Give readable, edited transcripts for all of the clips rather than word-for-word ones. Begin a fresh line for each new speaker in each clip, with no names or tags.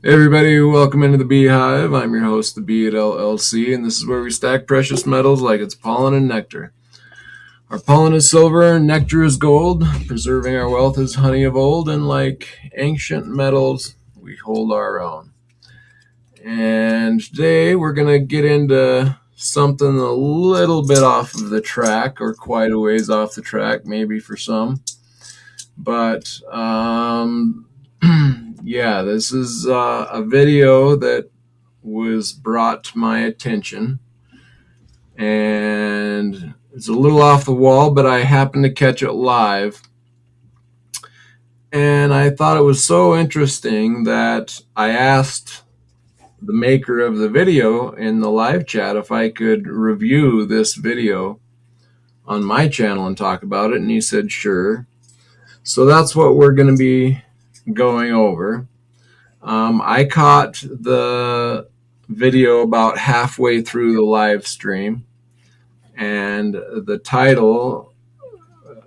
Hey everybody, welcome into the Beehive. I'm your host, the Bee at LLC, and this is where we stack precious metals like it's pollen and nectar. Our pollen is silver, nectar is gold, preserving our wealth is honey of old, and like ancient metals, we hold our own. And today we're going to get into something a little bit off of the track, or quite a ways off the track, maybe for some. But yeah, this is a video that was brought to my attention, and it's a little off the wall, but I happened to catch it live, and I thought it was so interesting that I asked the maker of the video in the live chat if I could review this video on my channel and talk about it, and he said sure. So that's what we're going to be going over. I caught the video about halfway through the live stream, and the title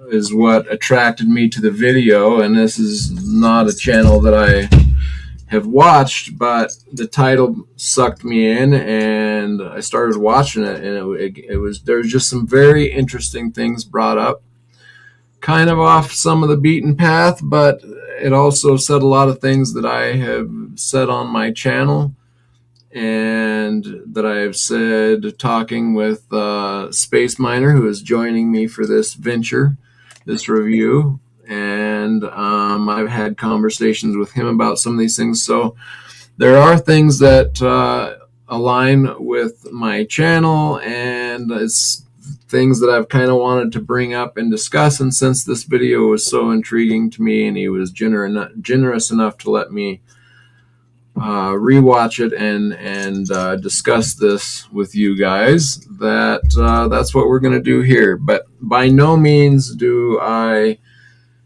is what attracted me to the video. And this is not a channel that I have watched, but the title sucked me in, and I started watching it, and it was there's just some very interesting things brought up, kind of off some of the beaten path, but it also said a lot of things that I have said on my channel and that I have said talking with Space Miner, who is joining me for this venture, this review. And I've had conversations with him about some of these things. So there are things that align with my channel, and it's things that I've kind of wanted to bring up and discuss. And since this video was so intriguing to me, and he was generous enough to let me rewatch it and discuss this with you guys, that's what we're going to do here. But by no means do I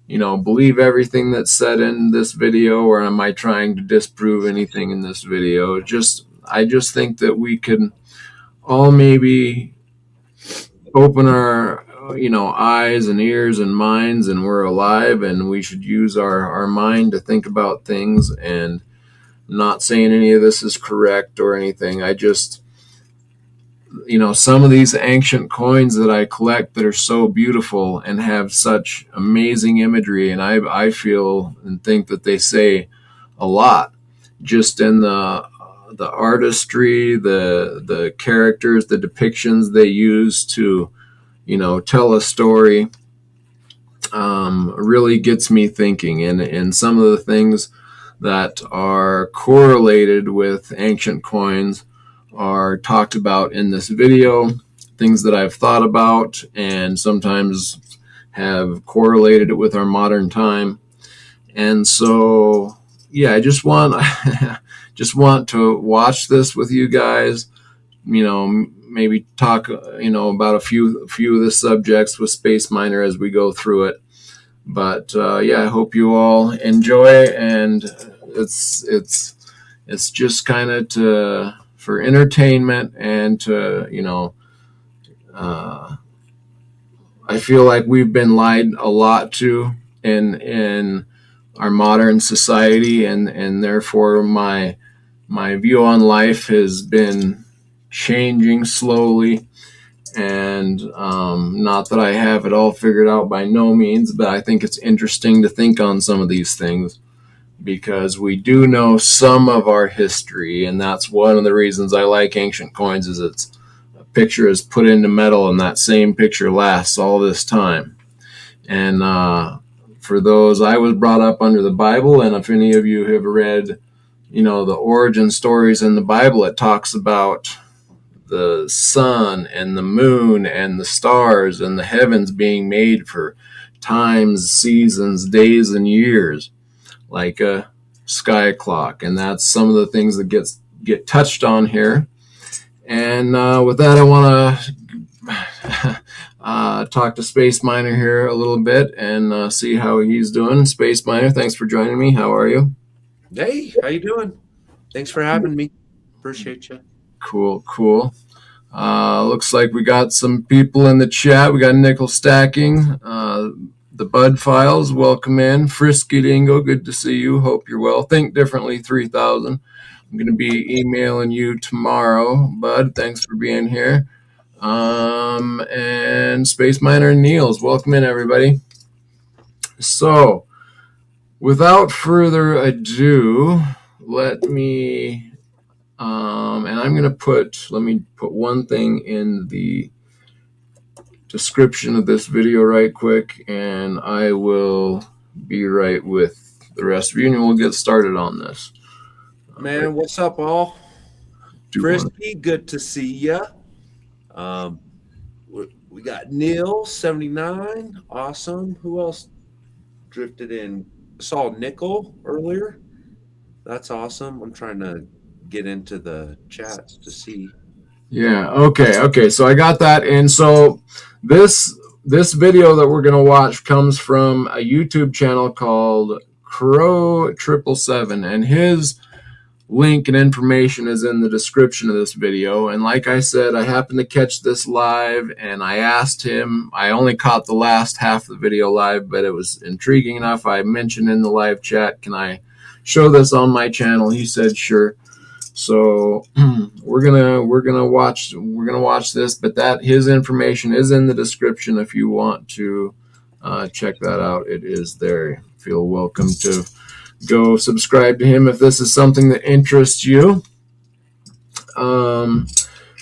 believe everything that's said in this video, or am I trying to disprove anything in this video. I just think that we can all maybe open our eyes and ears and minds, and we're alive, and we should use our mind to think about things. And I'm not saying any of this is correct or anything. I just, some of these ancient coins that I collect that are so beautiful and have such amazing imagery, and I feel and think that they say a lot just in the artistry, the characters, the depictions they use to tell a story, really gets me thinking. And some of the things that are correlated with ancient coins are talked about in this video, things that I've thought about and sometimes have correlated it with our modern time. And so yeah, I just want to watch this with you guys, maybe talk about a few of the subjects with Space Miner as we go through it. But yeah, I hope you all enjoy, and it's just kind of for entertainment, and to I feel like we've been lied a lot to in our modern society, and therefore my view on life has been changing slowly. And not that I have it all figured out, by no means, but I think it's interesting to think on some of these things, because we do know some of our history, and that's one of the reasons I like ancient coins, is it's a picture is put into metal, and that same picture lasts all this time. And for those, I was brought up under the Bible, and if any of you have read the origin stories in the Bible, it talks about the sun and the moon and the stars and the heavens being made for times, seasons, days, and years, like a sky clock. And that's some of the things that get touched on here. And with that, I want to talk to Space Miner here a little bit and see how he's doing. Space Miner, thanks for joining me. How are you?
Hey, how you doing? Thanks for having me. Appreciate you.
Cool. Looks like we got some people in the chat. We got nickel stacking. The Bud Files, welcome in. Frisky Dingo, good to see you. Hope you're well. Think Differently 3000. I'm going to be emailing you tomorrow, Bud. Thanks for being here. And Space Miner Niels, welcome in, everybody. So, without further ado, let me, and I'm going to let me put one thing in the description of this video right quick, and I will be right with the rest of you, and we'll get started on this.
Man, what's up, all? Frisky, good to see ya. We got Neil 79, awesome. Who else drifted in? Saw Nickel earlier. That's awesome. I'm trying to get into the chats to see.
Yeah. Okay. So I got that, and so this video that we're gonna watch comes from a YouTube channel called Crow777, and his link and information is in the description of this video. And like I said, I happened to catch this live, and I asked him. I only caught the last half of the video live, but it was intriguing enough. I mentioned in the live chat, can I show this on my channel? He said sure. So we're gonna watch this, but that his information is in the description if you want to check that out. It is there. Feel welcome to go subscribe to him if this is something that interests you.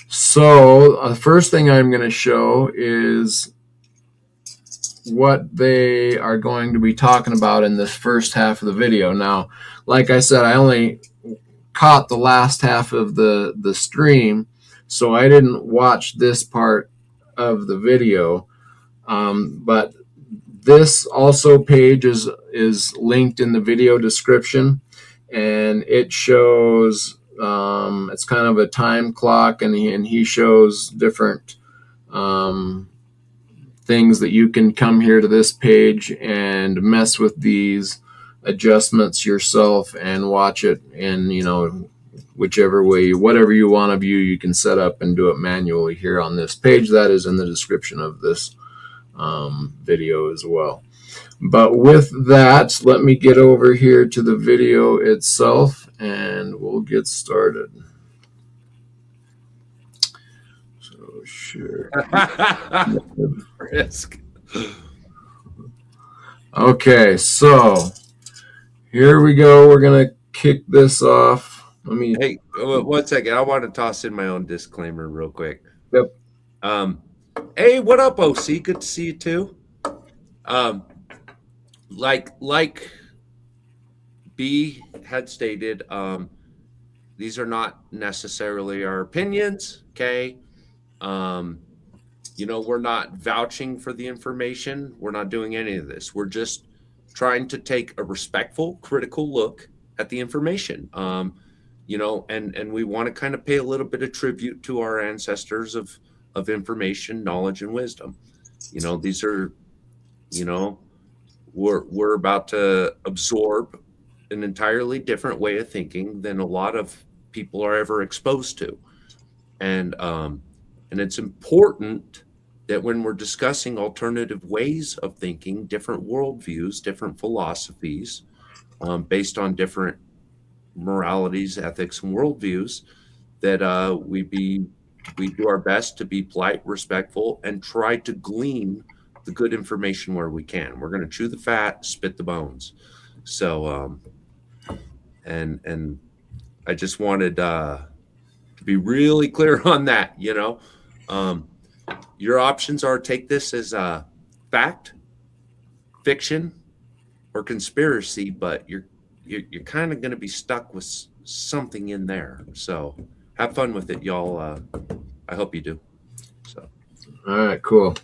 So the first thing I'm going to show is what they are going to be talking about in this first half of the video. Now, like I said, I only caught the last half of the stream, so I didn't watch this part of the video, but this also page is linked in the video description, and it shows it's kind of a time clock, and he shows different things that you can come here to this page and mess with these adjustments yourself and watch it in, whichever way, whatever you want to view, you can set up and do it manually here on this page. That is in the description of this video as well. But with that, let me get over here to the video itself, and we'll get started. So sure.
Risk.
Okay, so here we go. We're gonna kick this off.
Hey, 1 second. I want to toss in my own disclaimer real quick.
Yep.
Hey, what up, OC? Good to see you too. Like B had stated, these are not necessarily our opinions. Okay. We're not vouching for the information. We're not doing any of this. We're just trying to take a respectful, critical look at the information. And we want to kind of pay a little bit of tribute to our ancestors of information, knowledge, and wisdom. These are, we're about to absorb an entirely different way of thinking than a lot of people are ever exposed to. And it's important that when we're discussing alternative ways of thinking, different worldviews, different philosophies, based on different moralities, ethics, and worldviews, that we do our best to be polite, respectful, and try to glean the good information where we can. We're going to chew the fat, spit the bones. So, and I just wanted to be really clear on that. Your options are take this as a fact, fiction, or conspiracy, but you're kind of going to be stuck with something in there. So have fun with it, y'all. I hope you do. So,
all right, cool.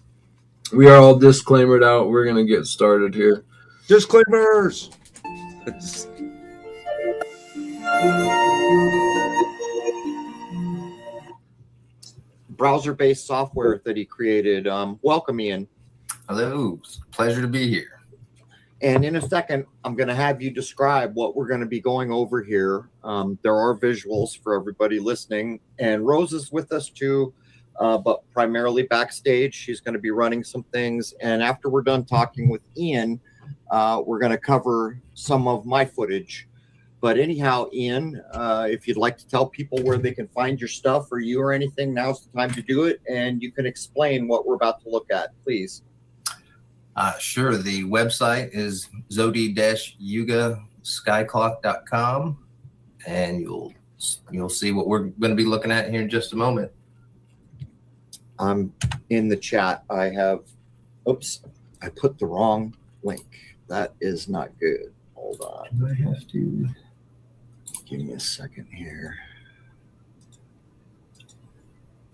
We are all disclaimered out. We're going to get started here.
Disclaimers.
Browser-based software that he created. Welcome, Ian.
Hello. Pleasure to be here.
And in a second, I'm going to have you describe what we're going to be going over here. There are visuals for everybody listening. And Rose is with us too. but primarily backstage. She's going to be running some things. And after we're done talking with Ian, we're going to cover some of my footage. But anyhow, Ian, if you'd like to tell people where they can find your stuff or you or anything, now's the time to do it. And you can explain what we're about to look at, please.
Sure. The website is zodi-yugaskyclock.com, and you'll see what we're going to be looking at here in just a moment.
I'm in the chat. Oops, I put the wrong link. That is not good. Hold on.
I have to
Give me a second here.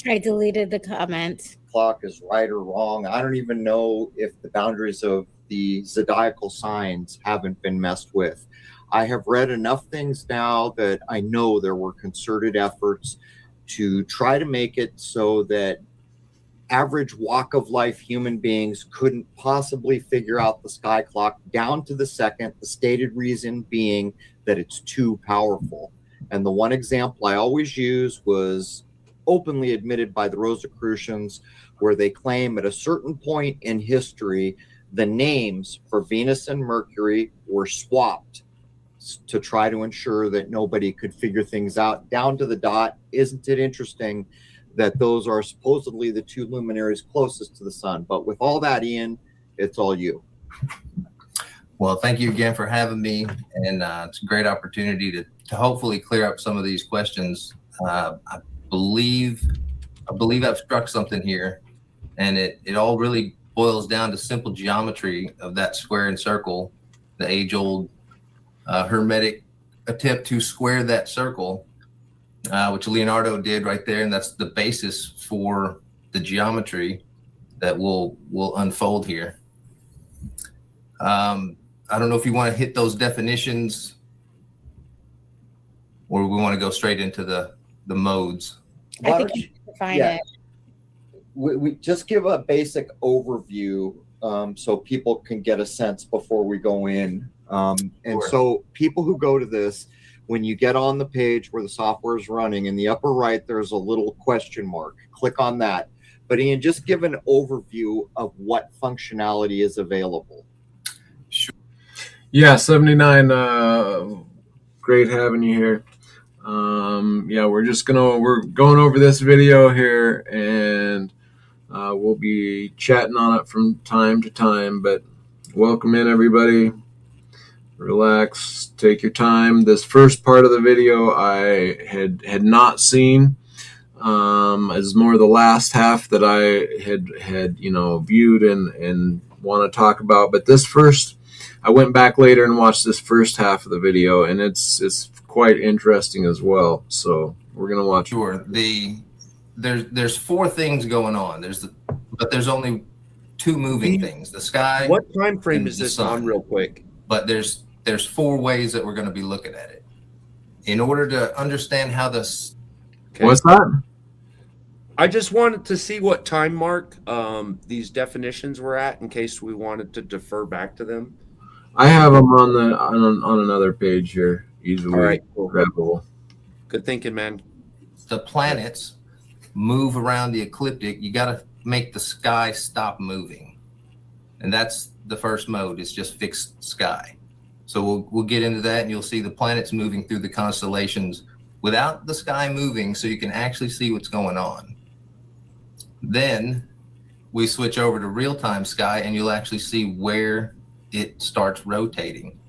I deleted the comment.
Clock is right or wrong. I don't even know if the boundaries of the zodiacal signs haven't been messed with. I have read enough things now that I know there were concerted efforts to try to make it so that average walk of life human beings couldn't possibly figure out the sky clock down to the second, the stated reason being that it's too powerful. And the one example I always use was openly admitted by the Rosicrucians, where they claim at a certain point in history, the names for Venus and Mercury were swapped to try to ensure that nobody could figure things out down to the dot. Isn't it interesting that those are supposedly the two luminaries closest to the sun? But with all that, Ian, it's all you.
Well, thank you again for having me, and it's a great opportunity to hopefully clear up some of these questions. I believe I've struck something here, and it all really boils down to simple geometry of that square and circle, the age-old Hermetic attempt to square that circle, which Leonardo did right there, and that's the basis for the geometry that will unfold here. I don't know if you want to hit those definitions, or we want to go straight into the modes.
I think I find it.
We just give a basic overview so people can get a sense before we go in. And
Sure.
So people who go to this, when you get on the page where the software is running, in the upper right, there's a little question mark. Click on that. But Ian, just give an overview of what functionality is available.
Sure.
Yeah, 79. Great having you here. Yeah, we're going over this video here, and we'll be chatting on it from time to time. But welcome in, everybody. Relax, take your time. This first part of the video I had not seen. Is more the last half that I had viewed and want to talk about. But this first, I went back later and watched this first half of the video, and it's quite interesting as well. So we're gonna watch.
Sure. There's four things going on. But there's only two moving things: the sky.
What time frame
and
is
the
this
sun.
on, real quick?
But there's four ways that we're going to be looking at it. In order to understand how this,
Okay.
What's that?
I just wanted to see what time mark these definitions were at, in case we wanted to defer back to them.
I have them on another page here, easily
All right, cool.
grabbable.
Good thinking, man.
the planets move around the ecliptic, you got to make the sky stop moving. And that's the first mode, is just fixed sky. So we'll get into that, and you'll see the planets moving through the constellations without the sky moving, so you can actually see what's going on. Then we switch over to real-time sky, and you'll actually see where it starts rotating.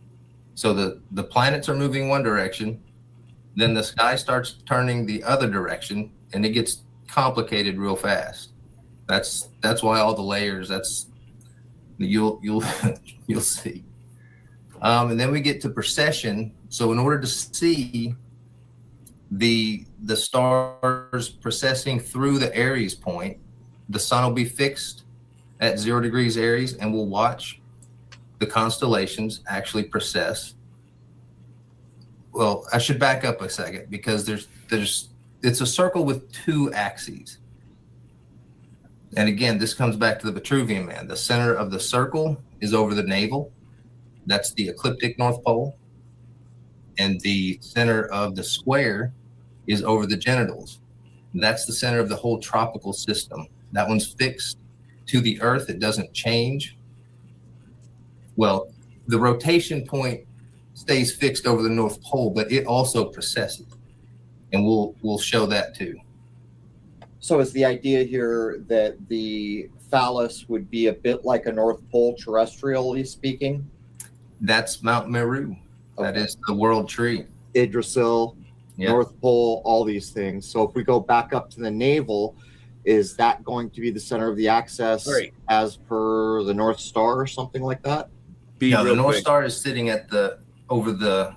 So the planets are moving one direction, then the sky starts turning the other direction, and it gets complicated real fast. That's why all the layers, you'll you'll see. And then we get to precession. So in order to see the stars precessing through the Aries point, the sun will be fixed at 0 degrees Aries, and we'll watch the constellations actually precess. Well, I should back up a second, because it's a circle with two axes. And again, this comes back to the Vitruvian Man. The center of the circle is over the navel. That's the ecliptic North Pole. And the center of the square is over the genitals. That's the center of the whole tropical system. That one's fixed to the Earth. It doesn't change. Well, the rotation point stays fixed over the North Pole, but it also precesses, and we'll show that too.
So is the idea here that the phallus would be a bit like a North Pole, terrestrially speaking?
That's Mount Meru. That
Okay.
is the world tree.
Yggdrasil,
Yep.
North Pole, all these things. So if we go back up to the navel, is that going to be the center of the axis
Right.
as per the North Star or something like that?
No, the
real
North
quick.
Star is sitting at over the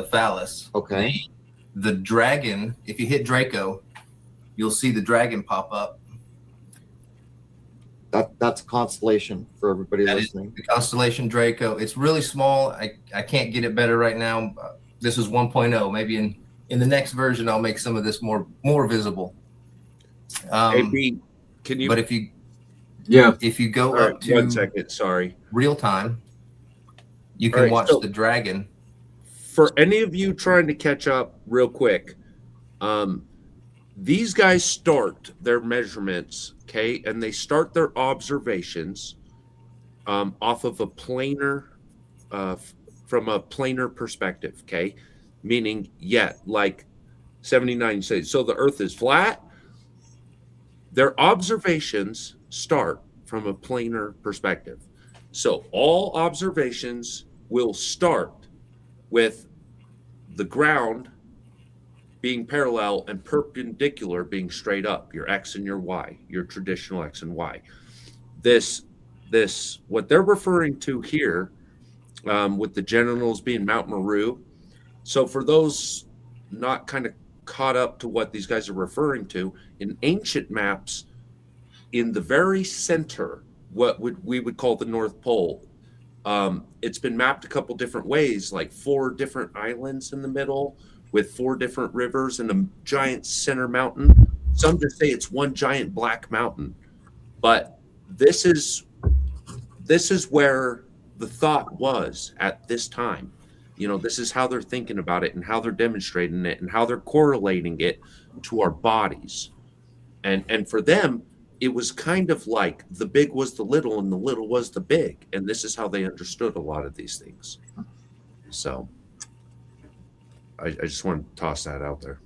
phallus.
Okay.
The dragon, if you hit Draco, you'll see the dragon pop up.
That's a constellation for everybody
That is
listening.
the constellation Draco. It's really small. I can't get it better right now. This is 1.0. Maybe in the next version, I'll make some of this more visible.
AB, can you?
But if you
Yeah.
go
All right,
up to
1 second. Sorry.
real time, you
All
can
right,
watch
so-
the dragon.
For any of you trying to catch up real quick, these guys start their measurements, okay, and they start their observations off of a planar, from a planar perspective, okay, meaning like 79 says, so the Earth is flat. Their observations start from a planar perspective. So all observations will start with the ground being parallel and perpendicular being straight up, your X and your Y, your traditional X and Y. This what they're referring to here with the genitals being Mount Meru. So for those not kind of caught up to what these guys are referring to, in ancient maps, in the very center, we would call the North Pole, it's been mapped a couple different ways, like 4 different islands in the middle with 4 different rivers and a giant center mountain. Some just say it's one giant black mountain, but this is where the thought was at this time. You know, this is how they're thinking about it and how they're demonstrating it and how they're correlating it to our bodies. And for them, it was kind of like the big was the little and the little was the big. And this is how they understood a lot of these things. So I just want to toss that out there.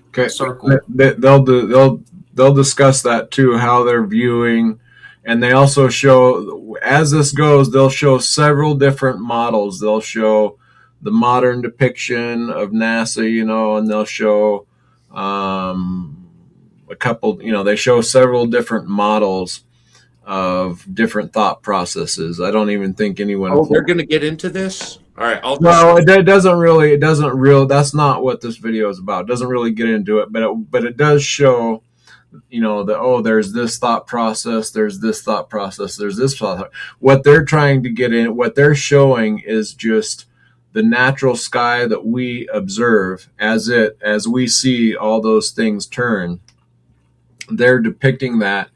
Okay.
Circle.
They'll discuss that too, how they're viewing, and they also show, as this goes, they'll show several different models. They'll show the modern depiction of NASA, you know, and they'll show a couple, you know, they show several different models of different thought processes. I don't even think anyone.
Oh, they're going to get into this? All right.
No, it doesn't really. That's not what this video is about. It doesn't really get into it, but it does show, you know, there's this thought process, there's this thought process, there's this thought. What they're trying to get in, what they're showing is just the natural sky that we observe as we see all those things turn. They're depicting that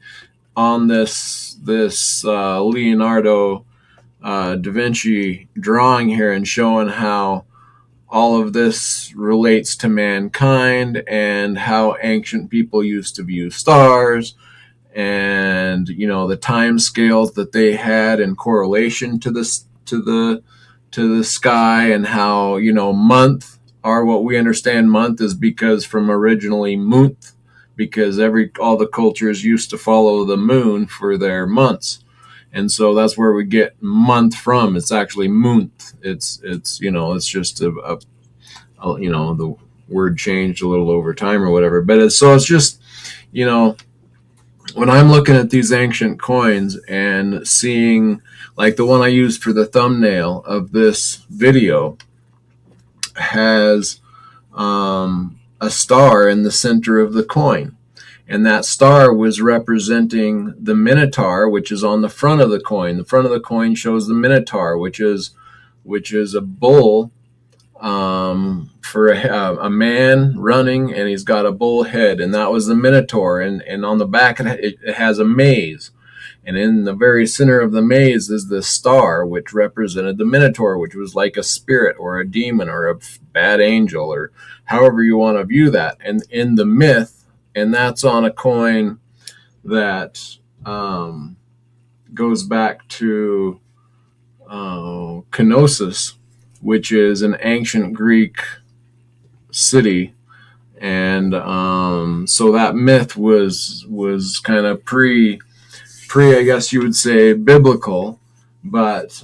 on this Leonardo da Vinci drawing here and showing how all of this relates to mankind and how ancient people used to view stars, and you know, the time scales that they had in correlation to the sky, and how, you know, month, or what we understand month is because from originally month, because all the cultures used to follow the moon for their months. And so that's where we get month from. It's actually month. It's you know, it's just a you know, the word changed a little over time or whatever. But it's just, you know, when I'm looking at these ancient coins and seeing, like the one I used for the thumbnail of this video has a star in the center of the coin. And that star was representing the Minotaur, which is on the front of the coin. The front of the coin shows the Minotaur, which is a bull for a man running, and he's got a bull head, and that was the Minotaur. And on the back it has a maze. And in the very center of the maze is this star, which represented the Minotaur, which was like a spirit or a demon or a bad angel, or however you want to view that. And in the myth, and that's on a coin that goes back to Knossos, which is an ancient Greek city. And so that myth was kind of pre, I guess you would say, biblical, but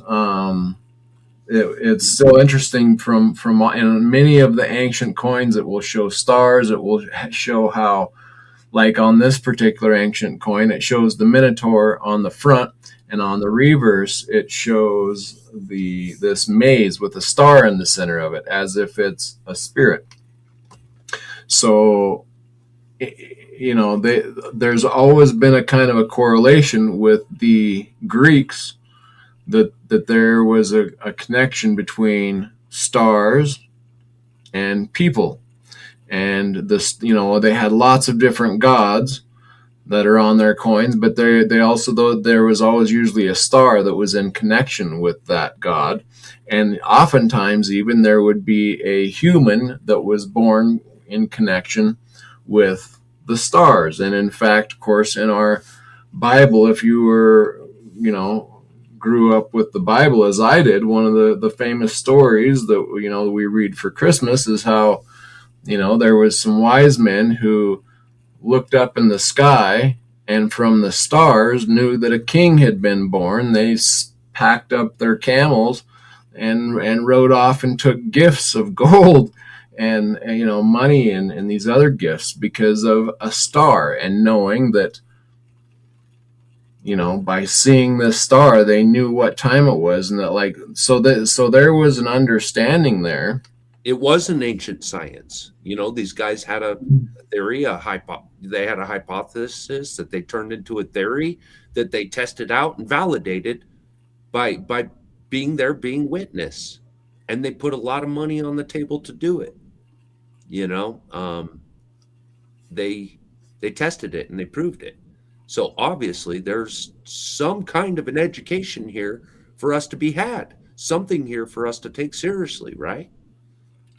it's still interesting from in many of the ancient coins. It will show stars. It will show how, like on this particular ancient coin, it shows the Minotaur on the front, and on the reverse it shows this maze with a star in the center of it, as if it's a spirit. So, you know, there's always been a kind of a correlation with the Greeks that there was a connection between stars and people. And this, you know, they had lots of different gods that are on their coins, but they also, though, there was always usually a star that was in connection with that god. And oftentimes even there would be a human that was born in connection with the stars. And in fact, of course, in our Bible, if you were, you know, grew up with the Bible as I did, one of the famous stories that, you know, we read for Christmas is how, you know, there was some wise men who looked up in the sky and from the stars knew that a king had been born. They packed up their camels and rode off and took gifts of gold and you know, money and these other gifts because of a star, and knowing that, you know, by seeing this star they knew what time it was, and that, like, so there was an understanding there.
It was an ancient science. You know, these guys had a theory, they had a hypothesis that they turned into a theory that they tested out and validated by being there, being witness. And they put a lot of money on the table to do it. You know, they tested it and they proved it. So obviously there's some kind of an education here for us to be had, something here for us to take seriously, right?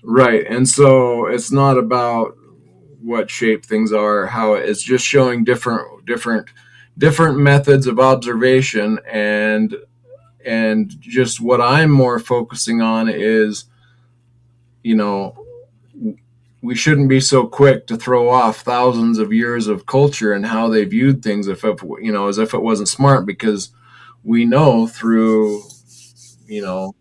Right. And so it's not about what shape things are, how it's just showing different methods of observation, and just what I'm more focusing on is, you know, we shouldn't be so quick to throw off thousands of years of culture and how they viewed things, if it, you know, as if it wasn't smart, because we know through, you know,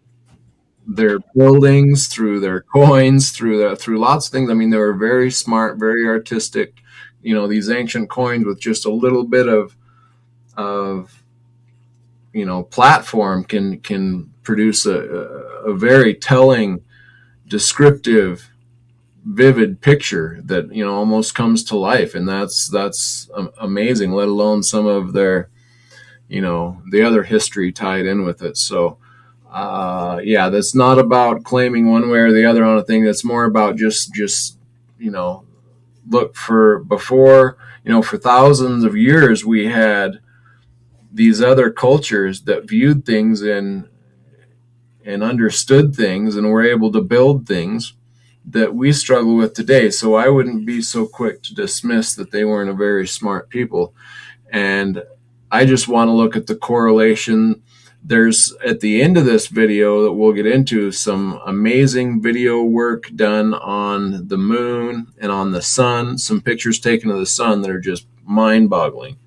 their buildings, through their coins, through lots of things. I mean, they were very smart, very artistic. You know, these ancient coins with just a little bit of you know, platform can produce a very telling, descriptive, vivid picture that, you know, almost comes to life. And that's amazing, let alone some of their, you know, the other history tied in with it. So yeah, that's not about claiming one way or the other on a thing. That's more about just, you know, look for before, you know, for thousands of years, we had these other cultures that viewed things and understood things and were able to build things that we struggle with today. So I wouldn't be so quick to dismiss that they weren't a very smart people. And I just want to look at the correlation. There's, at the end of this video that we'll get into, some amazing video work done on the moon and on the sun, some pictures taken of the sun that are just mind-boggling.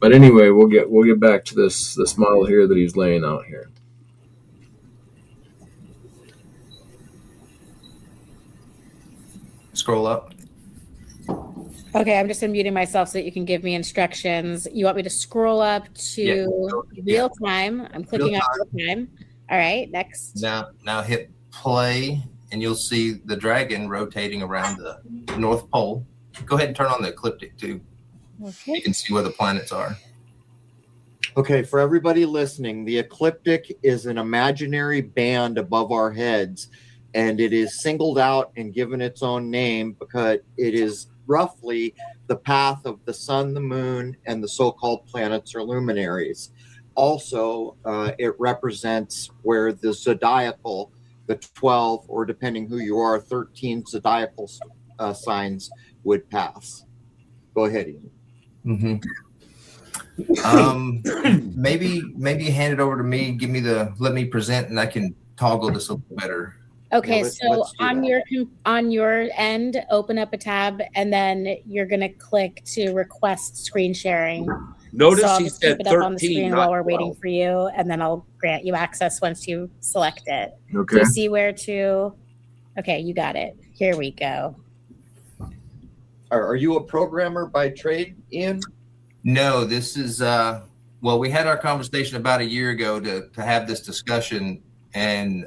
But anyway, we'll get back to this model here that he's laying out here.
Scroll up.
Okay, I'm just unmuting myself so that you can give me instructions. You want me to scroll up to real time? I'm clicking on real time. All right, next.
Now hit play, and you'll see the dragon rotating around the North Pole. Go ahead and turn on the ecliptic too.
Okay.
You can see where the planets are.
Okay, for everybody listening, the ecliptic is an imaginary band above our heads, and it is singled out and given its own name because it is roughly the path of the sun, the moon, and the so-called planets or luminaries. Also, it represents where the zodiacal, the 12, or depending who you are, 13 zodiacal signs would pass. Go ahead, Ian.
Maybe hand it over to me. Let me present, and I can toggle this a little better.
Okay,
Yeah,
so on your end, open up a tab, and then you're gonna click to request screen sharing.
Notice
So I'll
he
just
said
keep it up on the
13,
screen
not
while we're
12.
waiting for you, and then I'll grant you access once you select it. Do
Okay.
you see where to? Okay, you got it. Here we go.
Are you a programmer by trade, Ian?
No, this is well, we had our conversation about a year ago to have this discussion, and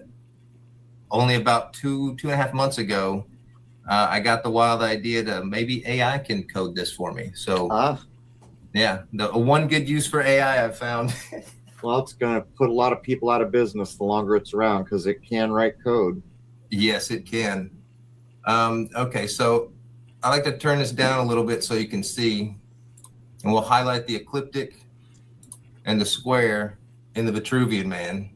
only about two and a half months ago, I got the wild idea to maybe AI can code this for me. So yeah, the one good use for AI I've found.
Well, it's going to put a lot of people out of business the longer it's around because it can write code.
Yes, it can. Okay, so I like to turn this down a little bit so you can see, and we'll highlight the ecliptic and the square in the Vitruvian Man,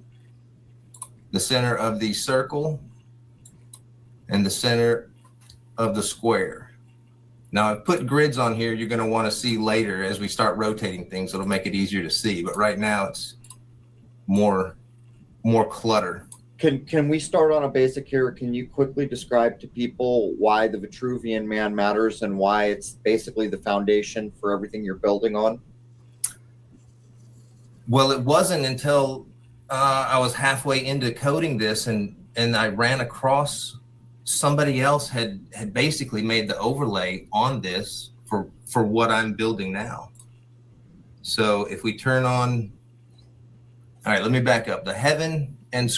the center of the circle and the center of the square. Now I've put grids on here you're going to want to see later as we start rotating things. It'll make it easier to see, but right now it's more clutter.
Can we start on a basic here? Can you quickly describe to people why the Vitruvian Man matters and why it's basically the foundation for everything you're building on?
Well, it wasn't until I was halfway into coding this and I ran across somebody else had basically made the overlay on this for what I'm building now. So if we turn on, all right, let me back up. The heaven and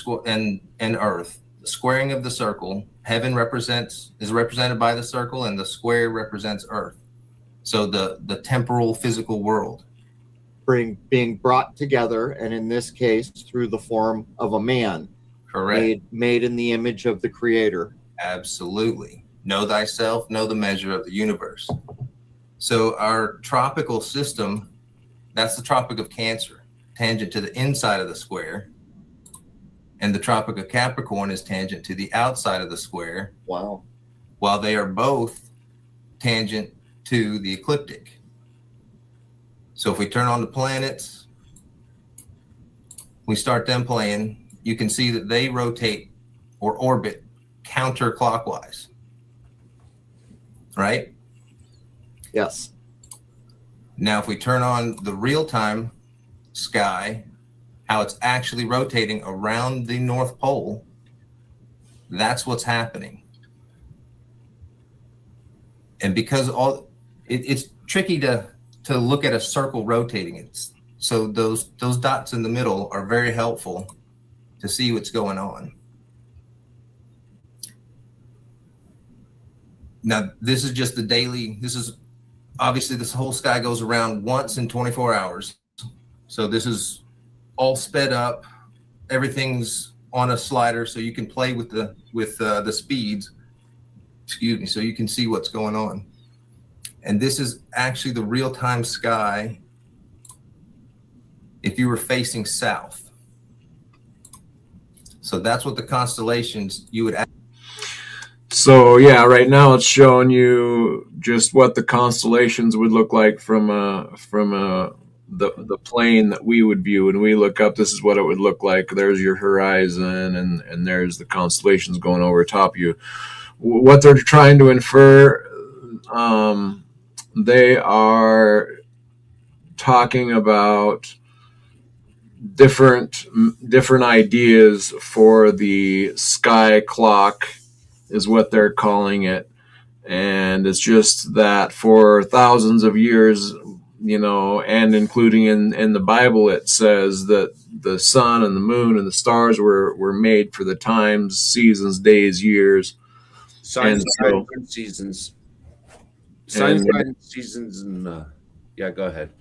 earth, the squaring of the circle, heaven is represented by the circle, and the square represents earth. So the temporal physical world.
Being brought together, and in this case, through the form of a man.
Correct.
Made in the image of the Creator.
Absolutely. Know thyself, know the measure of the universe. So our tropical system, that's the Tropic of Cancer, tangent to the inside of the square. And the Tropic of Capricorn is tangent to the outside of the square.
Wow.
While they are both tangent to the ecliptic. So if we turn on the planets, we start them playing, you can see that they rotate or orbit counterclockwise, right?
Yes.
Now, if we turn on the real-time sky, how it's actually rotating around the North Pole, that's what's happening. And because it's tricky to look at a circle rotating. So those dots in the middle are very helpful to see what's going on. Now, this is just the daily, obviously this whole sky goes around once in 24 hours. So this is all sped up. Everything's on a slider, so you can play with the speeds, excuse me, so you can see what's going on. And this is actually the real-time sky if you were facing south. So that's what the constellations you would.
So yeah, right now it's showing you just what the constellations would look like from the plane that we would view. And we look up, this is what it would look like. There's your horizon, and there's the constellations going over top of you. What they're trying to infer, they are talking about different ideas for the sky clock is what they're calling it. And it's just that for thousands of years, and including in the Bible, it says that the sun and the moon and the stars were made for the times, seasons, days, years.
Signs, and seasons. Signs, seasons, and yeah, go ahead.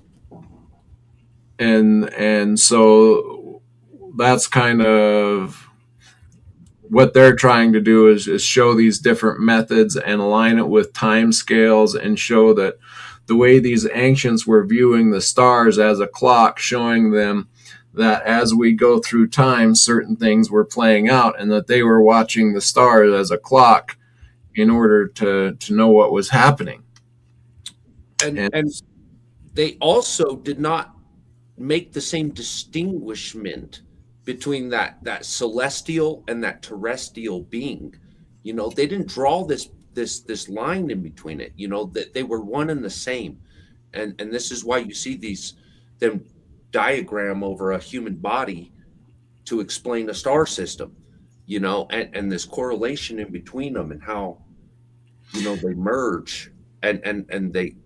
And so that's kind of what they're trying to do is show these different methods and align it with time scales and show that the way these ancients were viewing the stars as a clock, showing them that as we go through time, certain things were playing out, and that they were watching the stars as a clock in order to know what was happening.
And they also did not make the same distinguishment between that celestial and that terrestrial being. You know, they didn't draw this line in between it. You know, that they were one and the same, and this is why you see them diagram over a human body to explain a star system. You know, and this correlation in between them, and how, you know, they merge, and they,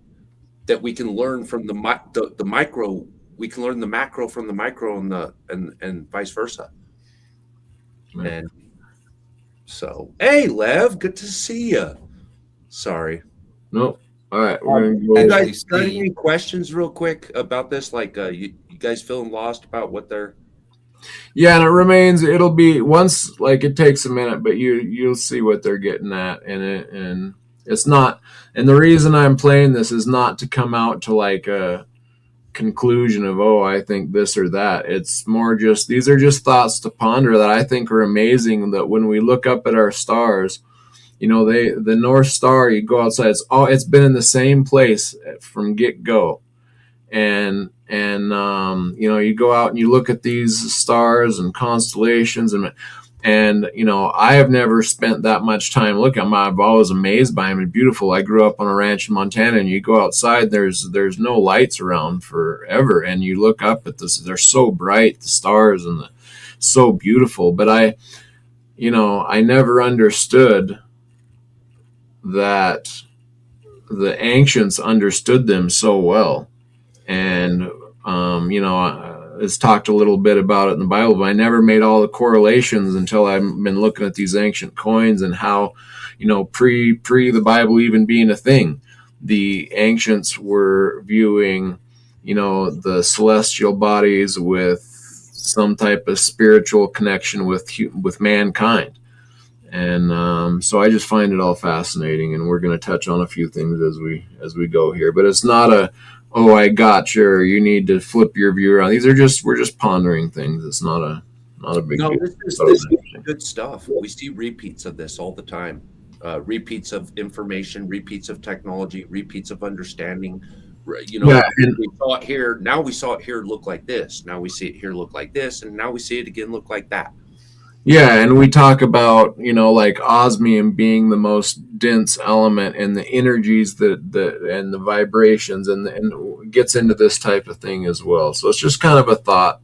that we can learn from the micro, we can learn the macro from the micro, and and vice versa.
Right.
And so, hey, Lev, good to see you. Sorry.
Nope. All right, we're
You
gonna go.
guys got any questions real quick about this? Like, you guys feeling lost about what they're?
Yeah, and it remains. It'll be once, like, it takes a minute, but you'll see what they're getting at, and it's not. And the reason I'm playing this is not to come out to like a conclusion of, oh, I think this or that. It's more just, these are just thoughts to ponder that I think are amazing. That when we look up at our stars, you know, the North Star, you go outside, it's been in the same place from get go. And you know, you go out and you look at these stars and constellations, and you know, I have never spent that much time looking at them. I've always amazed by them and beautiful. I grew up on a ranch in Montana, and you go outside, there's no lights around forever, and you look up at this, they're so bright, the stars, and so beautiful. But I never understood that the ancients understood them so well. And you know, it's talked a little bit about it in the Bible, but I never made all the correlations until I've been looking at these ancient coins, and how, you know, pre the Bible even being a thing, the ancients were viewing, you know, the celestial bodies with some type of spiritual connection with mankind. And so I just find it all fascinating, and we're going to touch on a few things as we go here. But it's not a, oh, I got you, or you need to flip your view around. We're just pondering things. It's not a big deal.
This is good stuff. We see repeats of this all the time. Repeats of information, repeats of technology, repeats of understanding. You know,
Yeah,
we saw it here. Now we saw it here look like this. Now we see it here look like this, and now we see it again look like that.
Yeah, and we talk about, you know, like osmium being the most dense element, and the energies that and the vibrations, and gets into this type of thing as well. So it's just kind of a thought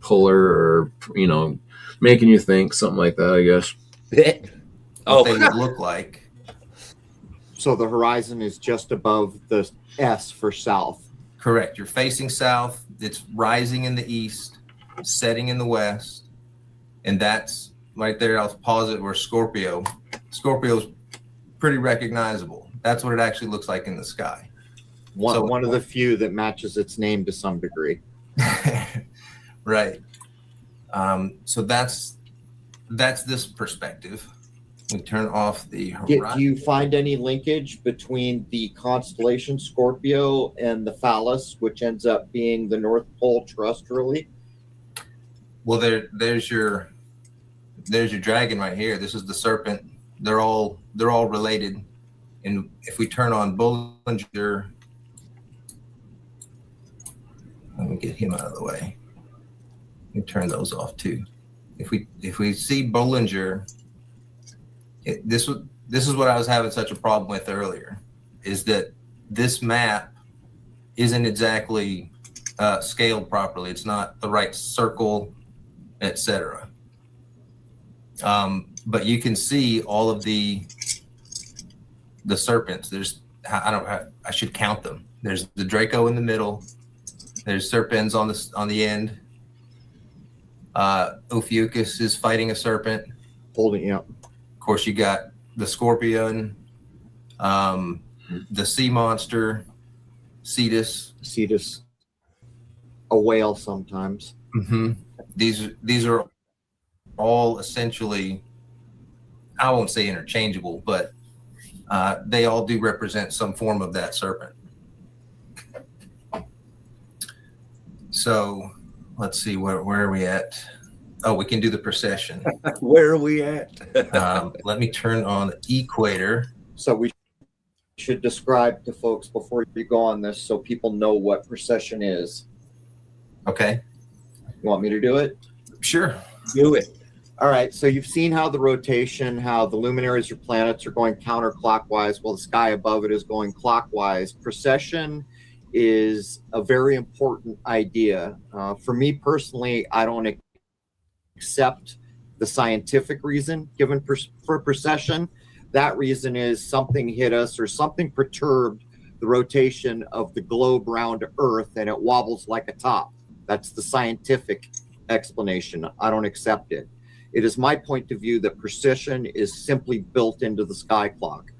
puller, or, you know, making you think, something like that, I guess.
What they would look like.
So the horizon is just above the S for south.
Correct. You're facing south. It's rising in the east, setting in the west, and that's right there. I'll pause it where Scorpio. Scorpio's pretty recognizable. That's what it actually looks like in the sky.
One of the few that matches its name to some degree.
Right. So that's this perspective. We turn off the horizon.
Do you find any linkage between the constellation Scorpio and the phallus, which ends up being the North Pole terrestrially?
Well, there's your dragon right here. This is the serpent. They're all related. And if we turn on Bollinger, let me get him out of the way. Let me turn those off too. If we see Bollinger, this is what I was having such a problem with earlier, is that this map isn't exactly scaled properly. It's not the right circle, etc. But you can see all of the serpents. I should count them. There's the Draco in the middle. There's serpents on the end. Ophiuchus is fighting a serpent.
Holding up.
Of course, you got the scorpion, the sea monster, Cetus.
A whale sometimes.
Mm-hmm. These are all essentially, I won't say interchangeable, but they all do represent some form of that serpent. So let's see, where are we at? Oh, we can do the procession.
Where are we at?
Let me turn on the equator.
So we should describe to folks before you go on this so people know what precession is.
Okay.
You want me to do it?
Sure.
Do it.
All right. So you've seen how the rotation, how the luminaries or planets are going counterclockwise while the sky above it is going clockwise. Precession is a very important idea. For me personally, I don't accept the scientific reason given for precession. That reason is something hit us or something perturbed the rotation of the globe around Earth and it wobbles like a top. That's the scientific explanation. I don't accept it. It is my point of view that precession is simply built into the sky clock.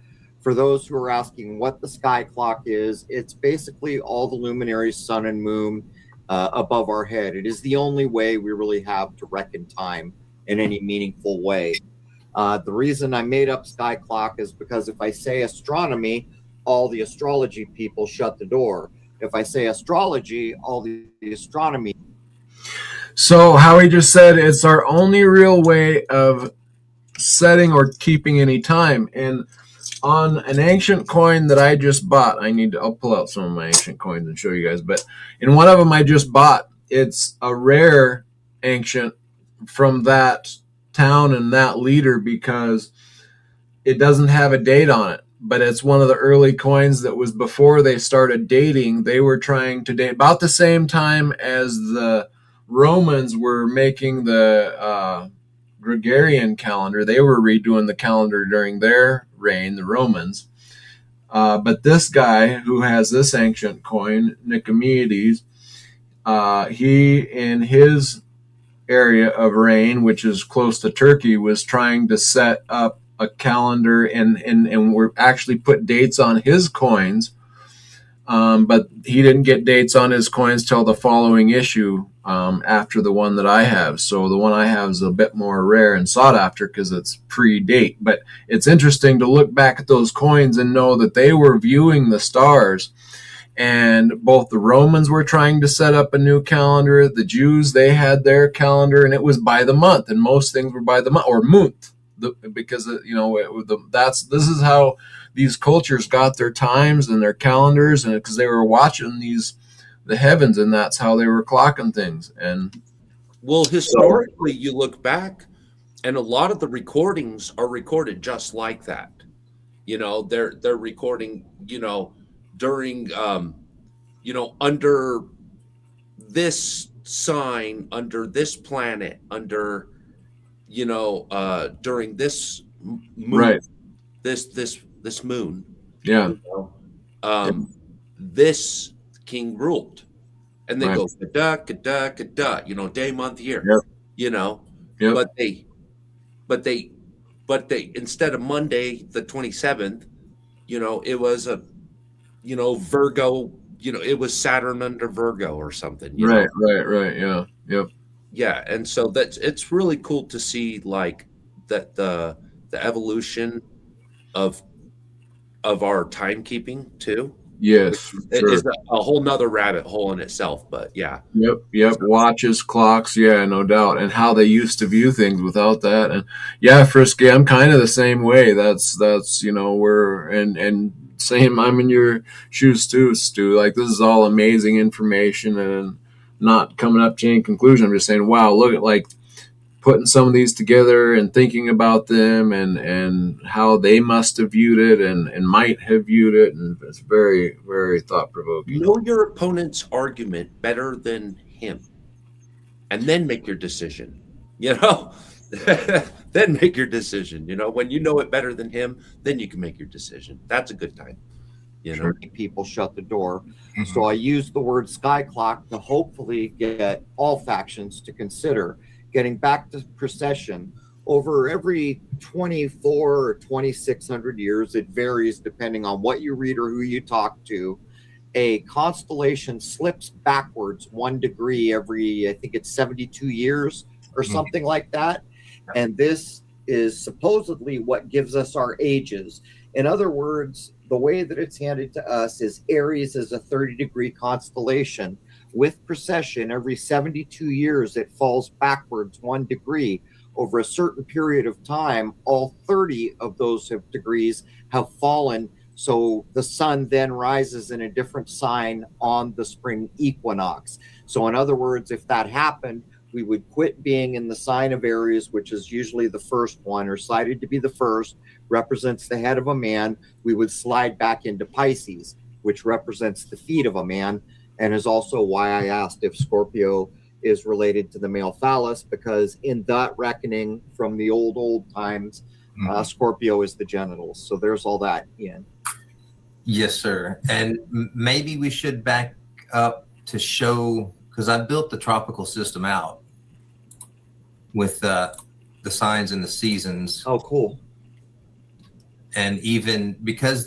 For those who are asking what the sky clock is, it's basically all the luminaries, sun and moon above our head. It is the only way we really have to reckon time in any meaningful way. The reason I made up sky clock is because if I say astronomy, all the astrology people shut the door. If I say astrology, all the astronomy.
So Howie just said it's our only real way of setting or keeping any time. And on an ancient coin that I just bought, I'll pull out some of my ancient coins and show you guys, but in one of them I just bought, it's a rare ancient from that town and that leader because it doesn't have a date on it, but it's one of the early coins that was before they started dating. They were trying to date about the same time as the Romans were making the Gregorian calendar. They were redoing the calendar during their reign, the Romans. But this guy who has this ancient coin, Nicomedes, he in his area of reign, which is close to Turkey, was trying to set up a calendar and we're actually put dates on his coins. But he didn't get dates on his coins till the following issue after the one that I have. So the one I have is a bit more rare and sought after because it's pre-date. But it's interesting to look back at those coins and know that they were viewing the stars. And both the Romans were trying to set up a new calendar. The Jews, they had their calendar, and it was by the month. And most things were by the month or month, because this is how these cultures got their times and their calendars, and because they were watching the heavens, and that's how they were clocking things. And
well, historically, you look back, and a lot of the recordings are recorded just like that. They're recording, during, under this sign, under this planet, under, during this moon,
right,
this moon,
yeah,
this king ruled, and they
right.
go kada kada kada, day, month, year,
Yep.
but they instead of Monday the 27th, it was a Virgo, it was Saturn under Virgo or something.
Right, yeah, yep.
Yeah, and so it's really cool to see like that the evolution of our timekeeping too.
Yes,
It is a whole nother rabbit hole in itself, but yeah.
Yep. Watches, clocks, yeah, no doubt. And how they used to view things without that. And yeah, Frisky, I'm kind of the same way. That's we're and same, I'm in your shoes too, Stu. Like, this is all amazing information and not coming up to any conclusion. I'm just saying, wow, look at like putting some of these together and thinking about them and how they must have viewed it and might have viewed it. And it's very, very thought-provoking.
Know your opponent's argument better than him, and then make your decision. Then make your decision. When you know it better than him, then you can make your decision. That's a good time.
Sure.
People shut the door. Mm-hmm. So I use the word sky clock to hopefully get all factions to consider getting back to precession. Over every 24 or 2,600 years, it varies depending on what you read or who you talk to. a constellation slips backwards 1 degree every, I think it's 72 years or something like that. And this is supposedly what gives us our ages. In other words, the way that it's handed to us is Aries is a 30-degree constellation. With precession, every 72 years, it falls backwards 1 degree. Over a certain period of time, all 30 of those degrees have fallen. So the sun then rises in a different sign on the spring equinox. So in other words, if that happened, we would quit being in the sign of Aries, which is usually the first one, or cited to be the first, represents the head of a man. We would slide back into Pisces, which represents the feet of a man, and is also why I asked if Scorpio is related to the male phallus, because in that reckoning from the old times, Scorpio is the genitals. So there's all that, Ian.
Yes, sir. And maybe we should back up to show, because I built the tropical system out with the signs and the seasons.
Oh, cool.
And even because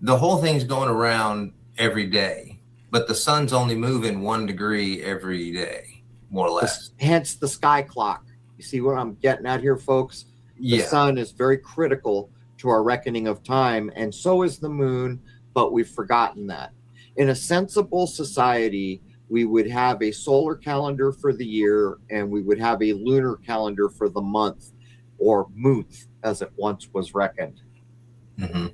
the whole thing's going around every day, but the sun's only moving 1 degree every day, more or less.
Hence the sky clock. You see what I'm getting at here, folks? The sun is very critical to our reckoning of time, and so is the moon, but we've forgotten that. In a sensible society, we would have a solar calendar for the year, and we would have a lunar calendar for the month, or month, as it once was reckoned.
Mm-hmm.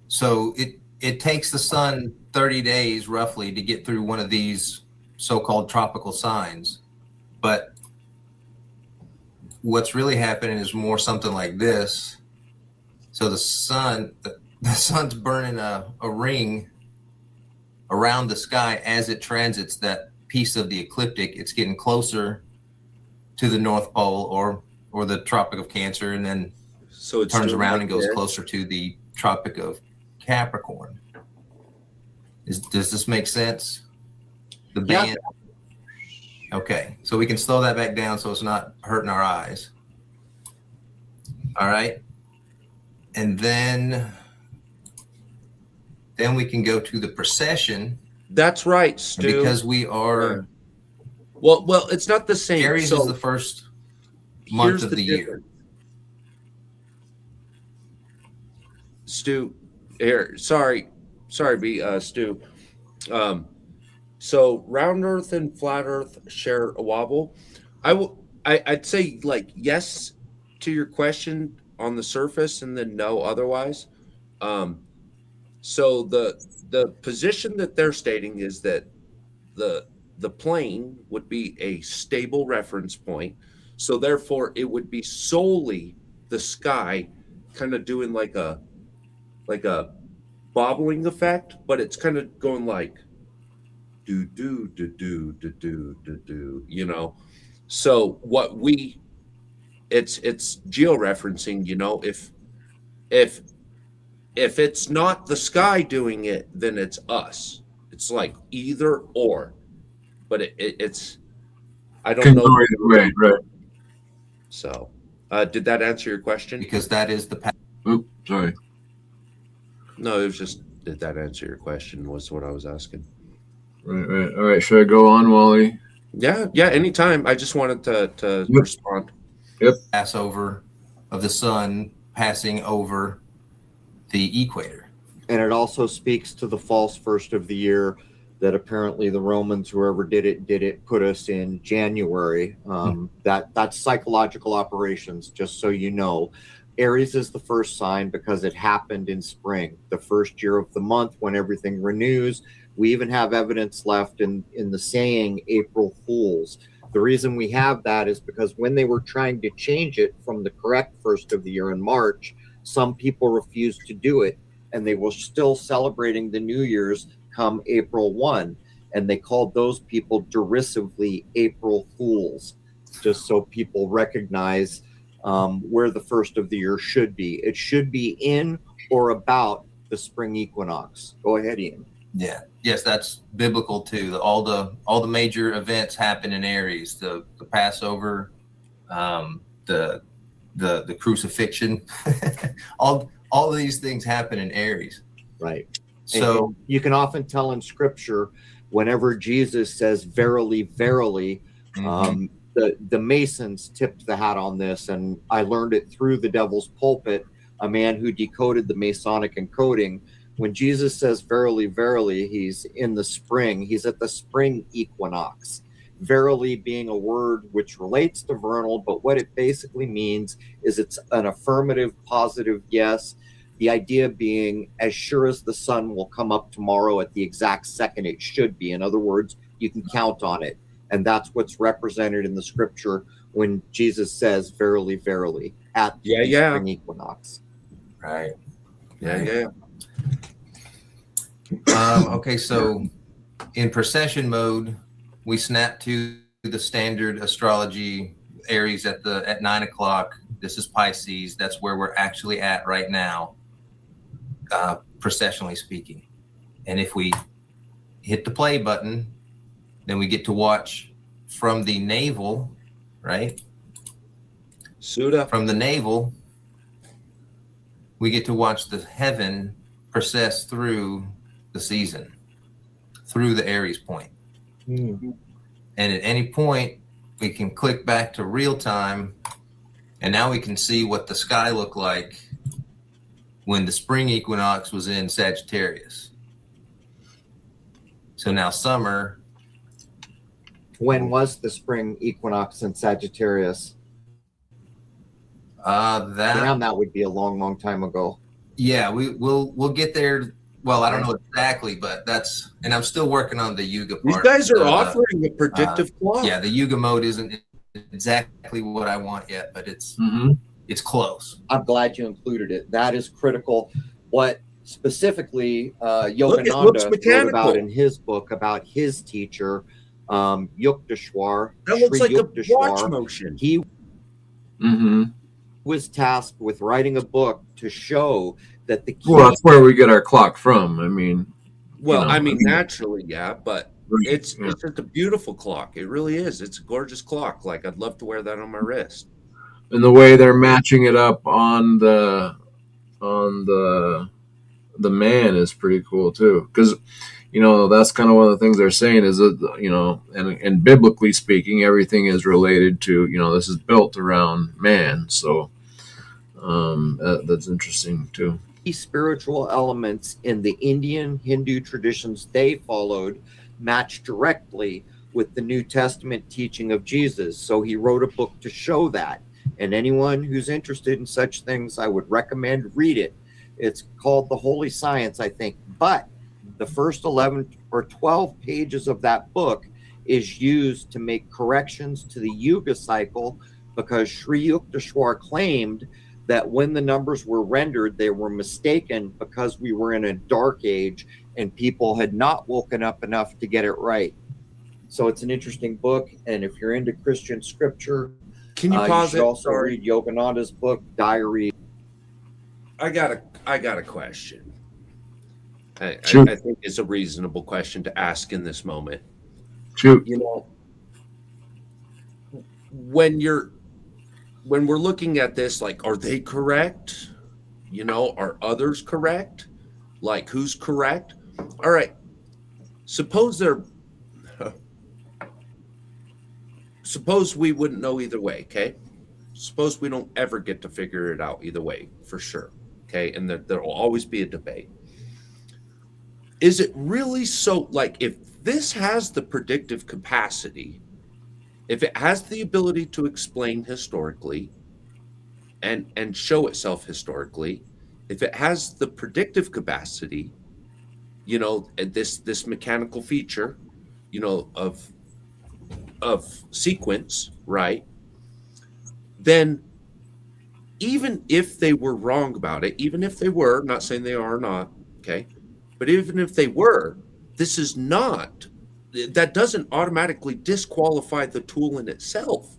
So it takes the sun 30 days roughly to get through one of these so-called tropical signs. But what's really happening is more something like this. So the sun's burning a ring around the sky as it transits that piece of the ecliptic. It's getting closer to the North Pole or the Tropic of Cancer, and then
So it
turns around and goes closer to the Tropic of Capricorn. Does this make sense? The band. Yeah. Okay, so we can slow that back down so it's not hurting our eyes. All right, and then we can go to the precession.
That's right, Stu.
Because we are.
Well, it's not the same.
Aries is the first month of the year.
Stu, here, sorry, Stu. So round Earth and flat Earth share a wobble. I'd say like yes to your question on the surface, and then no otherwise. So the position that they're stating is that the plane would be a stable reference point. So therefore it would be solely the sky kind of doing like a bobbling effect, but it's kind of going like do do do do do do do do, you know. So what it's georeferencing, you know, if it's not the sky doing it, then it's us. It's like either or, but it's I don't know.
Right.
So, did that answer your question?
Because that is the path.
Oops, sorry.
No, it was just, did that answer your question was what I was asking.
Right. All right, should I go on, Wally?
Yeah, anytime. I just wanted to respond.
Yep.
Passover of the sun passing over the equator.
And it also speaks to the false first of the year that apparently the Romans, whoever did it, put us in January. That's psychological operations, just so you know. Aries is the first sign because it happened in spring, the first year of the month when everything renews. We even have evidence left in the saying April Fools. The reason we have that is because when they were trying to change it from the correct first of the year in March, some people refused to do it, and they were still celebrating the New Year's come April 1, and they called those people derisively April Fools, just so people recognize where the first of the year should be. It should be in or about the spring equinox. Go ahead, Ian.
Yeah. Yes, that's biblical too. All the major events happen in Aries. The Passover, the crucifixion, all of these things happen in Aries.
Right.
So
And you can often tell in scripture, whenever Jesus says, verily, verily,
mhm.
the Masons tipped the hat on this. And I learned it through the Devil's Pulpit, a man who decoded the Masonic encoding. When Jesus says, verily, verily, he's in the spring, he's at the spring equinox. Verily being a word which relates to vernal, but what it basically means is it's an affirmative, positive yes. The idea being, as sure as the sun will come up tomorrow at the exact second it should be. In other words, you can count on it. And that's what's represented in the scripture when Jesus says, verily, verily, at the spring equinox.
Right.
Yeah.
Okay, so in precession mode, we snap to the standard astrology Aries at 9 o'clock. This is Pisces. That's where we're actually at right now, processionally speaking. And if we hit the play button, then we get to watch from the navel, right?
Suda.
From the navel, we get to watch the heaven process through the season, through the Aries point. And at any point, we can click back to real time, and now we can see what the sky looked like when the spring equinox was in Sagittarius. So now summer.
When was the spring equinox in Sagittarius? That would be a long, long time ago.
Yeah, we'll get there. Well, I don't know exactly, but and I'm still working on the Yuga part.
These guys are offering a predictive clock.
Yeah, the Yuga mode isn't exactly what I want yet, but it's close.
I'm glad you included it. That is critical. What specifically Yogananda wrote about in his book about his teacher, Yukteswar.
That looks like a watch motion.
He was tasked with writing a book to show that the key.
Well, that's where we get our clock from. I mean,
naturally, yeah, but it's just a beautiful clock. It really is. It's a gorgeous clock. Like, I'd love to wear that on my wrist.
And the way they're matching it up on the man is pretty cool too, because that's kind of one of the things they're saying is that and biblically speaking, everything is related to this is built around man. So that's interesting too.
Spiritual elements in the Indian Hindu traditions they followed match directly with the New Testament teaching of Jesus. So he wrote a book to show that. And anyone who's interested in such things, I would recommend read it. It's called The Holy Science, I think. But the first 11 or 12 pages of that book is used to make corrections to the Yuga cycle, because Sri Yukteswar claimed that when the numbers were rendered, they were mistaken because we were in a dark age and people had not woken up enough to get it right. So it's an interesting book. And if you're into Christian scripture,
can you pause
you should also read Yogananda's book, Diary.
I got a question. I think it's a reasonable question to ask in this moment.
Shoot.
When we're looking at this, like, are they correct? Are others correct? Like, who's correct? All right. Suppose we wouldn't know either way, okay? Suppose we don't ever get to figure it out either way, for sure, okay? And there will always be a debate. Is it really so, like, if this has the predictive capacity, if it has the ability to explain historically and show itself historically, if it has the predictive capacity, this mechanical feature, of sequence, right? Then even if they were wrong about it, even if they were, not saying they are or not, okay, but even if they were, that doesn't automatically disqualify the tool in itself,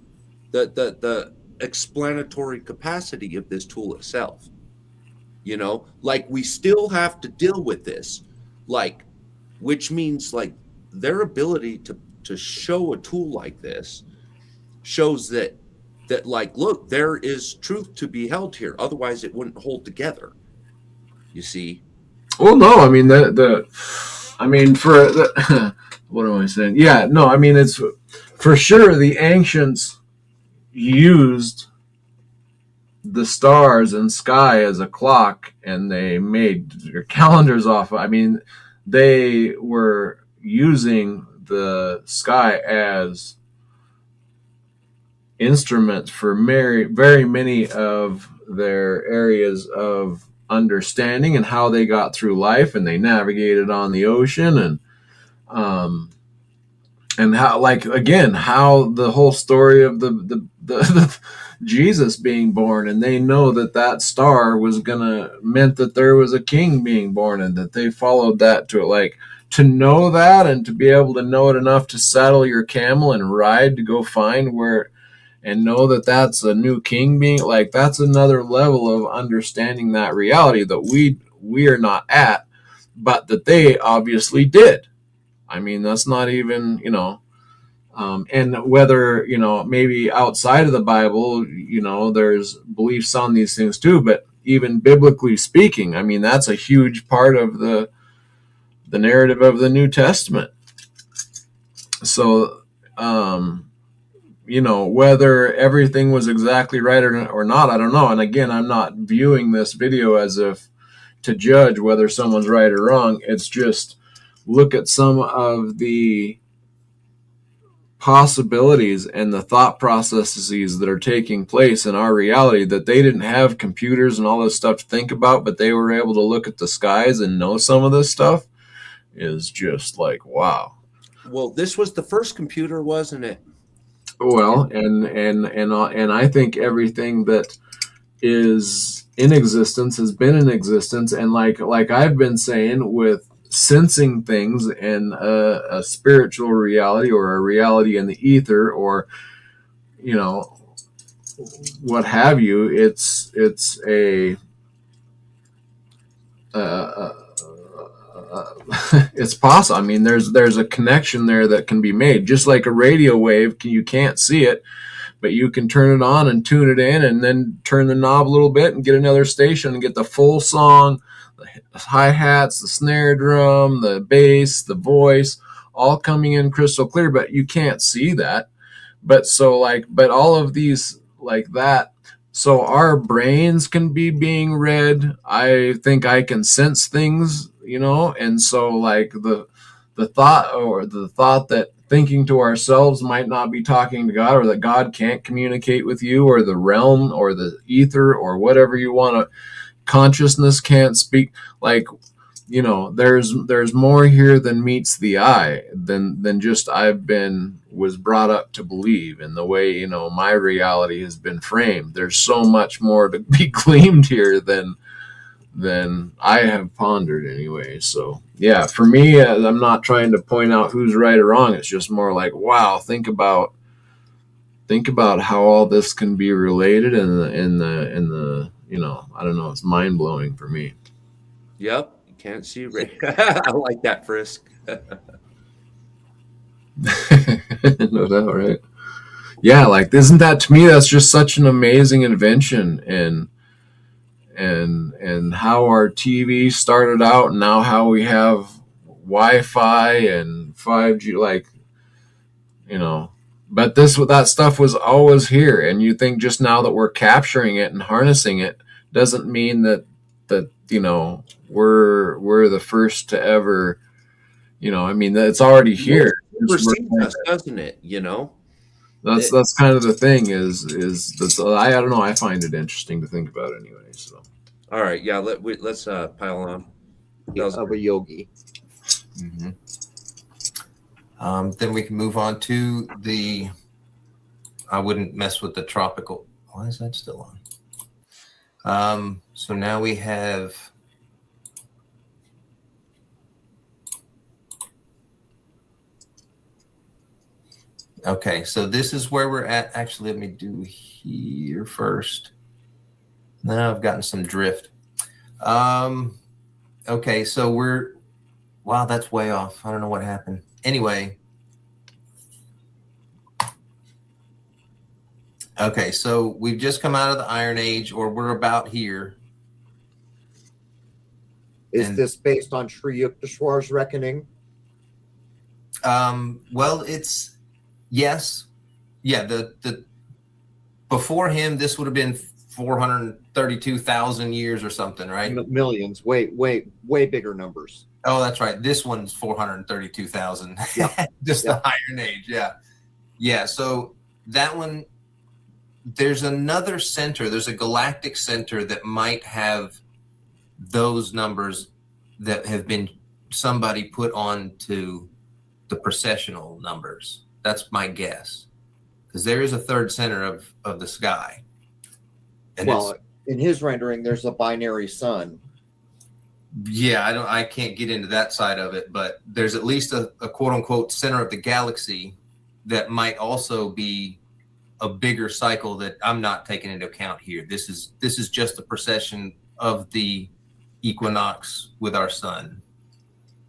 the explanatory capacity of this tool itself. Like, we still have to deal with this, like, which means, like, their ability to show a tool like this shows that like, look, there is truth to be held here. Otherwise it wouldn't hold together. You see?
Well, no, I mean I mean for the, what am I saying? Yeah, no, I mean it's for sure the ancients used the stars and sky as a clock, and they made their calendars off. I mean, they were using the sky as instruments for very many of their areas of understanding and how they got through life, and they navigated on the ocean, um, and how, like, again, how the whole story of the Jesus being born, and they know that that star was gonna meant that there was a king being born, and that they followed that to it. Like, to know that and to be able to know it enough to saddle your camel and ride to go find where, and know that that's a new king being, like, that's another level of understanding that reality that we are not at, but that they obviously did. I mean, that's not even, and whether, maybe outside of the Bible, there's beliefs on these things too, but even biblically speaking, I mean, that's a huge part of the narrative of the New Testament. So, whether everything was exactly right or not, I don't know. And again, I'm not viewing this video as if to judge whether someone's right or wrong. It's just look at some of the possibilities and the thought processes that are taking place in our reality, that they didn't have computers and all this stuff to think about, but they were able to look at the skies and know some of this stuff, is just like, wow.
Well, this was the first computer, wasn't it?
Well, and I think everything that is in existence has been in existence, and like I've been saying, with sensing things and a spiritual reality, or a reality in the ether, or what have you, it's a it's possible. I mean, there's a connection there that can be made, just like a radio wave. You can't see it, but you can turn it on and tune it in, and then turn the knob a little bit and get another station and get the full song, the hi-hats, the snare drum, the bass, the voice, all coming in crystal clear, but you can't see that. But but all of these like that, so our brains can be being read. I think I can sense things, and so like the thought that thinking to ourselves might not be talking to God, or that God can't communicate with you, or the realm, or the ether, or whatever you want to, consciousness can't speak. Like, there's more here than meets the eye, than just was brought up to believe, in the way, my reality has been framed. There's so much more to be gleaned here than I have pondered anyway. So yeah, for me, I'm not trying to point out who's right or wrong. It's just more like, wow, think about how all this can be related, in the I don't know, it's mind blowing for me.
Yep. You can't see right. I like that, Frisk.
No doubt, right? Yeah, like, isn't that, to me, that's just such an amazing invention, and how our TV started out, and now how we have Wi-Fi and 5G, like, but that stuff was always here, and you think just now that we're capturing it and harnessing it doesn't mean that we're the first to ever, I mean, it's already here.
It precedes us, doesn't it?
That's kind of the thing, is that's, I don't know, I find it interesting to think about anyway. So
all right, yeah, let's pile on.
Of a yogi.
Mm-hmm. Then we can move on to I wouldn't mess with the tropical. Why is that still on? So now we have. Okay, so this is where we're at. Actually, let me do here first. Now I've gotten some drift. Okay, so wow, that's way off. I don't know what happened. Anyway. Okay, so we've just come out of the Iron Age, or we're about here.
Is
And
this based on Sri Yukteswar's reckoning?
well, it's yes, yeah. The before him, this would have been 432,000 years or something, right?
Millions, way bigger numbers.
Oh, that's right. This one's 432,000.
Yeah.
Just
Yeah.
the Iron Age. Yeah. Yeah. So that one, there's another center. There's a galactic center that might have those numbers that have been somebody put onto the processional numbers. That's my guess. Because there is a third center of the sky. And
Well, in his rendering, there's a binary sun.
yeah, I can't get into that side of it, but there's at least a quote unquote center of the galaxy that might also be a bigger cycle that I'm not taking into account here. This is just the precession of the equinox with our sun.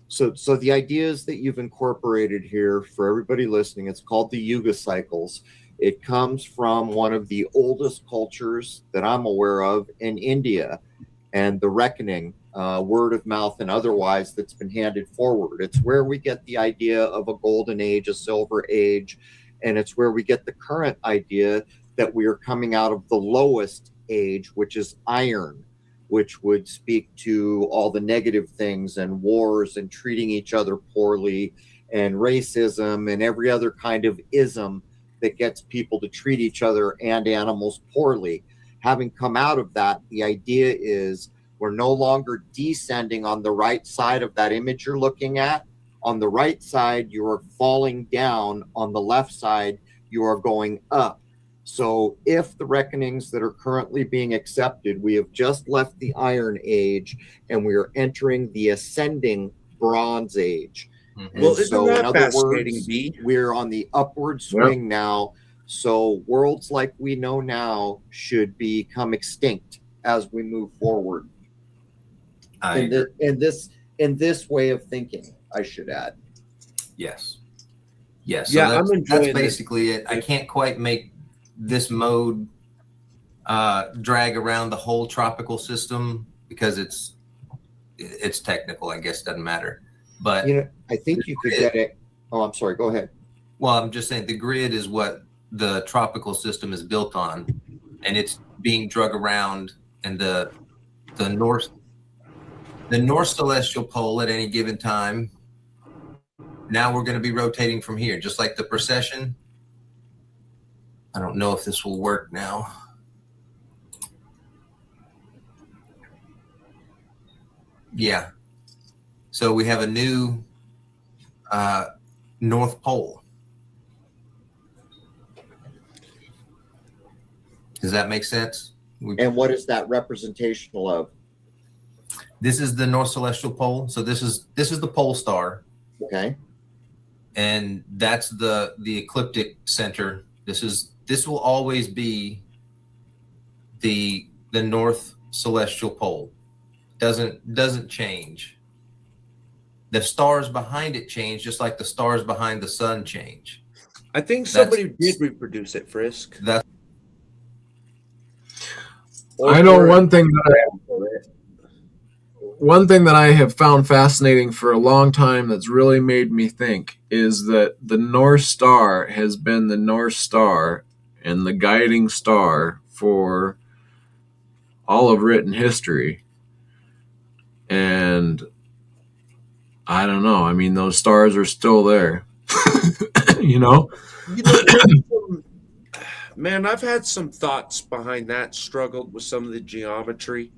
So the ideas that you've incorporated here for everybody listening, it's called the Yuga cycles. It comes from one of the oldest cultures that I'm aware of in India, and the reckoning, word of mouth and otherwise, that's been handed forward. It's where we get the idea of a golden age, a silver age, and it's where we get the current idea that we are coming out of the lowest age, which is iron, which would speak to all the negative things and wars and treating each other poorly and racism and every other kind of ism that gets people to treat each other and animals poorly. Having come out of that, the idea is we're no longer descending on the right side of that image you're looking at. On the right side, you are falling down. On the left side, you are going up. So if the reckonings that are currently being accepted, we have just left the Iron Age and we are entering the ascending Bronze Age.
Mm-hmm.
Well, isn't
so
that
in other
fascinating,
words,
B?
we're on the upward swing now. So worlds like we know now should become extinct as we move forward. In this way of thinking, I should add.
Yes. Yes.
Yeah,
So
I'm enjoying
that's
this.
basically it. I can't quite make this mode drag around the whole tropical system because it's technical. I guess doesn't matter. But
I think you could get it. Oh, I'm sorry. Go ahead.
well, I'm just saying the grid is what the tropical system is built on, and it's being drug around, and the north celestial pole at any given time. Now we're going to be rotating from here, just like the precession. I don't know if this will work now. Yeah. So we have a new North Pole. Does that make sense?
And what is that representational of?
This is the North Celestial Pole. So this is the pole star.
Okay.
And that's the ecliptic center. This will always be the North Celestial Pole. Doesn't change. The stars behind it change, just like the stars behind the sun change.
I think somebody did reproduce it, Frisk.
I know one thing that I have found fascinating for a long time that's really made me think is that the North Star has been the North Star and the guiding star for all of written history. And I don't know. I mean, those stars are still there.
Man, I've had some thoughts behind that, struggled with some of the geometry.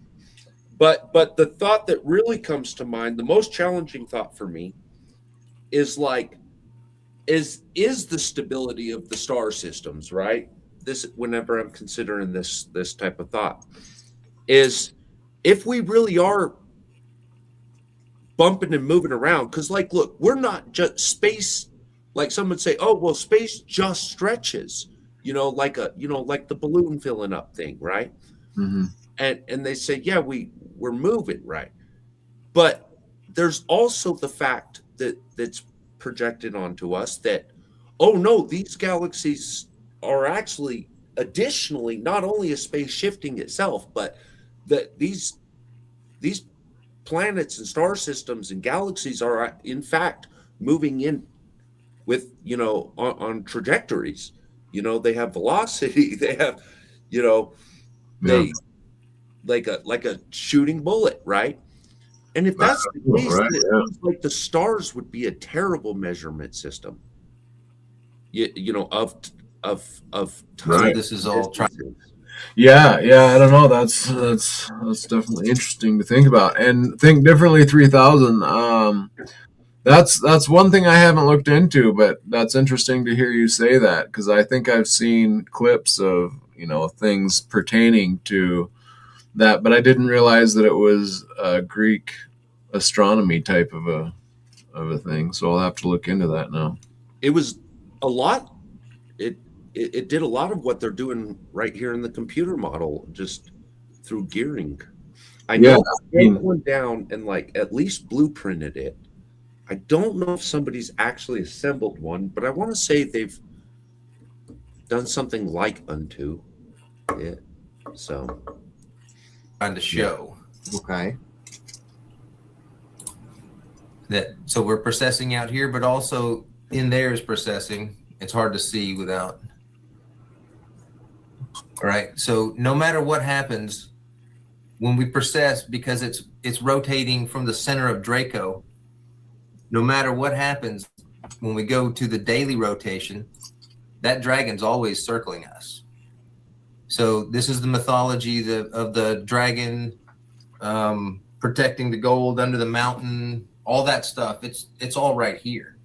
But the thought that really comes to mind, the most challenging thought for me, is the stability of the star systems, right? This, whenever I'm considering this type of thought, is if we really are bumping and moving around, because look, we're not just space. Like some would say, oh well, space just stretches, like the balloon filling up thing, right?
Mm-hmm.
And they say, yeah, we're moving, right? But there's also the fact that's projected onto us that, oh no, these galaxies are actually additionally not only a space shifting itself, but that these planets and star systems and galaxies are in fact moving in with, on trajectories. They have velocity, they have, they like a shooting bullet, right? And if that's the case,
Right,
then it
yeah.
seems like the stars would be a terrible measurement system. Of
So
Right.
this is all trying.
Yeah, I don't know. That's definitely interesting to think about and think differently. 3,000. That's one thing I haven't looked into, but that's interesting to hear you say that because I think I've seen clips of things pertaining to that, but I didn't realize that it was a Greek astronomy type of a thing. So I'll have to look into that now.
It was a lot. It did a lot of what they're doing right here in the computer model, just through gearing. I know they broke one down and like at least blueprinted it. I don't know if somebody's actually assembled one, but I want to say they've done something like unto it. So
trying to show
Okay.
that. So we're processing out here, but also in there is processing. It's hard to see without. All right. So no matter what happens when we process, because it's rotating from the center of Draco, no matter what happens when we go to the daily rotation, that dragon's always circling us. So this is the mythology of the dragon protecting the gold under the mountain, all that stuff. It's all right here.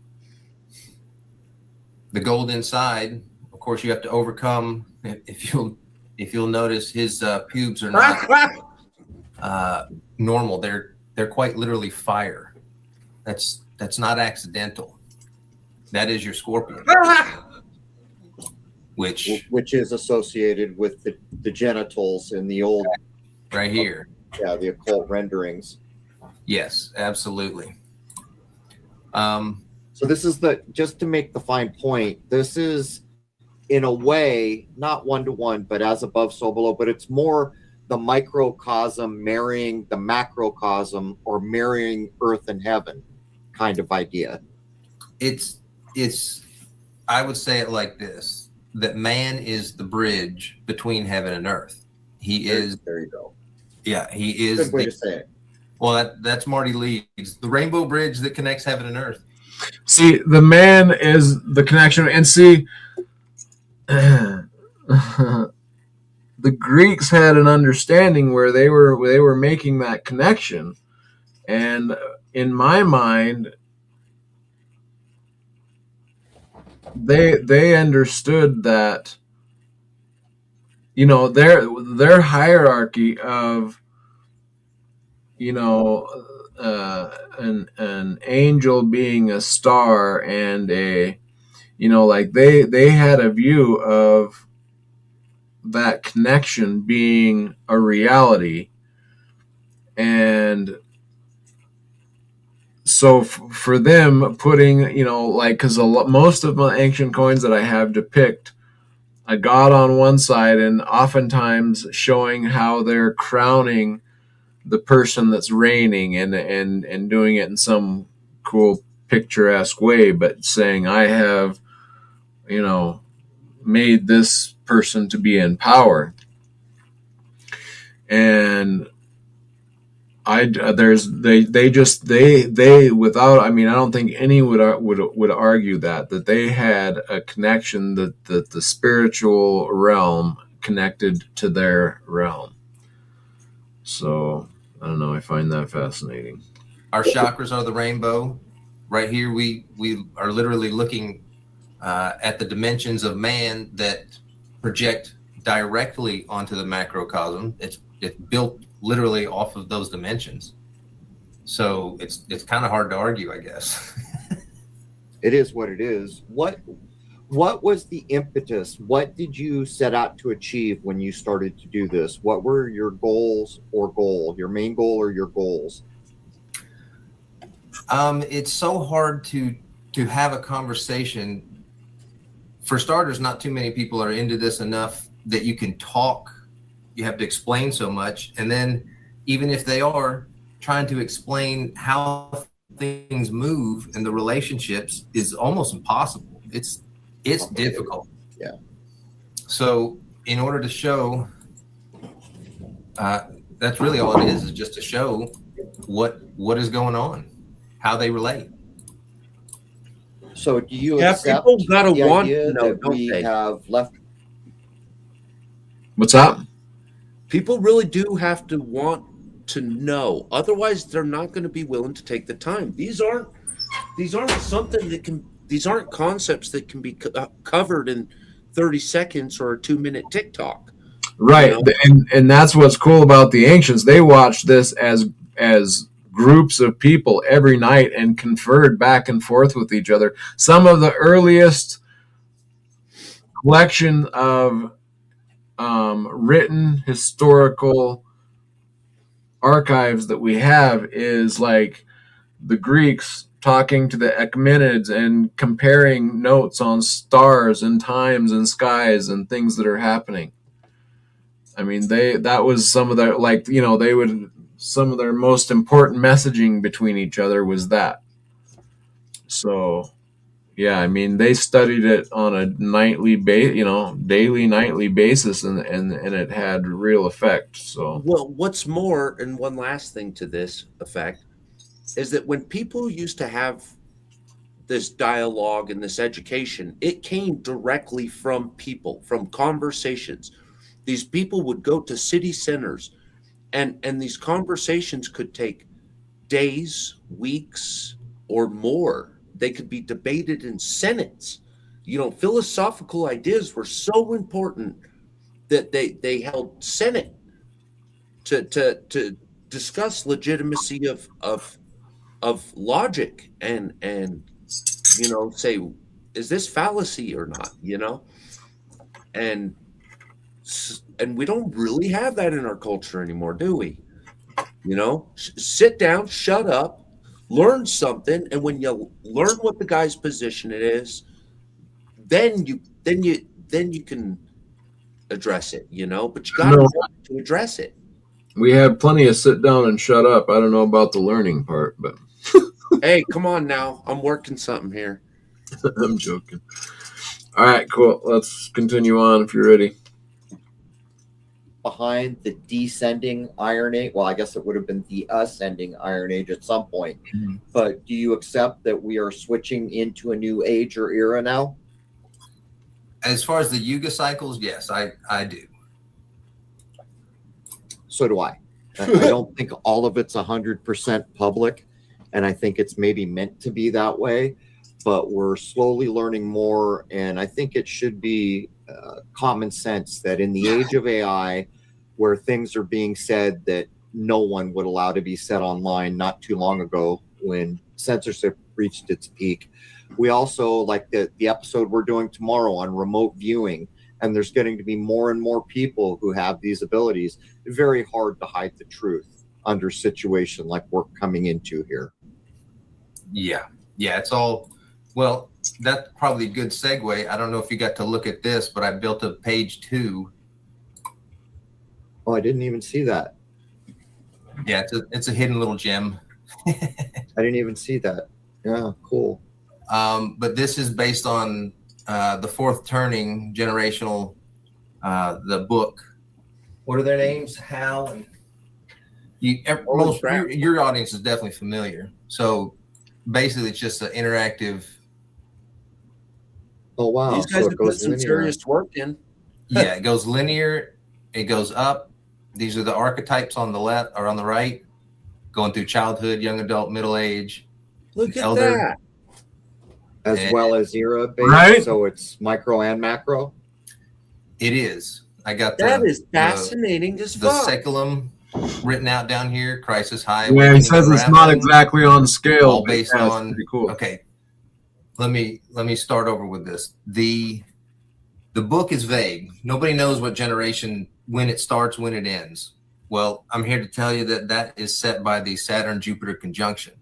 The gold inside, of course, you have to overcome. If you'll notice, his pubes are not normal. They're quite literally fire. That's not accidental. That is your scorpion, which
is associated with the genitals in the old
right here.
Yeah, the occult renderings.
Yes, absolutely.
So this is just to make the fine point, this is in a way not one-to-one, but as above, so below, but it's more the microcosm marrying the macrocosm or marrying earth and heaven kind of idea.
It's I would say it like this, that man is the bridge between heaven and earth. There you go. Yeah, he is.
Good way to say it.
Well, that's Marty Leeds, the rainbow bridge that connects heaven and earth.
See, the man is the connection, and see, the Greeks had an understanding where they were making that connection, and in my mind, they understood that their hierarchy of an angel being a star and like they had a view of that connection being a reality. And so for them putting, because most of my ancient coins that I have depict a god on one side and oftentimes showing how they're crowning the person that's reigning and doing it in some cool picturesque way, but saying, I have, made this person to be in power. And they without, I don't think any would argue that they had a connection, that the spiritual realm connected to their realm. So I don't know, I find that fascinating.
Our chakras are the rainbow. Right here, we are literally looking at the dimensions of man that project directly onto the macrocosm. It's built literally off of those dimensions. So it's kind of hard to argue, I guess.
It is what it is. What was the impetus? What did you set out to achieve when you started to do this? What were your goals your main goal or your goals?
It's so hard to have a conversation. For starters, not too many people are into this enough that you can talk. You have to explain so much. And then even if they are, trying to explain how things move and the relationships is almost impossible. It's difficult.
Yeah.
So in order to show, that's really all it is just to show what is going on, how they relate.
So do you
Yeah,
accept
people gotta
the
want
idea
to know,
that
don't
we
they?
have left?
What's up?
People really do have to want to know. Otherwise, they're not going to be willing to take the time. These aren't something that can. These aren't concepts that can be covered in 30 seconds or a 2-minute TikTok.
Right.
You know?
And that's what's cool about the ancients. They watched this as groups of people every night and conferred back and forth with each other. Some of the earliest collection of written historical archives that we have is like the Greeks talking to the Ecumenids and comparing notes on stars and times and skies and things that are happening. I mean, that was some of their, like, you know, some of their most important messaging between each other was that. So, yeah, I mean, they studied it on a daily, nightly basis, and it had real effect. So,
Well, what's more, and one last thing to this effect, is that when people used to have this dialogue and this education, it came directly from people, from conversations. These people would go to city centers, and these conversations could take days, weeks, or more. They could be debated in senates. You know, philosophical ideas were so important that they held senate to discuss legitimacy of logic and you know, say, is this fallacy or not, you know? And we don't really have that in our culture anymore, do we? You know, sit down, shut up, learn something, and when you learn what the guy's position it is, then you can address it, you know, but you got to
no,
be able to address it.
we have plenty of sit down and shut up. I don't know about the learning part, but
Hey, come on now. I'm working something here.
I'm joking. All right, cool. Let's continue on if you're ready.
Behind the descending Iron Age. Well, I guess it would have been the ascending Iron Age at some point.
Mhm.
But do you accept that we are switching into a new age or era now?
As far as the Yuga cycles, yes, I do.
So do I. I don't think all of it's 100% public, and I think it's maybe meant to be that way. But we're slowly learning more, and I think it should be common sense that in the age of AI, where things are being said that no one would allow to be said online not too long ago when censorship reached its peak, we also, like the episode we're doing tomorrow on remote viewing, and there's getting to be more and more people who have these abilities. Very hard to hide the truth under a situation like we're coming into here.
Yeah, it's all, well, that's probably a good segue. I don't know if you got to look at this, but I built a page 2.
Oh, I didn't even see that.
Yeah, it's a hidden little gem.
I didn't even see that. Yeah, cool.
But this is based on the Fourth Turning generational, the book. What are their names? Hal and your audience is definitely familiar. So basically, it's just an interactive.
Oh wow!
These guys
so
have put some serious work in.
Yeah, it goes linear. It goes up. These are the archetypes on the left or on the right, going through childhood, young adult, middle age.
Look at
elder.
that.
As well as era based,
Right.
So it's micro and macro.
It is. I got
That is fascinating as
the
fuck.
seculum written out down here. Crisis high.
Yeah, he says it's not exactly on scale.
All based
yeah, it's
on.
pretty cool.
Okay, let me start over with this. The book is vague. Nobody knows what generation, when it starts, when it ends. Well, I'm here to tell you that is set by the Saturn-Jupiter conjunction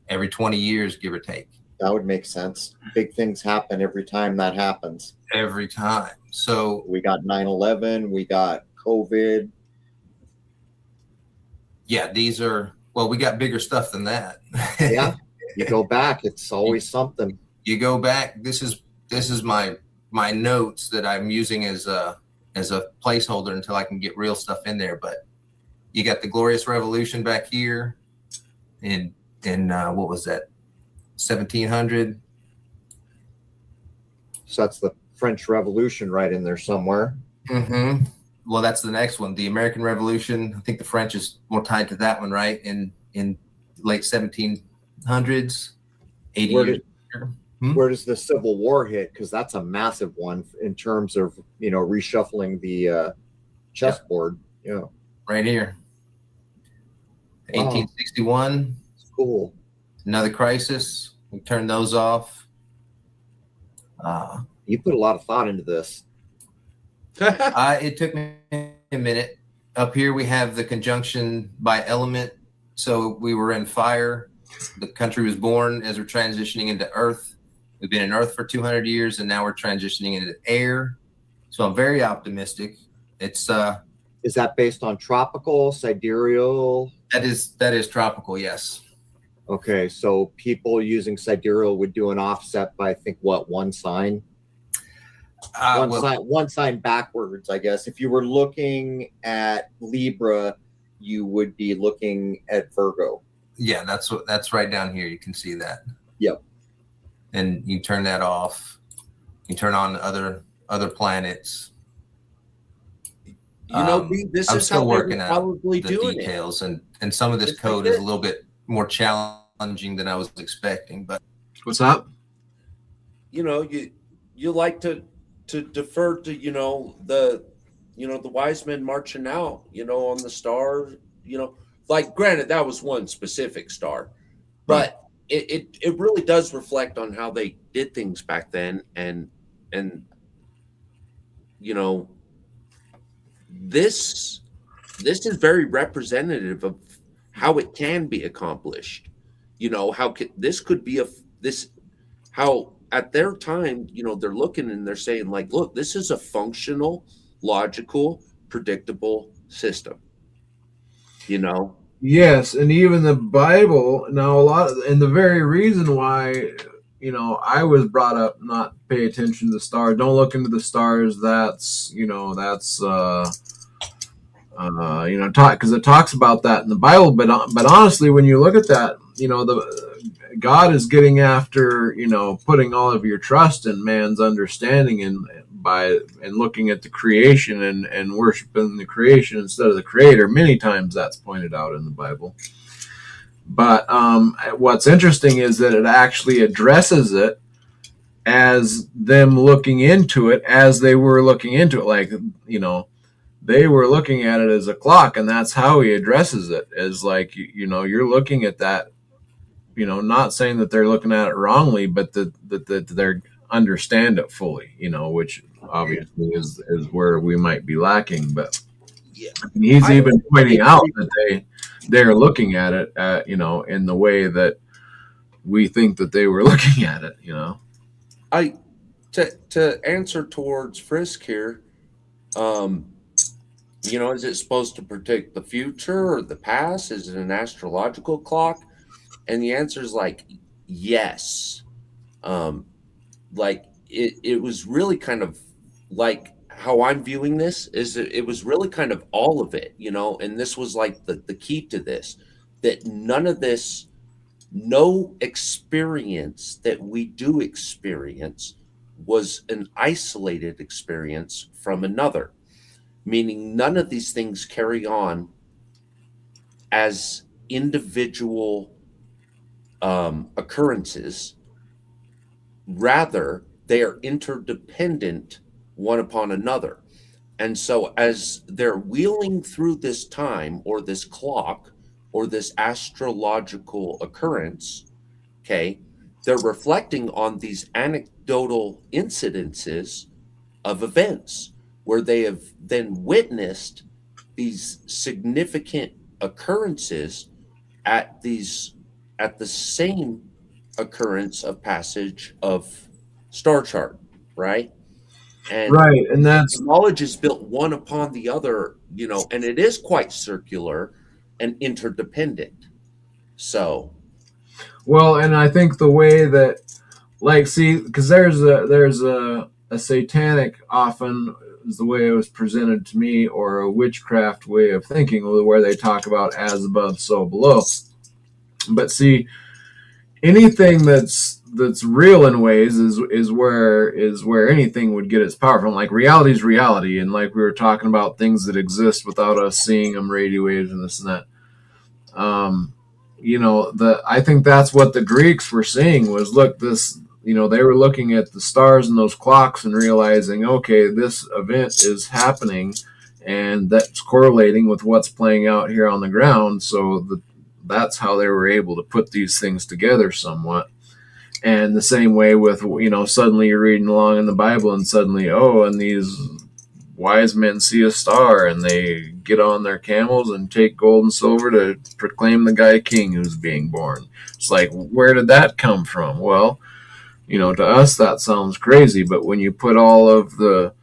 every 20 years, give or take.
That would make sense. Big things happen every time that happens.
Every time. So
we got 9/11, we got COVID.
Yeah, these are Well, we got bigger stuff than that.
Yeah, you go back, it's always something.
You go back. This is my notes that I'm using as a placeholder until I can get real stuff in there. But you got the Glorious Revolution back here, in what was that, 1700?
So that's the French Revolution right in there somewhere.
Mm-hmm. Well, that's the next one, the American Revolution. I think the French is more tied to that one, right? In late 1700s, 80 years.
Where does the Civil War hit? Because that's a massive one in terms of, you know, reshuffling the chessboard. Yeah,
Right here. 1861.
Cool.
Another crisis. We turned those off.
You put a lot of thought into this.
It took me a minute. Up here we have the conjunction by element. So we were in fire. The country was born as we're transitioning into earth. We've been in earth for 200 years, and now we're transitioning into air. So I'm very optimistic. It's
Is that based on tropical, sidereal?
that is tropical, yes.
Okay, so people using sidereal would do an offset by, I think, what, one sign? One sign backwards, I guess. If you were looking at Libra, you would be looking at Virgo.
Yeah, that's right down here. You can see that.
Yep.
And you turn that off. You turn on other planets.
You know, this
I'm
is
still
how
working
they're
out
probably
the
doing
details, and some of this
It's
code
like
is a little bit more challenging than I was expecting. But
What's up?
You know, you like to defer to, you know, the wise men marching out, you know, on the star, you know, like, granted, that was one specific star, but it really does reflect on how they did things back then. And, you know, this is very representative of how it can be accomplished. You know, this could be how at their time, you know, they're looking and they're saying, like, look, this is a functional, logical, predictable system, you know.
Yes, and even the Bible. Now, and the very reason why, you know, I was brought up not to pay attention to the stars. Don't look into the stars. That's you know, because it talks about that in the Bible. But honestly, when you look at that, you know, God is getting after, you know, putting all of your trust in man's understanding and looking at the creation and worshiping the creation instead of the creator. Many times that's pointed out in the Bible. But what's interesting is that it actually addresses it as them looking into it as they were looking into it. Like, you know, they were looking at it as a clock, and that's how he addresses it, as like, you know, you're looking at that, you know, not saying that they're looking at it wrongly, but that they understand it fully, you know, which obviously is where we might be lacking. But
Yeah.
he's even pointing out that they're looking at it, you know, in the way that we think that they were looking at it, you know.
To answer towards Frisk here, you know, is it supposed to predict the future or the past? Is it an astrological clock? And the answer is like, yes. Like it was really kind of like how I'm viewing this is it was really kind of all of it, you know, and this was like the key to this, that none of this, no experience that we do experience was an isolated experience from another, meaning none of these things carry on as individual occurrences. Rather, they are interdependent one upon another. And so as they're wheeling through this time or this clock or this astrological occurrence, okay, they're reflecting on these anecdotal incidences of events where they have then witnessed these significant occurrences at the same occurrence of passage of star chart, right? And
Right, and that's
knowledge is built one upon the other, you know, and it is quite circular and interdependent. So,
Well, and I think the way that, like, see, because there's a satanic, often is the way it was presented to me, or a witchcraft way of thinking, where they talk about as above, so below. But see, anything that's real in ways is where anything would get its power from. Like, reality is reality, and like we were talking about things that exist without us seeing them, radio waves and this and that. Um, I think that's what the Greeks were seeing was, look, this, they were looking at the stars and those clocks and realizing, okay, this event is happening, and that's correlating with what's playing out here on the ground. So that's how they were able to put these things together somewhat. And the same way with, suddenly you're reading along in the Bible and suddenly, oh, and these wise men see a star and they get on their camels and take gold and silver to proclaim the guy king who's being born. It's like, where did that come from? Well, to us that sounds crazy, but when you put all of the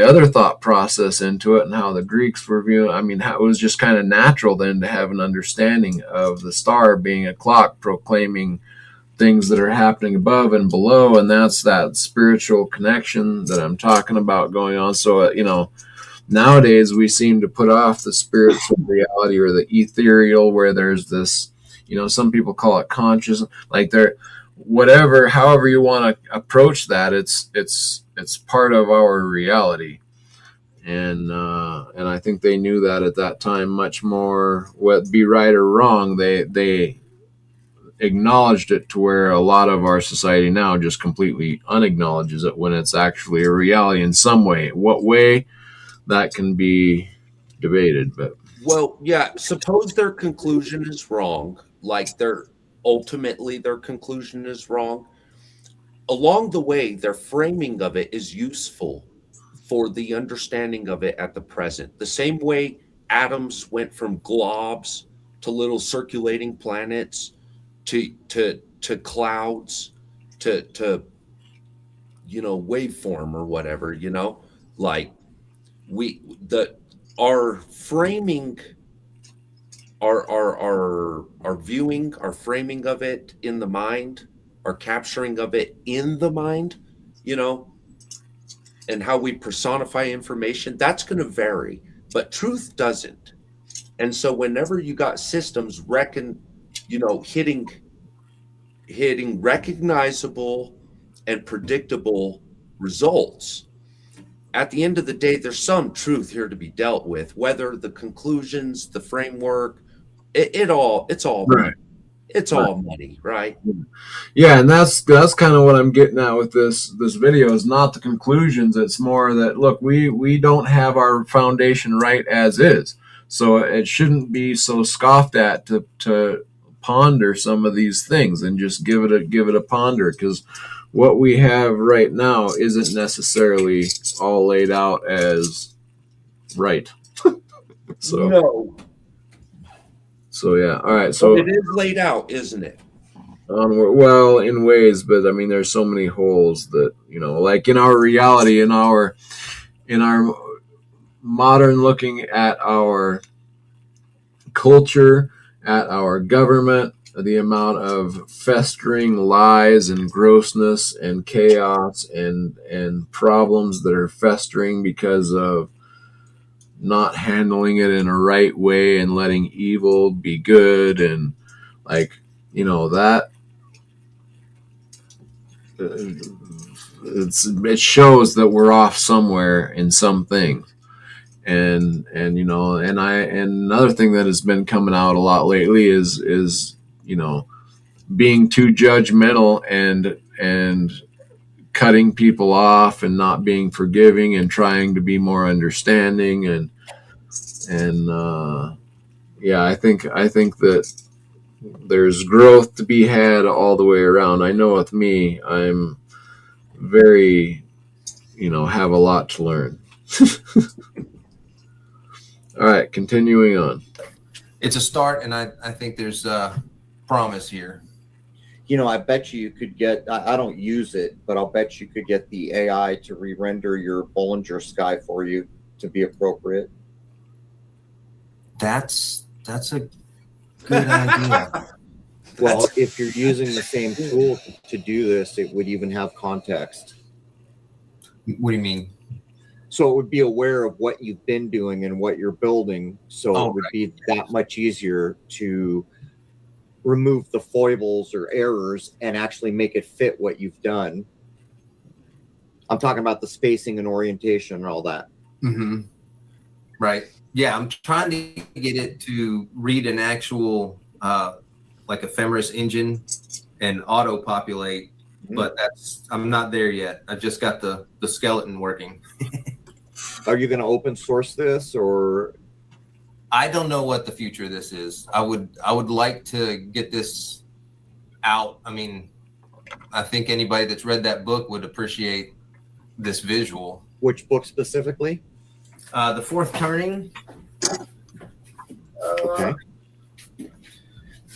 other thought process into it and how the Greeks were viewing, I mean, it was just kind of natural then to have an understanding of the star being a clock proclaiming things that are happening above and below, and that's that spiritual connection that I'm talking about going on. So nowadays we seem to put off the spiritual reality or the ethereal, where there's this, some people call it conscious, like there, whatever, however you want to approach that, it's part of our reality. And I think they knew that at that time much more. What be right or wrong, they acknowledged it, to where a lot of our society now just completely unacknowledges it when it's actually a reality in some way. What way, that can be debated, but
well, yeah, suppose their conclusion is wrong, like ultimately their conclusion is wrong. Along the way, their framing of it is useful for the understanding of it at the present. The same way atoms went from globs to little circulating planets to clouds to waveform or whatever, like our framing, our viewing, our framing of it in the mind, our capturing of it in the mind, and how we personify information, that's going to vary, but truth doesn't. And so whenever you got systems hitting recognizable and predictable results, at the end of the day, there's some truth here to be dealt with. Whether the conclusions, the framework, it's all
right.
money. It's all money, right?
Yeah, and that's kind of what I'm getting at with this video, is not the conclusions. It's more that, look, we don't have our foundation right as is, so it shouldn't be so scoffed at to ponder some of these things and just give it a ponder, because what we have right now isn't necessarily all laid out as right. So
no.
So yeah, all right. So
it is laid out, isn't it?
Well, in ways, but I mean, there's so many holes that, like in our reality, in our modern looking at our culture, at our government, the amount of festering lies and grossness and chaos and problems that are festering because of not handling it in a right way and letting evil be good, and like, that it shows that we're off somewhere in some things. And another thing that has been coming out a lot lately is being too judgmental and cutting people off and not being forgiving and trying to be more understanding, and yeah, I think that there's growth to be had all the way around. I know with me, I'm very, have a lot to learn. All right, continuing on.
It's a start, and I think there's promise here.
I bet you could get, I don't use it, but I'll bet you could get the AI to re-render your Bollinger Sky for you to be appropriate.
That's a Good idea.
Well, if you're using the same tool to do this, it would even have context.
What do you mean?
So it would be aware of what you've been doing and what you're building. So
Oh,
it would
right.
be that much easier to remove the foibles or errors and actually make it fit what you've done. I'm talking about the spacing and orientation and all that.
Mm-hmm. Right. Yeah, I'm trying to get it to read an actual like ephemeris engine and auto populate, but I'm not there yet. I've just got the skeleton working.
Are you going to open source this, or?
I don't know what the future of this is. I would like to get this out. I mean, I think anybody that's read that book would appreciate this visual.
Which book specifically?
The Fourth Turning.
Okay.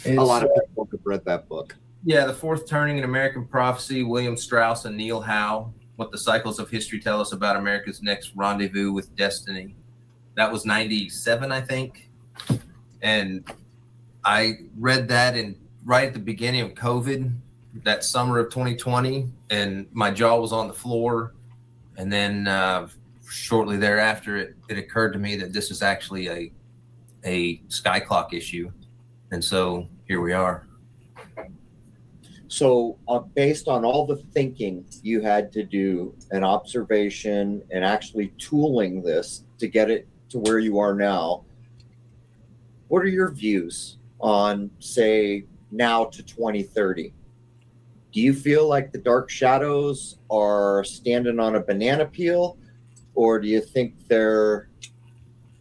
A lot of people have read that book.
Yeah, The Fourth Turning in American Prophecy, William Strauss and Neil Howe, What the Cycles of History Tell Us About America's Next Rendezvous with Destiny. That was 97, I think. And I read that right at the beginning of COVID, that summer of 2020, and my jaw was on the floor. And then shortly thereafter, it occurred to me that this is actually a sky clock issue. And so here we are.
So based on all the thinking you had to do and observation and actually tooling this to get it to where you are now, what are your views on, say, now to 2030? Do you feel like the dark shadows are standing on a banana peel, or do you think they're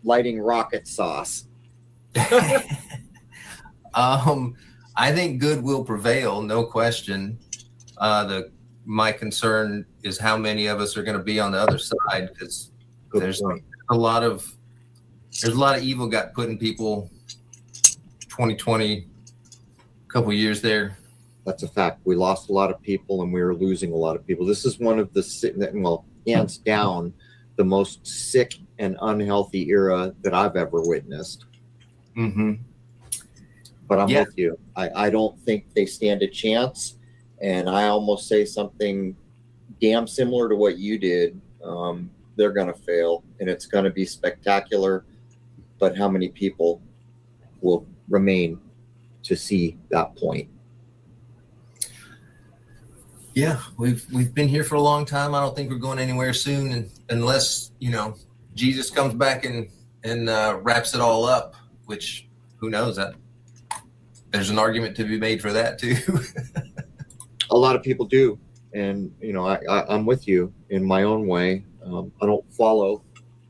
lighting rocket sauce?
I think good will prevail, no question. My concern is how many of us are going to be on the other side, because there's a lot of evil got put in people. 2020, a couple years there.
That's a fact. We lost a lot of people, and we were losing a lot of people. This is one of the, well, hands down, the most sick and unhealthy era that I've ever witnessed.
Mm-hmm.
But I'm with you. I don't think they stand a chance. And I almost say something damn similar to what you did. They're going to fail, and it's going to be spectacular. But how many people will remain to see that point?
Yeah, we've been here for a long time. I don't think we're going anywhere soon, and unless Jesus comes back and wraps it all up, which who knows that. There's an argument to be made for that too.
A lot of people do, and I'm with you in my own way. I don't follow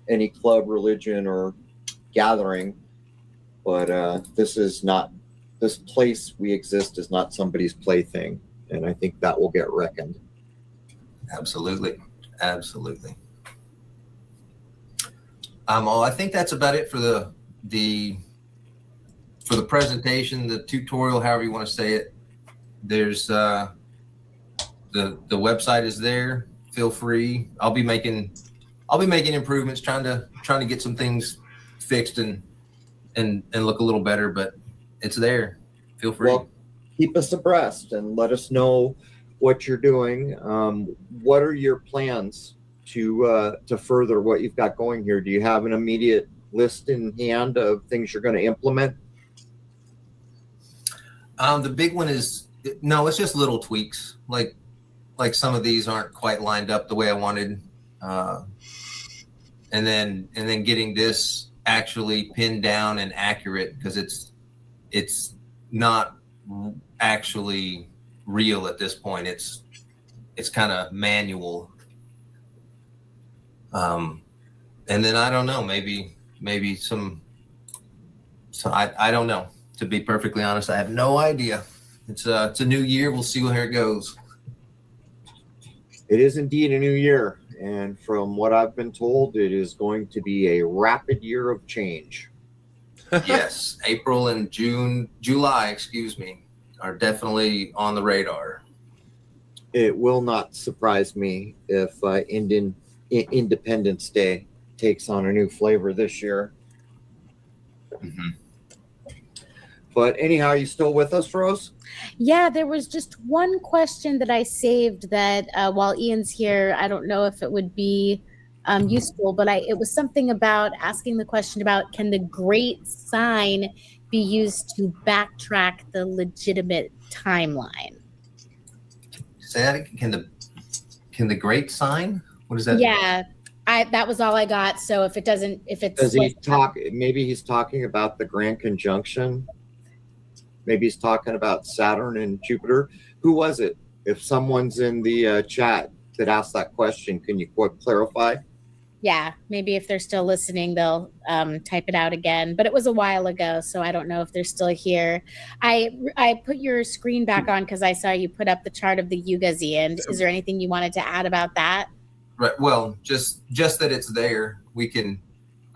any club, religion, or gathering, but this place we exist is not somebody's plaything, and I think that will get reckoned.
Absolutely. I think that's about it for the presentation, the tutorial, however you want to say it. There's the website is there. Feel free. I'll be making improvements, trying to get some things fixed and look a little better, but it's there. Feel free.
Well, keep us abreast and let us know what you're doing. What are your plans to further what you've got going here? Do you have an immediate list in hand of things you're going to implement?
The big one is it's just little tweaks. Like some of these aren't quite lined up the way I wanted, and then getting this actually pinned down and accurate, because it's not actually real at this point. It's kind of manual. And then I don't know, maybe some I don't know. To be perfectly honest, I have no idea. It's a new year. We'll see where it goes.
It is indeed a new year, and from what I've been told, it is going to be a rapid year of change.
Yes, April and July, are definitely on the radar.
It will not surprise me if Independence Day takes on a new flavor this year.
Mm-hmm.
But anyhow, you still with us, Rose?
Yeah, there was just one question that I saved that while Ian's here, I don't know if it would be useful, but it was something about asking the question about, can the great sign be used to backtrack the legitimate timeline?
Say that, can the great sign? What does that mean?
Yeah, that was all I got. So if
Does he talk? Maybe he's talking about the Grand Conjunction. Maybe he's talking about Saturn and Jupiter. Who was it? If someone's in the chat that asked that question, can you clarify?
Yeah, maybe if they're still listening, they'll type it out again. But it was a while ago, so I don't know if they're still here. I put your screen back on because I saw you put up the chart of the yugas, Ian. Is there anything you wanted to add about that?
Right. Well, just that it's there.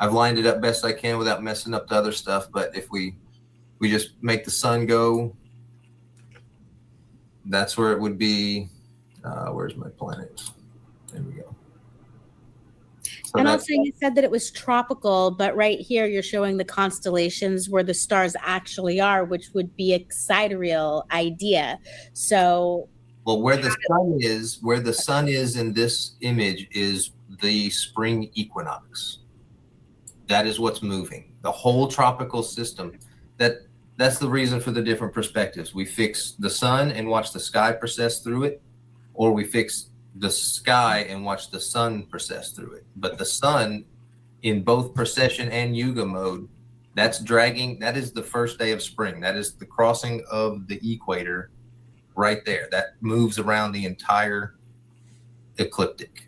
I've lined it up best I can without messing up the other stuff. But if we just make the sun go, that's where it would be. Where's my planet? There we go. So
and also you said that it was tropical, but right here you're showing the constellations where the stars actually are, which would be a sidereal idea. So
well, where the sun is in this image is the spring equinox. That is what's moving. The whole tropical system. That's the reason for the different perspectives. We fix the sun and watch the sky process through it, or we fix the sky and watch the sun process through it. But the sun, in both precession and yuga mode, that is the first day of spring. That is the crossing of the equator right there. That moves around the entire ecliptic.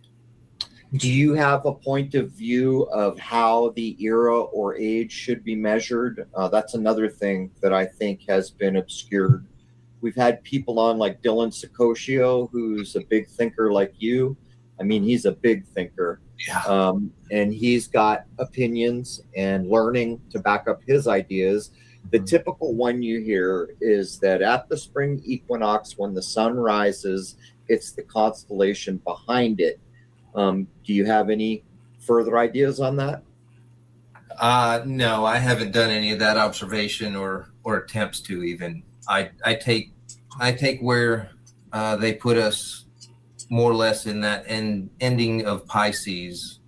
Do you have a point of view of how the era or age should be measured? That's another thing that I think has been obscured. We've had people on like Dylan Secotio, who's a big thinker like you. I mean, he's a big thinker.
Yeah.
And he's got opinions and learning to back up his ideas. The typical one you hear is that at the spring equinox, when the sun rises, it's the constellation behind it. Do you have any further ideas on that?
No, I haven't done any of that observation or attempts to even. I take where they put us more or less in that ending of Pisces.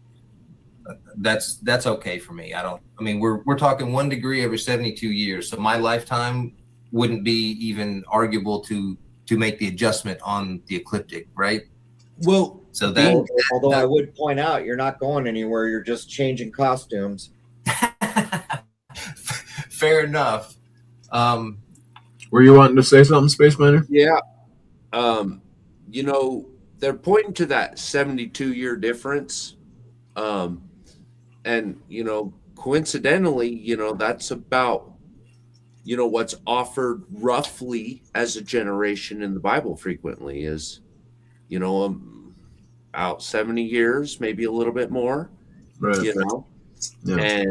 That's okay for me. We're talking 1 degree every 72 years. So my lifetime wouldn't be even arguable to make the adjustment on the ecliptic, right?
Well,
so
although I would point out, you're not going anywhere. You're just changing costumes.
Fair enough.
Were you wanting to say something, Space Miner?
Yeah. They're pointing to that 72-year difference. And, coincidentally, that's about, what's offered roughly as a generation in the Bible frequently is, about 70 years, maybe a little bit more,
Right.
Yeah.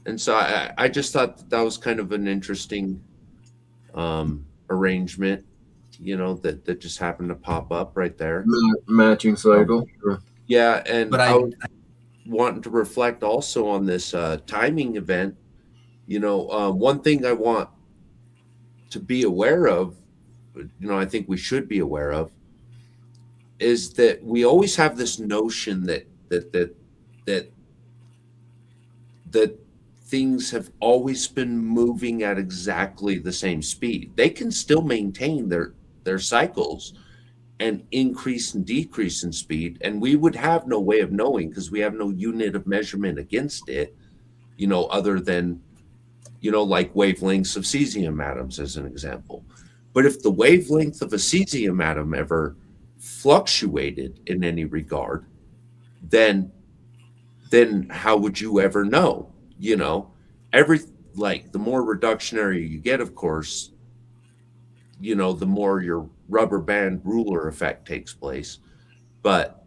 And so I just thought that was kind of an interesting arrangement, that just happened to pop up right there.
Matching cycle. Sure.
Yeah, and I was wanting to reflect also on this timing event. One thing I want to be aware of, I think we should be aware of, is that we always have this notion that things have always been moving at exactly the same speed. They can still maintain their cycles and increase and decrease in speed, and we would have no way of knowing because we have no unit of measurement against it, other than, like wavelengths of cesium atoms as an example. But if the wavelength of a cesium atom ever fluctuated in any regard, then how would you ever know? The more reductionary you get, of course, the more your rubber band ruler effect takes place. But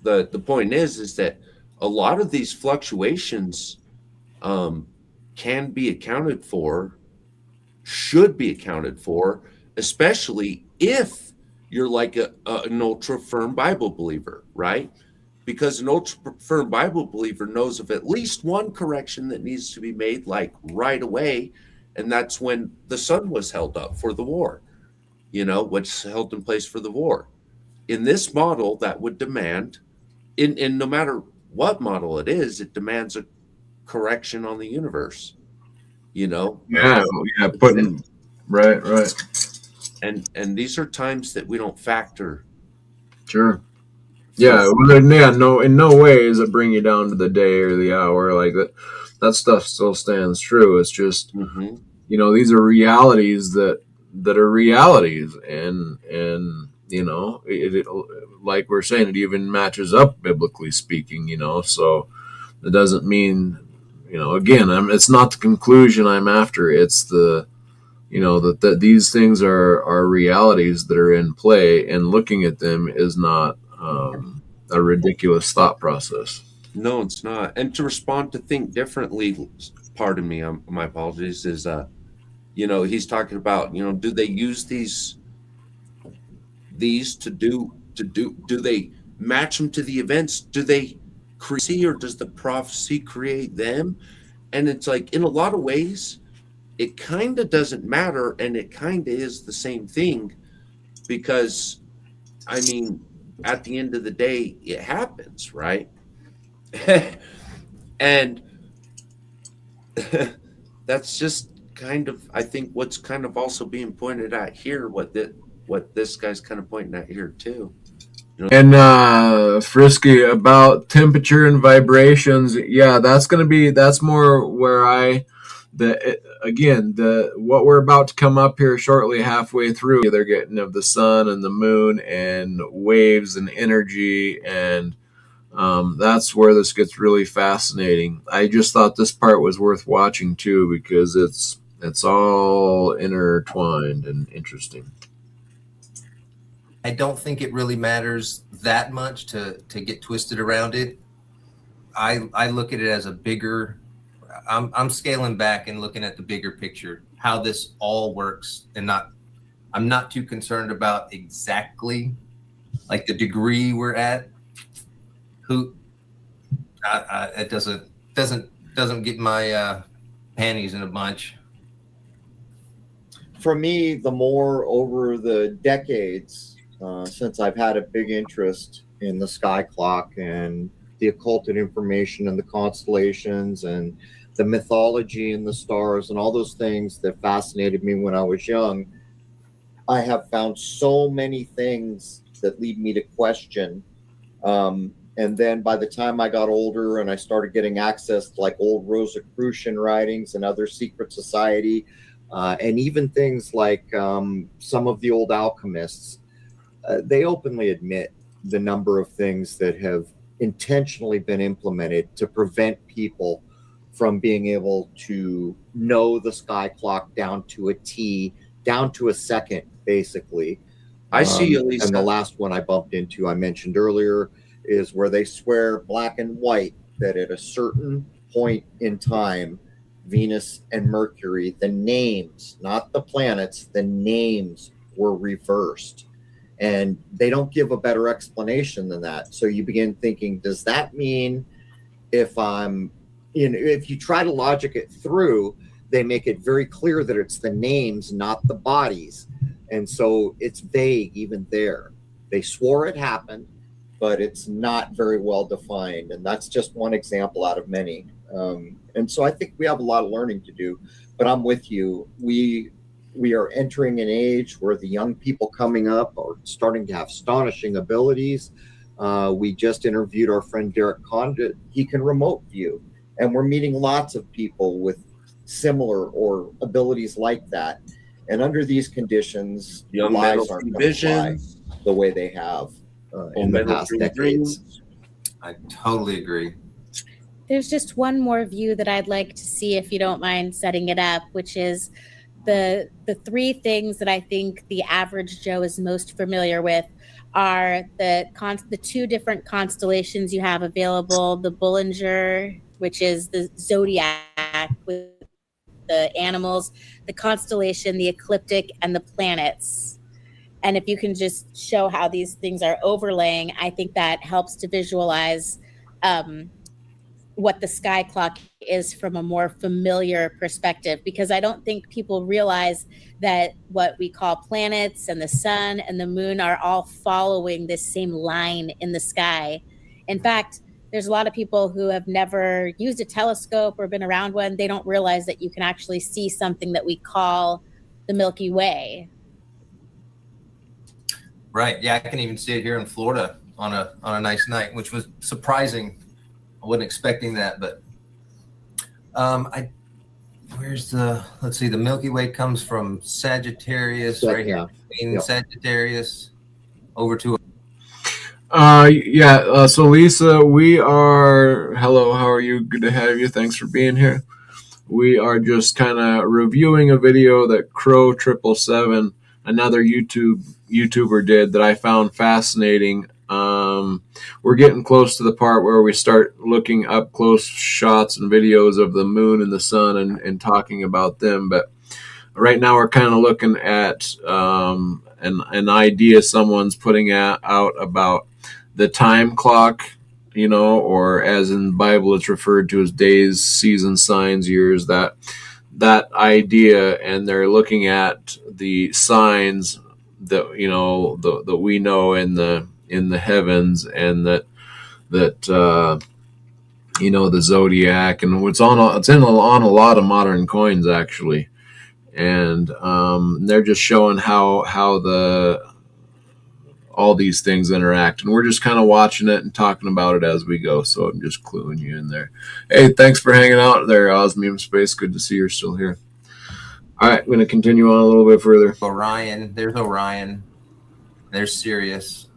the point is that a lot of these fluctuations can be accounted for, should be accounted for, especially if you're like an ultra firm Bible believer, right? Because an ultra firm Bible believer knows of at least one correction that needs to be made, like right away, And that's when the sun was held up for the war, what's held in place for the war. In this model, that would demand, in no matter what model it is, it demands a correction on the universe,
Yeah, yeah, putting right.
and these are times that we don't factor.
Sure. Yeah, well, yeah, no, in no way does it bring you down to the day or the hour like that. That stuff still stands true. It's just
Mm-hmm.
these are realities that are realities, and like we're saying, it even matches up biblically speaking. So it doesn't mean again, it's not the conclusion I'm after. It's the that these things are realities that are in play, and looking at them is not a ridiculous thought process.
No, it's not. And to respond to think differently, pardon me, my apologies, is he's talking about, do they use these do they match them to the events? Do they create, or does the prophecy create them? And it's like, in a lot of ways, it kind of doesn't matter, and it kind of is the same thing, because I mean, at the end of the day, it happens, right? And that's just kind of, I think, what's kind of also being pointed at here, what this guy's kind of pointing at here too.
And Frisky, about temperature and vibrations, yeah, that's more where what we're about to come up here shortly, halfway through, they're getting of the sun and the moon and waves and energy, and that's where this gets really fascinating. I just thought this part was worth watching too, because it's all intertwined and interesting.
I don't think it really matters that much to get twisted around it. I look at it as a bigger, I'm scaling back and looking at the bigger picture, how this all works, and I'm not too concerned about exactly like the degree we're at. It doesn't get my panties in a bunch.
For me, the more over the decades, since I've had a big interest in the sky clock and the occulted information and the constellations and the mythology and the stars and all those things that fascinated me when I was young, I have found so many things that lead me to question. And then by the time I got older and I started getting access to like old Rosicrucian writings and other secret society, and even things like some of the old alchemists, they openly admit the number of things that have intentionally been implemented to prevent people from being able to know the sky clock down to a T, down to a second, basically.
I see, at least.
And the last one I bumped into, I mentioned earlier, is where they swear black and white that at a certain point in time, Venus and Mercury, the names, not the planets, the names were reversed. And they don't give a better explanation than that. So you begin thinking, does that mean if you try to logic it through, they make it very clear that it's the names, not the bodies. And so it's vague even there. They swore it happened, but it's not very well defined. And that's just one example out of many. And so I think we have a lot of learning to do, but I'm with you. We are entering an age where the young people coming up are starting to have astonishing abilities. We just interviewed our friend Derek Condit. He can remote view, and we're meeting lots of people with similar or abilities like that. And under these conditions,
Young
lives aren't going to fly the way they have in the past decades.
I totally agree.
There's just one more view that I'd like to see, if you don't mind setting it up, which is the three things that I think the average Joe is most familiar with are the two different constellations you have available: the Bullinger, which is the zodiac with the animals, the constellation, the ecliptic, and the planets. And if you can just show how these things are overlaying, I think that helps to visualize what the sky clock is from a more familiar perspective, because I don't think people realize that what we call planets and the sun and the moon are all following this same line in the sky. In fact, there's a lot of people who have never used a telescope or been around one. They don't realize that you can actually see something that we call the Milky Way.
Right. Yeah, I can even see it here in Florida on a nice night, which was surprising. I wasn't expecting that, but let's see, the Milky Way comes from Sagittarius right here. In Sagittarius over to
so Lisa, hello, how are you? Good to have you. Thanks for being here. We are just kind of reviewing a video that Crow 777, another YouTuber did that I found fascinating. We're getting close to the part where we start looking up close shots and videos of the moon and the sun and talking about them. But right now we're kind of looking at an idea someone's putting out about the time clock, or as in the Bible it's referred to as days, seasons, signs, years, that idea. And they're looking at the signs that that we know in the heavens, and that the zodiac, and it's on a lot of modern coins actually. And they're just showing how all these things interact, and we're just kind of watching it and talking about it as we go. So I'm just cluing you in there. Hey, thanks for hanging out there, Osmium Space. Good to see you're still here. All right, I'm going to continue on a little bit further.
Orion. There's Orion. There's Sirius.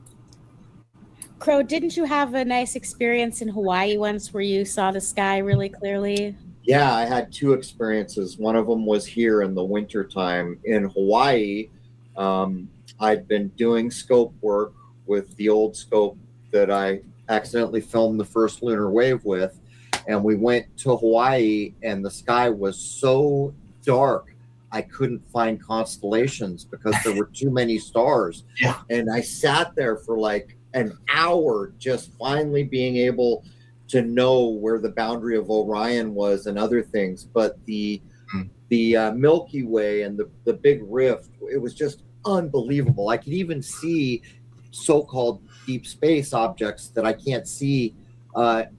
Crow, didn't you have a nice experience in Hawaii once where you saw the sky really clearly?
Yeah, I had two experiences. One of them was here in the wintertime. In Hawaii, I'd been doing scope work with the old scope that I accidentally filmed the first lunar wave with. And we went to Hawaii, and the sky was so dark, I couldn't find constellations because there were too many stars.
Yeah.
And I sat there for like an hour, just finally being able to know where the boundary of Orion was and other things. But the Milky Way and the big rift, it was just unbelievable. I could even see so-called deep space objects that I can't see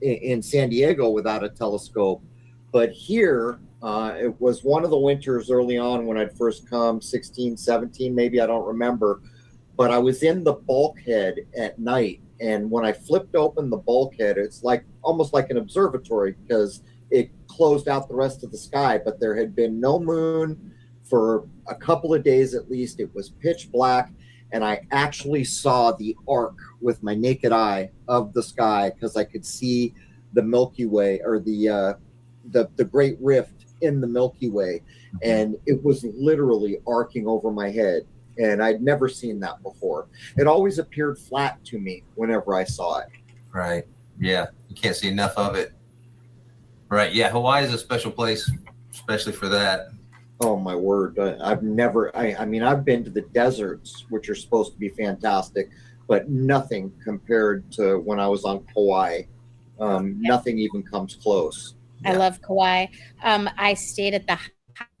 in San Diego without a telescope. But here, it was one of the winters early on when I'd first come, 16, 17, maybe, I don't remember. But I was in the bulkhead at night, and when I flipped open the bulkhead, it's like almost like an observatory because it closed out the rest of the sky, but there had been no moon for a couple of days at least. It was pitch black, and I actually saw the arc with my naked eye of the sky because I could see the Milky Way, or the Great Rift in the Milky Way, and it was literally arcing over my head. And I'd never seen that before. It always appeared flat to me whenever I saw it.
Right. Yeah. You can't see enough of it. Right. Yeah. Hawaii is a special place, especially for that.
Oh my word. I've been to the deserts, which are supposed to be fantastic, but nothing compared to when I was on Kauai. Nothing even comes close.
I love Kauai. I stayed at the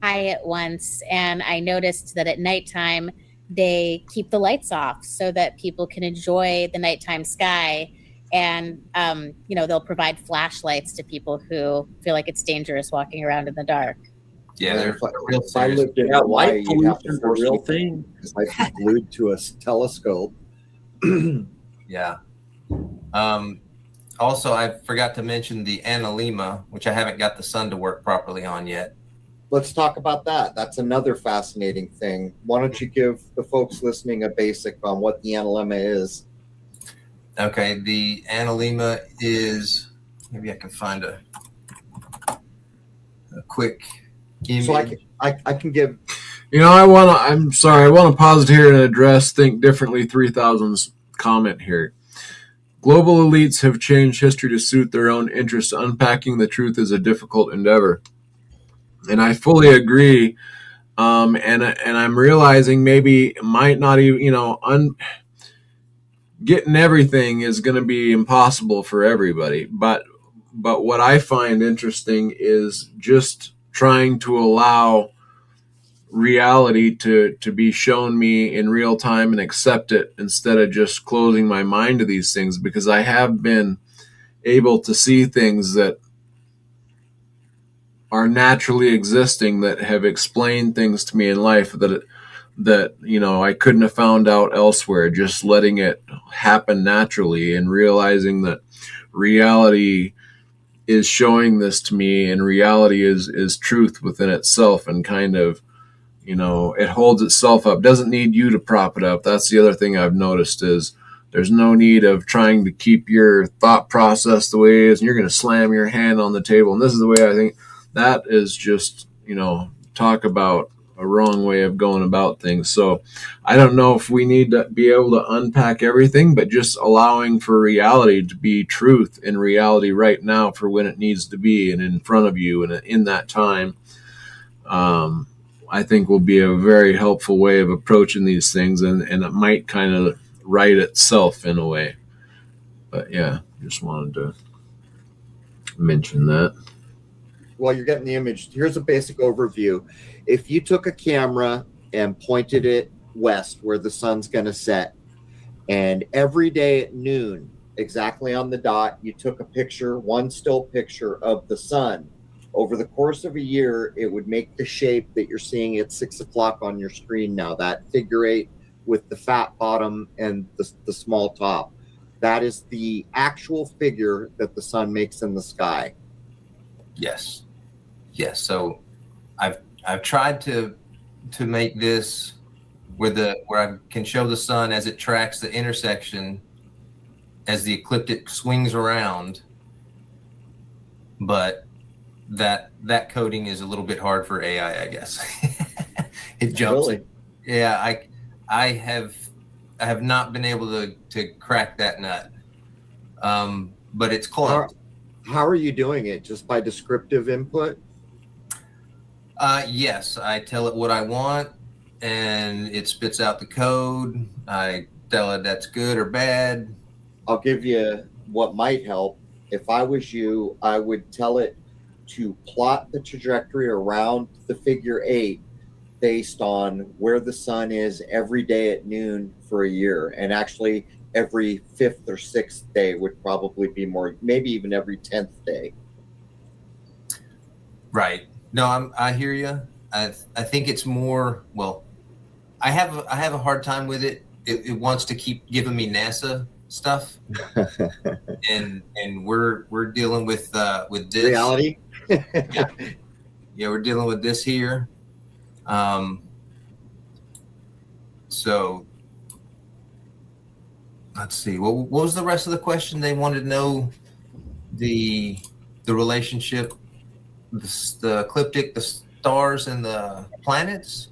Hyatt once, and I noticed that at nighttime they keep the lights off so that people can enjoy the nighttime sky. And they'll provide flashlights to people who feel like it's dangerous walking around in the dark.
Yeah, they're real
if I lived in Hawaii, you'd have to force
real
me
thing.
because I'd be glued to a telescope.
Yeah. Also, I forgot to mention the Analema, which I haven't got the sun to work properly on yet.
Let's talk about that. That's another fascinating thing. Why don't you give the folks listening a basic on what the Analema is?
Okay, the Analema is, maybe I can find a quick image.
So I can give.
I want to pause it here and address Think Differently 3000's comment here. Global elites have changed history to suit their own interests. Unpacking the truth is a difficult endeavor. And I fully agree. And I'm realizing maybe it might not even, getting everything is going to be impossible for everybody. But but what I find interesting is just trying to allow reality to be shown me in real time and accept it instead of just closing my mind to these things, because I have been able to see things that are naturally existing, that have explained things to me in life that I couldn't have found out elsewhere, just letting it happen naturally and realizing that reality is showing this to me, and reality is truth within itself, and kind of, it holds itself up, doesn't need you to prop it up. That's the other thing I've noticed, is there's no need of trying to keep your thought process the way it is, and you're going to slam your hand on the table and this is the way I think. That is just, talk about a wrong way of going about things. So I don't know if we need to be able to unpack everything, but just allowing for reality to be truth in reality right now for when it needs to be and in front of you and in that time, I think will be a very helpful way of approaching these things, and it might kind of right itself in a way. But yeah, just wanted to mention that.
While you're getting the image, here's a basic overview. If you took a camera and pointed it west where the sun's going to set, and every day at noon, exactly on the dot, you took a picture, one still picture of the sun, over the course of a year, it would make the shape that you're seeing at 6 o'clock on your screen now, that figure 8 with the fat bottom and the small top. That is the actual figure that the sun makes in the sky.
Yes. So I've tried to make this where I can show the sun as it tracks the intersection as the ecliptic swings around, but that coding is a little bit hard for AI, I guess. It jumps.
Really?
Yeah, I have not been able to crack that nut. But it's close.
How are you doing it? Just by descriptive input?
Yes, I tell it what I want and it spits out the code. I tell it that's good or bad.
I'll give you what might help. If I was you, I would tell it to plot the trajectory around the figure 8 based on where the sun is every day at noon for a year. And actually every 5th or 6th day would probably be more, maybe even every 10th day.
Right. No, I hear you. I think it's more, well, I have a hard time with it. It wants to keep giving me NASA stuff. and we're dealing with this
reality.
Yeah, we're dealing with this here. So let's see. What was the rest of the question? They wanted to know the relationship, the ecliptic, the stars, and the planets.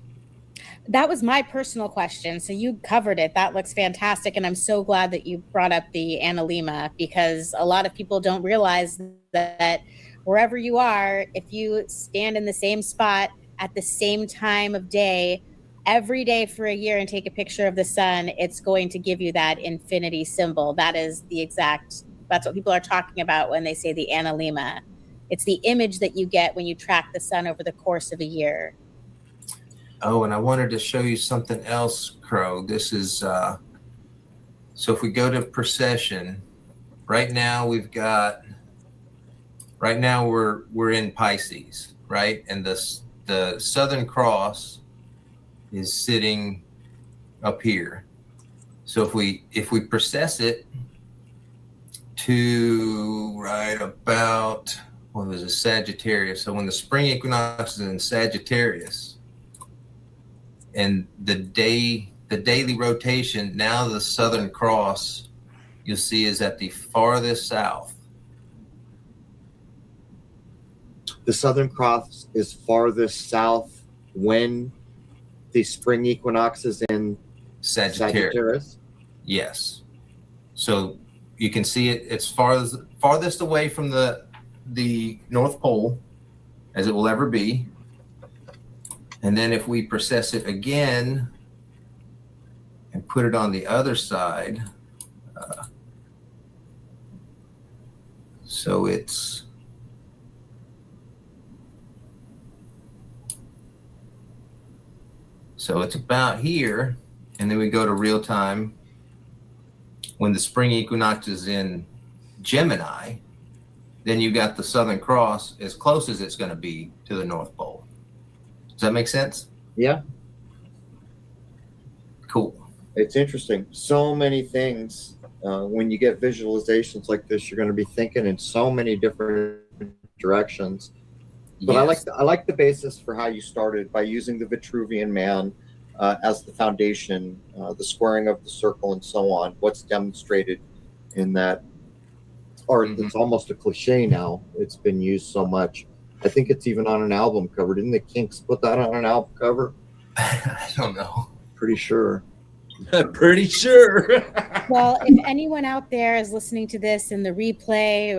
That was my personal question. So you covered it. That looks fantastic. And I'm so glad that you brought up the analemma, because a lot of people don't realize that wherever you are, if you stand in the same spot at the same time of day, every day for a year and take a picture of the sun, it's going to give you that infinity symbol. That is that's what people are talking about when they say the analemma. It's the image that you get when you track the sun over the course of a year.
Oh, and I wanted to show you something else, Crow. This is, so if we go to precession, right now we're in Pisces, right? And the Southern Cross is sitting up here. So if we process it to right about, what was it, Sagittarius. So when the spring equinox is in Sagittarius, and the daily rotation, now the Southern Cross, you'll see, is at the farthest south.
The Southern Cross is farthest south when the spring equinox is in Sagittarius.
Yes. So you can see it's farthest away from the North Pole as it will ever be. And then if we process it again and put it on the other side, So it's about here, and then we go to real time when the spring equinox is in Gemini. Then you got the Southern Cross as close as it's going to be to the North Pole. Does that make sense?
Yeah,
Cool.
it's interesting. So many things. When you get visualizations like this, you're going to be thinking in so many different directions. But
Yes.
I like the basis for how you started by using the Vitruvian Man as the foundation, the squaring of the circle, and so on. What's demonstrated in that art that's almost a cliche now. It's been used so much. I think it's even on an album cover. Didn't the Kinks put that on an album cover?
I don't know.
Pretty sure.
Pretty sure.
Well, if anyone out there is listening to this in the replay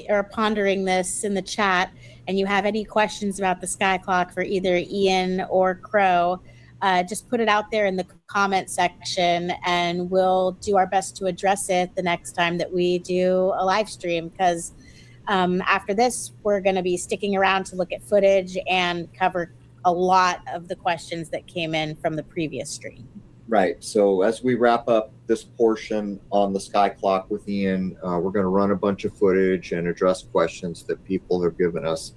or pondering this in the chat, and you have any questions about the sky clock for either Ian or Crow, just put it out there in the comment section, and we'll do our best to address it the next time that we do a live stream. Because after this, we're going to be sticking around to look at footage and cover a lot of the questions that came in from the previous stream.
Right. So as we wrap up this portion on the sky clock with Ian, we're going to run a bunch of footage and address questions that people have given us.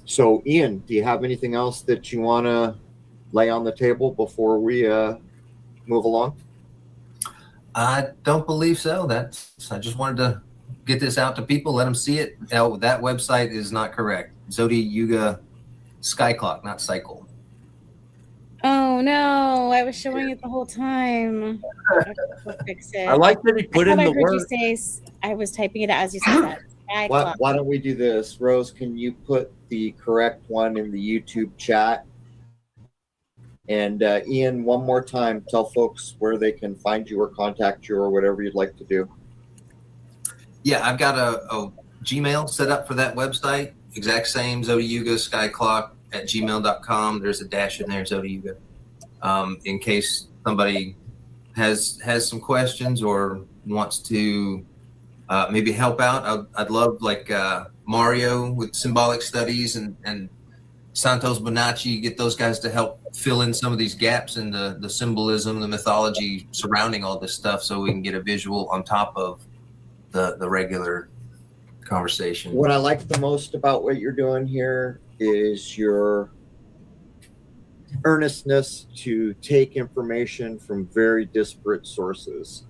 So Ian, do you have anything else that you want to lay on the table before we move along?
I don't believe so. I just wanted to get this out to people, let them see it. Now, that website is not correct. Zodi Yuga Sky Clock, not Cycle.
Oh no, I was showing it the whole time. We'll fix it.
I like that he put in
I
the
heard you
work.
say, I was typing it out as you said that. Sky clock.
Why don't we do this? Rose, can you put the correct one in the YouTube chat? And Ian, one more time, tell folks where they can find you or contact you or whatever you'd like to do.
Yeah, I've got a Gmail set up for that website. Exact same, Zodi Yuga Sky Clock at gmail.com. There's a dash in there, Zodi Yuga. In case somebody has some questions or wants to maybe help out. I'd love like Mario with symbolic studies and Santos Bonacci, get those guys to help fill in some of these gaps in the symbolism, the mythology surrounding all this stuff, so we can get a visual on top of the regular conversation.
What I like the most about what you're doing here is your earnestness to take information from very disparate sources.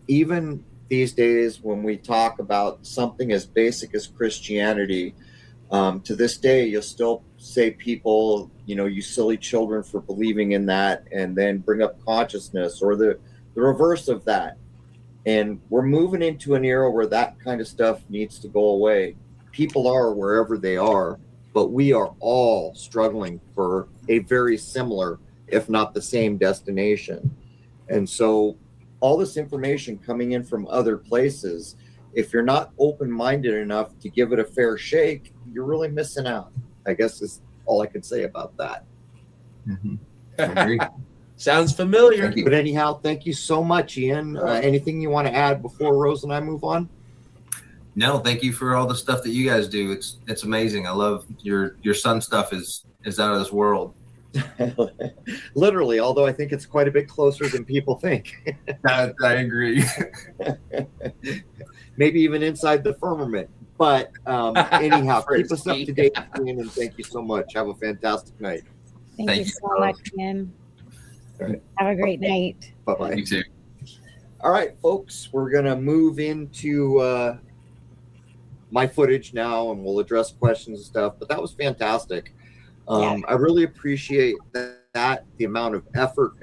Even these days, when we talk about something as basic as Christianity, to this day, you'll still say people, you silly children for believing in that, and then bring up consciousness or the reverse of that. And we're moving into an era where that kind of stuff needs to go away. People are wherever they are, but we are all struggling for a very similar, if not the same, destination. And so all this information coming in from other places, if you're not open-minded enough to give it a fair shake, you're really missing out. I guess is all I can say about that.
Mm-hmm. I agree.
Sounds familiar.
Thank you.
But anyhow, thank you so much, Ian. Anything you want to add before Rose and I move on?
No, thank you for all the stuff that you guys do. It's amazing. I love your son stuff is out of this world.
Literally, although I think it's quite a bit closer than people think.
I agree.
Maybe even inside the firmament. But anyhow, keep us up to date, Ian, and thank you so much. Have a fantastic night.
Thank you so much, Ian.
All right.
Have a great night.
Bye-bye.
You too.
All right, folks, we're going to move into my footage now, and we'll address questions and stuff. But that was fantastic.
Yeah.
I really appreciate that, the amount of effort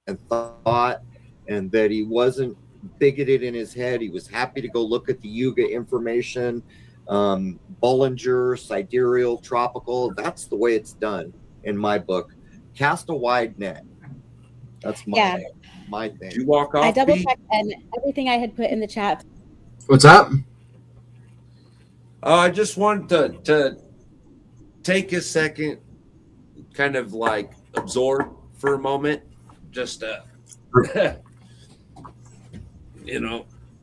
and thought, and that he wasn't bigoted in his head. He was happy to go look at the Yuga information, Bollinger, sidereal, tropical. That's the way it's done in my book. Cast a wide net. That's my thing.
Did you walk off?
I double
Pete?
checked and everything I had put in the chat.
What's up?
I just wanted to take a second, kind of like absorb for a moment, just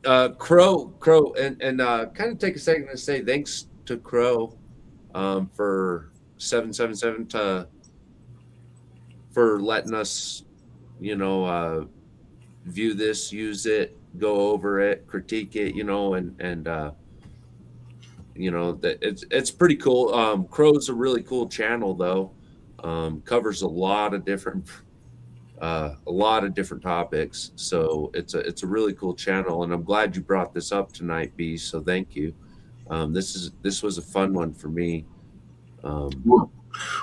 Crow, and kind of take a second to say thanks to Crow for 777 for letting us, view this, use it, go over it, critique it, and that it's pretty cool. Crow's a really cool channel though. Covers a lot of different topics. So it's a really cool channel, and I'm glad you brought this up tonight, B. So thank you. This was a fun one for me.
Well,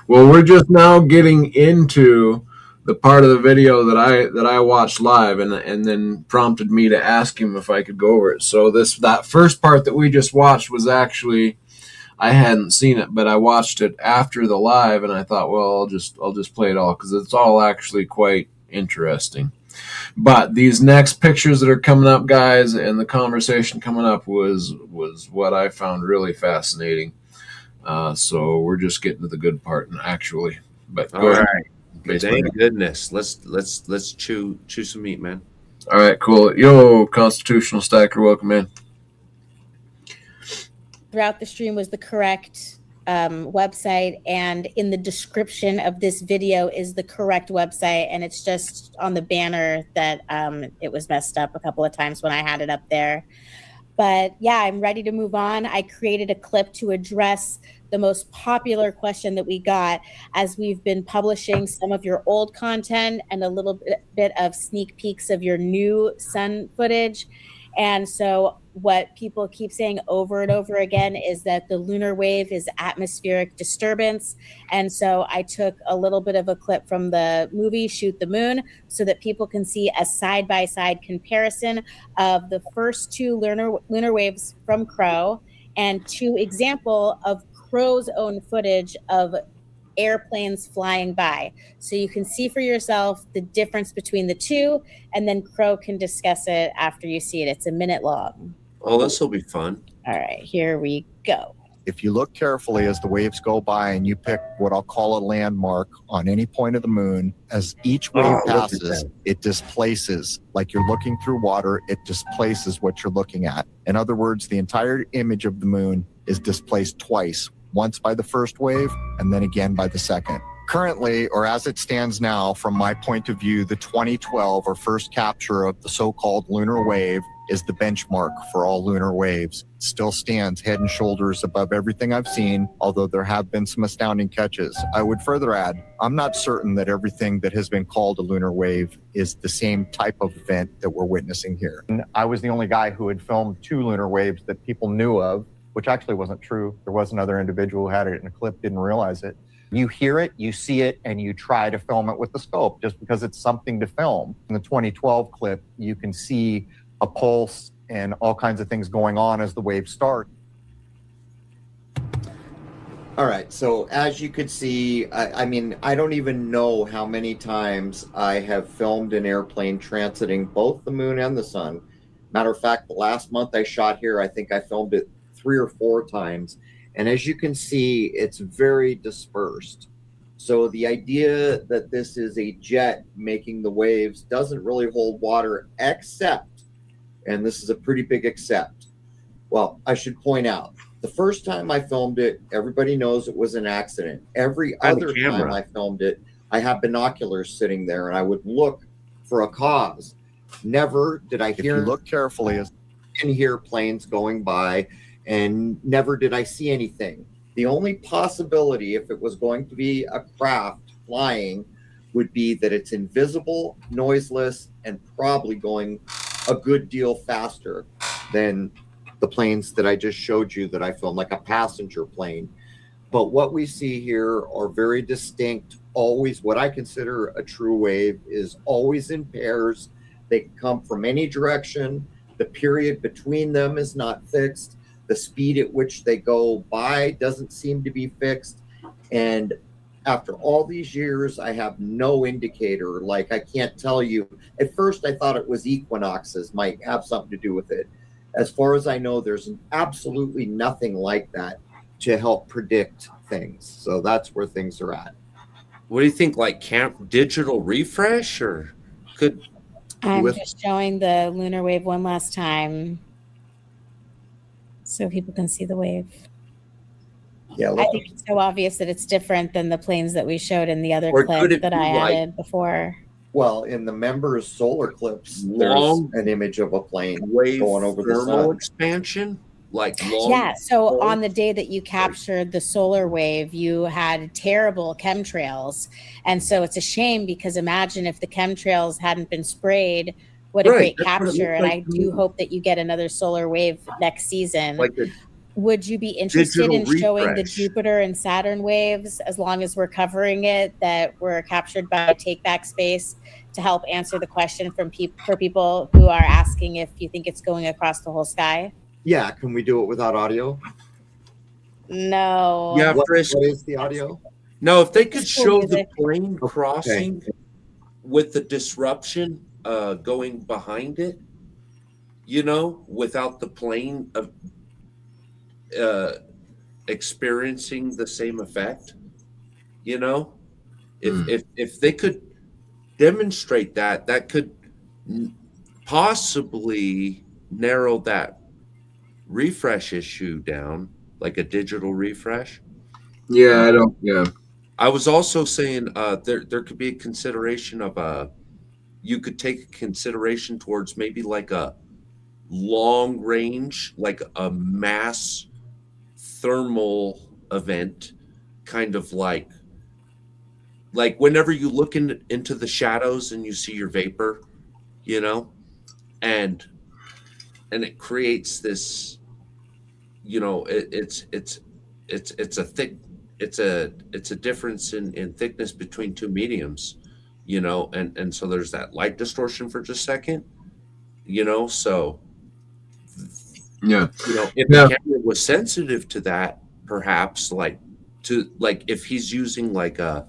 we're just now getting into the part of the video that I watched live, and then prompted me to ask him if I could go over it. So that first part that we just watched was actually, I hadn't seen it, but I watched it after the live, and I thought, well, I'll just play it all because it's all actually quite interesting. But these next pictures that are coming up, guys, and the conversation coming up was what I found really fascinating. So we're just getting to the good part, actually. But go ahead.
Thank goodness. Let's chew some meat, man.
All right, cool. Yo, Constitutional Stacker, welcome in.
Throughout the stream was the correct website, and in the description of this video is the correct website, and it's just on the banner that it was messed up a couple of times when I had it up there. But yeah, I'm ready to move on. I created a clip to address the most popular question that we got, as we've been publishing some of your old content and a little bit of sneak peeks of your new sun footage. And so what people keep saying over and over again is that the lunar wave is atmospheric disturbance. And so I took a little bit of a clip from the movie Shoot the Moon so that people can see a side-by-side comparison of the first two lunar waves from Crow and two example of Crow's own footage of airplanes flying by. So you can see for yourself the difference between the two, and then Crow can discuss it after you see it. It's a minute long.
Oh, this will be fun.
All right, here we go.
If you look carefully as the waves go by and you pick what I'll call a landmark on any point of the moon, as each wave passes, it displaces, like you're looking through water, it displaces what you're looking at. In other words, the entire image of the moon is displaced twice, once by the first wave and then again by the second. Currently, or as it stands now, from my point of view, the 2012 or first capture of the so-called lunar wave is the benchmark for all lunar waves. It still stands head and shoulders above everything I've seen, although there have been some astounding catches. I would further add, I'm not certain that everything that has been called a lunar wave is the same type of event that we're witnessing here. I was the only guy who had filmed two lunar waves that people knew of, which actually wasn't true. There was another individual who had it in a clip, didn't realize it. You hear it, you see it, and you try to film it with the scope just because it's something to film. In the 2012 clip, you can see a pulse and all kinds of things going on as the waves start. All right, so as you could see, I mean, I don't even know how many times I have filmed an airplane transiting both the moon and the sun. Matter of fact, the last month I shot here, I think I filmed it 3 or 4 times. And as you can see, it's very dispersed. So the idea that this is a jet making the waves doesn't really hold water, except, and this is a pretty big except. Well, I should point out, the first time I filmed it, everybody knows it was an accident. Every other time I filmed it, I have binoculars sitting there and I would look for a cause. Never did I hear, if you look carefully, and hear planes going by, and never did I see anything. The only possibility, if it was going to be a craft flying, would be that it's invisible, noiseless, and probably going a good deal faster than the planes that I just showed you that I filmed, like a passenger plane. But what we see here are very distinct, always what I consider a true wave is always in pairs. They can come from any direction. The period between them is not fixed. The speed at which they go by doesn't seem to be fixed. And after all these years, I have no indicator. Like, I can't tell you. At first, I thought it was equinoxes might have something to do with it. As far as I know, there's absolutely nothing like that to help predict things. So that's where things are at.
What do you think, like digital refresh, or could
I'm
With
just showing the lunar wave one last time so people can see the wave.
yeah,
I think it's so obvious that it's different than the planes that we showed in the other
Or
clip
could it
that
be
I
like
added before.
well, in the members' solar clips, there's
long
an image of a plane
wave
going over the
thermal
sun.
expansion? Like long
Yeah, so
haul?
on the day that you captured the solar wave, you had terrible chemtrails. And so it's a shame because imagine if the chemtrails hadn't been sprayed, what a
Right,
great
that's what it
capture.
looked
And
like
I
to
do
me.
hope that you get another solar wave next season.
Like a
Would you be interested
digital
in showing the
refresh.
Jupiter and Saturn waves as long as we're covering it that were captured by Take Back Space to help answer the question from for people who are asking if you think it's going across the whole sky?
Yeah, can we do it without audio?
No.
Yeah,
What
Frisk.
is the audio?
No, if they
It's
could
just cool
show the
music.
plane
Okay.
crossing with the disruption going behind it, without the plane of uh, experiencing the same effect, you know, if they could demonstrate that, that could possibly narrow that refresh issue down, like a digital refresh.
Yeah, I don't. Yeah,
I was also saying there could be a consideration of you could take a consideration towards maybe like a long range, like a mass thermal event, kind of like whenever you look into the shadows and you see your vapor, you know, and it creates this, it's a thick, it's a difference in thickness between two mediums, and so there's that light distortion for just a second, so
yeah,
if the
yeah.
camera was sensitive to that, perhaps like if he's using like a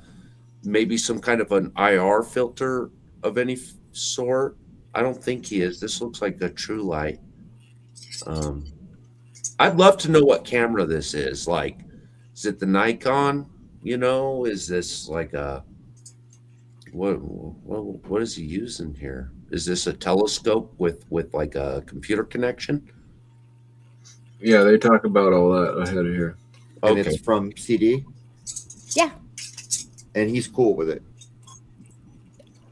maybe some kind of an IR filter of any sort. I don't think he is. This looks like a true light. Um, I'd love to know what camera this is. Like, is it the Nikon? Is this like a what is he using here? Is this a telescope with like a computer connection?
Yeah, they talk about all that ahead of here.
And
Okay.
it's from CD,
Yeah.
and he's cool with it.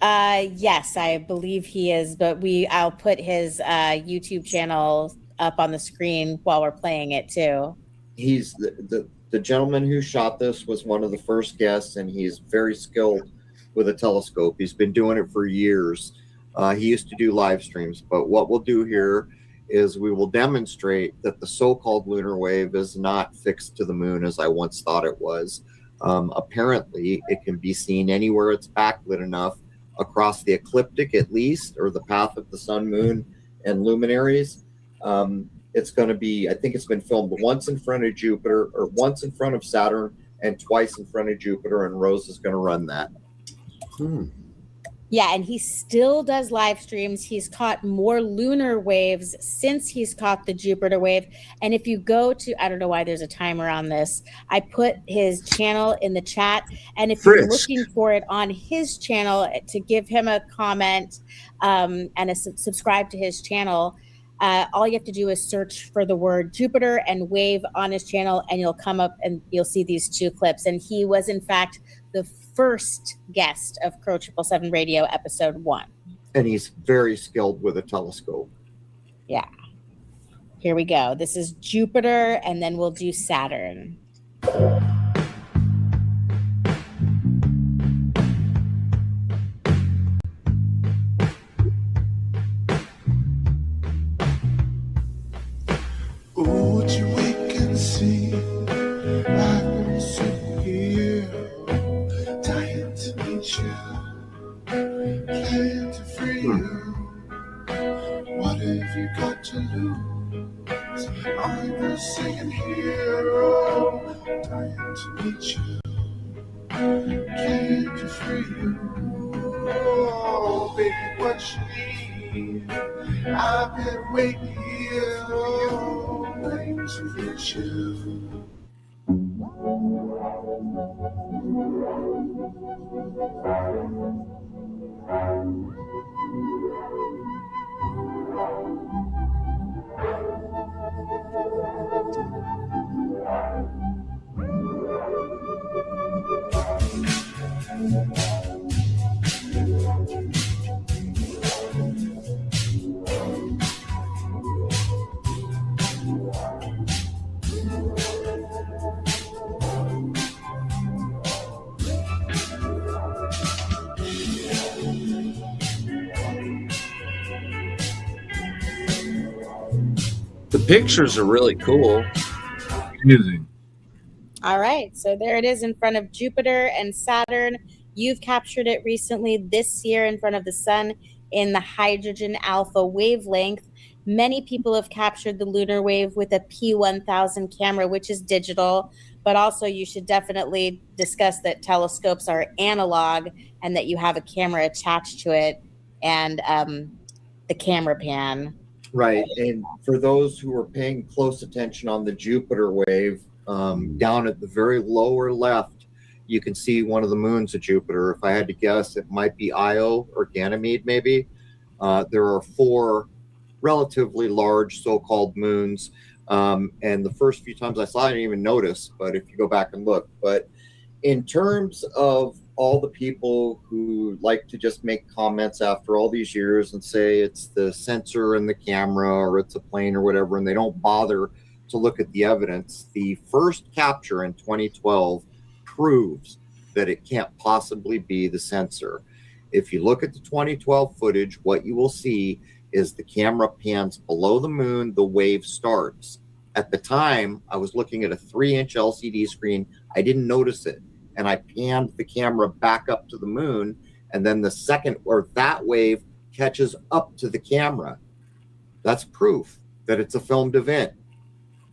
Yes, I believe he is, but I'll put his YouTube channel up on the screen while we're playing it too.
He's the gentleman who shot this was one of the first guests, and he's very skilled with a telescope. He's been doing it for years. He used to do live streams, but what we'll do here is we will demonstrate that the so-called lunar wave is not fixed to the moon as I once thought it was. Apparently, it can be seen anywhere it's backlit enough across the ecliptic, at least, or the path of the sun, moon, and luminaries. It's going to be, I think it's been filmed once in front of Jupiter, or once in front of Saturn, and twice in front of Jupiter, and Rose is going to run that.
Yeah, and he still does live streams. He's caught more lunar waves since he's caught the Jupiter wave. And if you go to, I don't know why there's a timer on this. I put his channel in the chat. And if you're
Frisk.
looking for it on his channel, to give him a comment and subscribe to his channel, all you have to do is search for the word Jupiter and wave on his channel, and you'll come up and you'll see these two clips. And he was, in fact, the first guest of Crow 777 Radio episode 1.
And he's very skilled with a telescope.
Yeah. Here we go. This is Jupiter, and then we'll do Saturn.
Oh, would you wake and see? I've been sitting here, dying to meet you, playing to free you. What have you got to lose? I'm the singing hero, dying to meet you, playing to free you. Oh, baby, what you need? I've been waiting here for waiting to reach you.
The pictures are really cool.
Amazing.
All right, so there it is in front of Jupiter and Saturn. You've captured it recently this year in front of the sun in the hydrogen alpha wavelength. Many people have captured the lunar wave with a P1000 camera, which is digital, but also you should definitely discuss that telescopes are analog and that you have a camera attached to it and the camera pan.
Right. And for those who are paying close attention on the Jupiter wave, down at the very lower left, you can see one of the moons of Jupiter. If I had to guess, it might be Io or Ganymede, maybe. There are 4 relatively large so-called moons. And the first few times I saw it, I didn't even notice, but if you go back and look. But in terms of all the people who like to just make comments after all these years and say it's the sensor and the camera or it's a plane or whatever, and they don't bother to look at the evidence, the first capture in 2012 proves that it can't possibly be the sensor. If you look at the 2012 footage, what you will see is the camera pans below the moon, the wave starts. At the time, I was looking at a 3-inch LCD screen. I didn't notice it. And I panned the camera back up to the moon. And then the second, or that wave catches up to the camera. That's proof that it's a filmed event.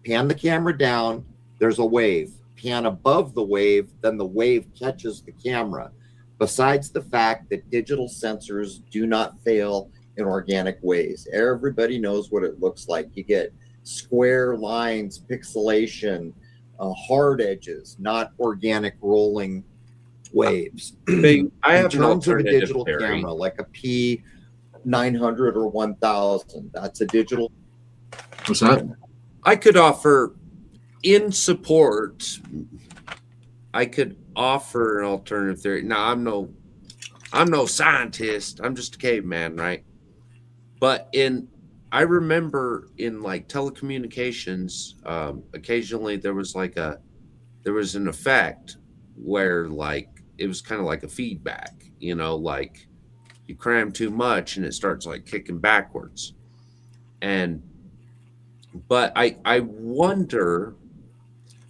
Pan the camera down, there's a wave. Pan above the wave, then the wave catches the camera. Besides the fact that digital sensors do not fail in organic ways. Everybody knows what it looks like. You get square lines, pixelation, hard edges, not organic rolling waves.
I have
in
an
terms of a
alternative
digital
theory.
camera, like a P900 or 1000, that's a digital.
What's that?
I could offer in support. I could offer an alternative theory. Now, I'm no scientist. I'm just a caveman, right? But I remember in like telecommunications, occasionally there was an effect where like it was kind of like a feedback, like you cram too much and it starts like kicking backwards. But I wonder.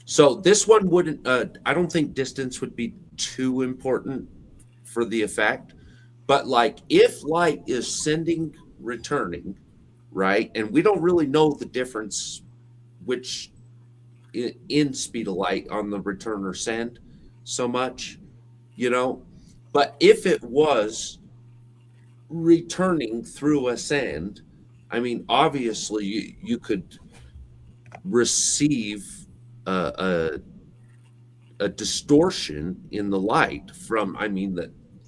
So this one wouldn't. I don't think distance would be too important for the effect. But like if light is sending, returning, right, and we don't really know the difference, which in speed of light on the return or send, so much, But if it was returning through a send, I mean, obviously you could receive a distortion in the light from,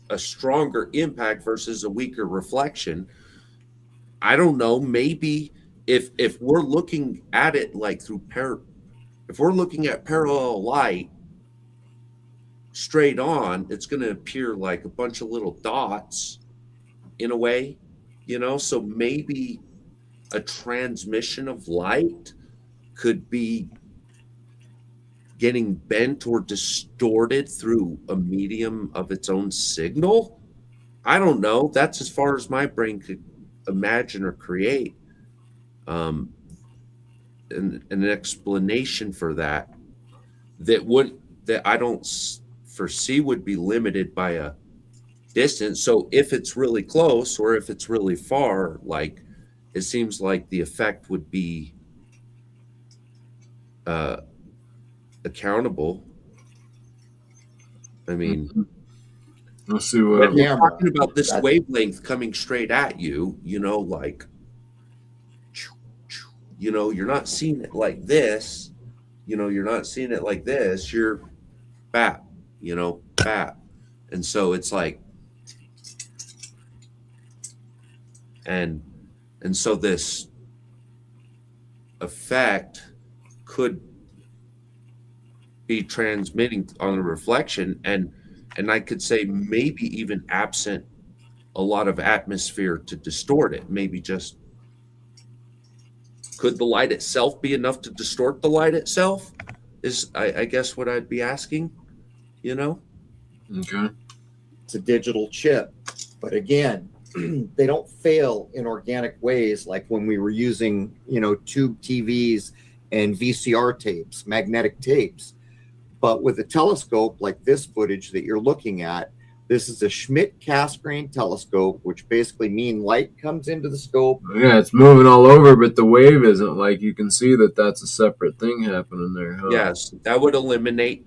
a stronger impact versus a weaker reflection. I don't know. Maybe if we're looking at it like if we're looking at parallel light straight on, it's going to appear like a bunch of little dots in a way, So maybe a transmission of light could be getting bent or distorted through a medium of its own signal. I don't know. That's as far as my brain could imagine or create an explanation for that I don't foresee would be limited by a distance. So if it's really close or if it's really far, like it seems like the effect would be accountable. I mean,
Let's see
when
what.
we're talking about this wavelength coming straight at you, like, you're not seeing it like this. You're not seeing it like this. You're bap, bap. And so it's like, and so this effect could be transmitting on a reflection, and I could say maybe even absent a lot of atmosphere to distort it. Maybe just could the light itself be enough to distort the light itself? Is I guess what I'd be asking,
Okay.
It's a digital chip, but again, they don't fail in organic ways like when we were using, tube TVs and VCR tapes, magnetic tapes. But with a telescope like this footage that you're looking at, this is a Schmidt Cassegrain telescope, which basically means light comes into the scope.
Yeah, it's moving all over, but the wave isn't. Like, you can see that that's a separate thing happening there. Huh?
Yes, that would eliminate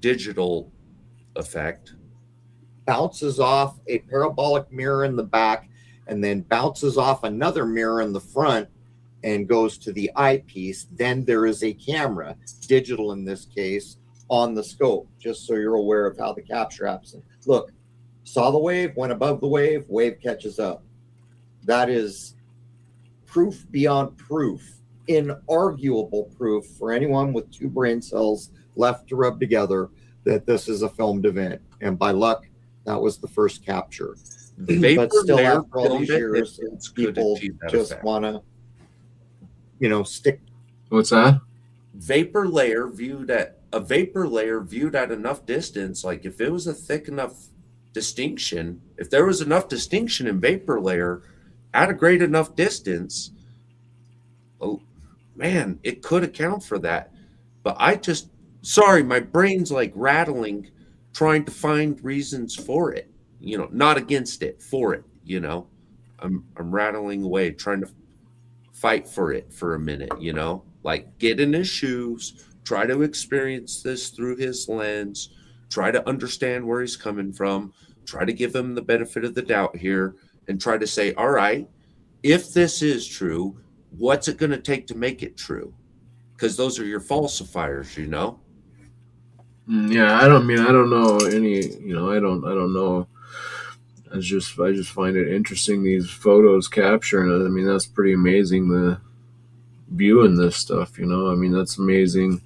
digital effect.
Bounces off a parabolic mirror in the back, and then bounces off another mirror in the front and goes to the eyepiece. Then there is a camera, digital in this case, on the scope, just so you're aware of how the capture happens. Look, saw the wave, went above the wave, wave catches up. That is proof beyond proof, inarguable proof for anyone with 2 brain cells left to rub together that this is a filmed event. And by luck, that was the first capture. But still, after all these years, people just want to, stick.
What's that?
Vapor layer viewed at enough distance, like if it was a thick enough distinction, if there was enough distinction in vapor layer at a great enough distance, oh man, it could account for that. But sorry, my brain's like rattling, trying to find reasons for it, not against it, for it, I'm rattling away, trying to fight for it for a minute, like get in his shoes, try to experience this through his lens, try to understand where he's coming from, try to give him the benefit of the doubt here, and try to say, all right, if this is true, what's it going to take to make it true? Because those are your falsifiers,
Yeah, I don't know any, I don't know. I just find it interesting, these photos capturing it. I mean, that's pretty amazing, the viewing this stuff, I mean, that's amazing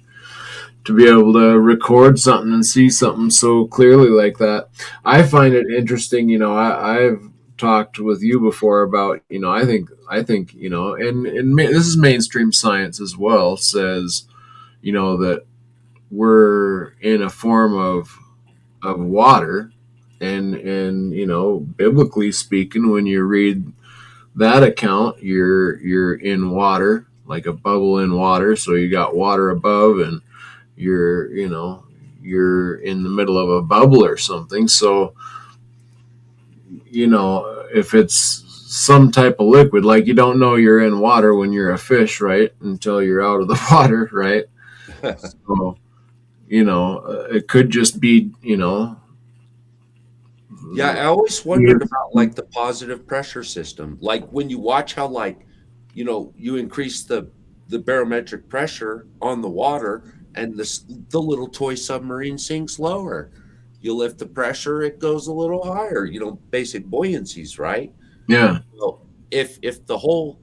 to be able to record something and see something so clearly like that. I find it interesting, I've talked with you before about, I think, and this is mainstream science as well, says, that we're in a form of water, and biblically speaking, when you read that account, you're in water, like a bubble in water. So you got water above, and you're in the middle of a bubble or something. So if it's some type of liquid, like, you don't know you're in water when you're a fish, right, until you're out of the water, right? So it could just be,
Yeah, I always wondered about like the positive pressure system. Like when you watch how you increase the barometric pressure on the water, and the little toy submarine sinks lower. You lift the pressure, it goes a little higher. Basic buoyancies, right?
Yeah.
Well, if the whole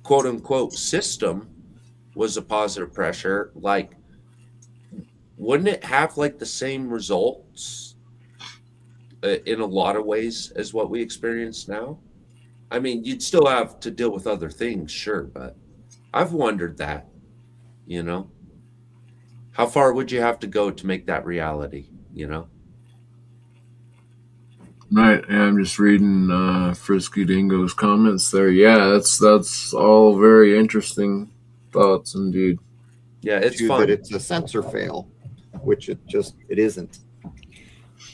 quote unquote system was a positive pressure, like, wouldn't it have like the same results in a lot of ways as what we experience now? I mean, you'd still have to deal with other things, sure, but I've wondered that, how far would you have to go to make that reality,
Right. Yeah, I'm just reading Frisky Dingo's comments there. Yeah, that's all very interesting thoughts indeed.
Yeah, it's
That
fun.
it's a sensor fail, which it isn't.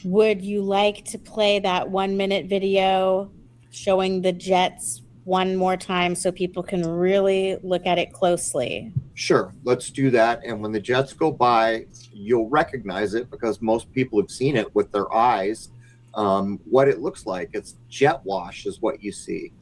Would you like to play that 1-minute video showing the jets one more time so people can really look at it closely?
Sure, let's do that. And when the jets go by, you'll recognize it because most people have seen it with their eyes. What it looks like, it's jet wash is what you see.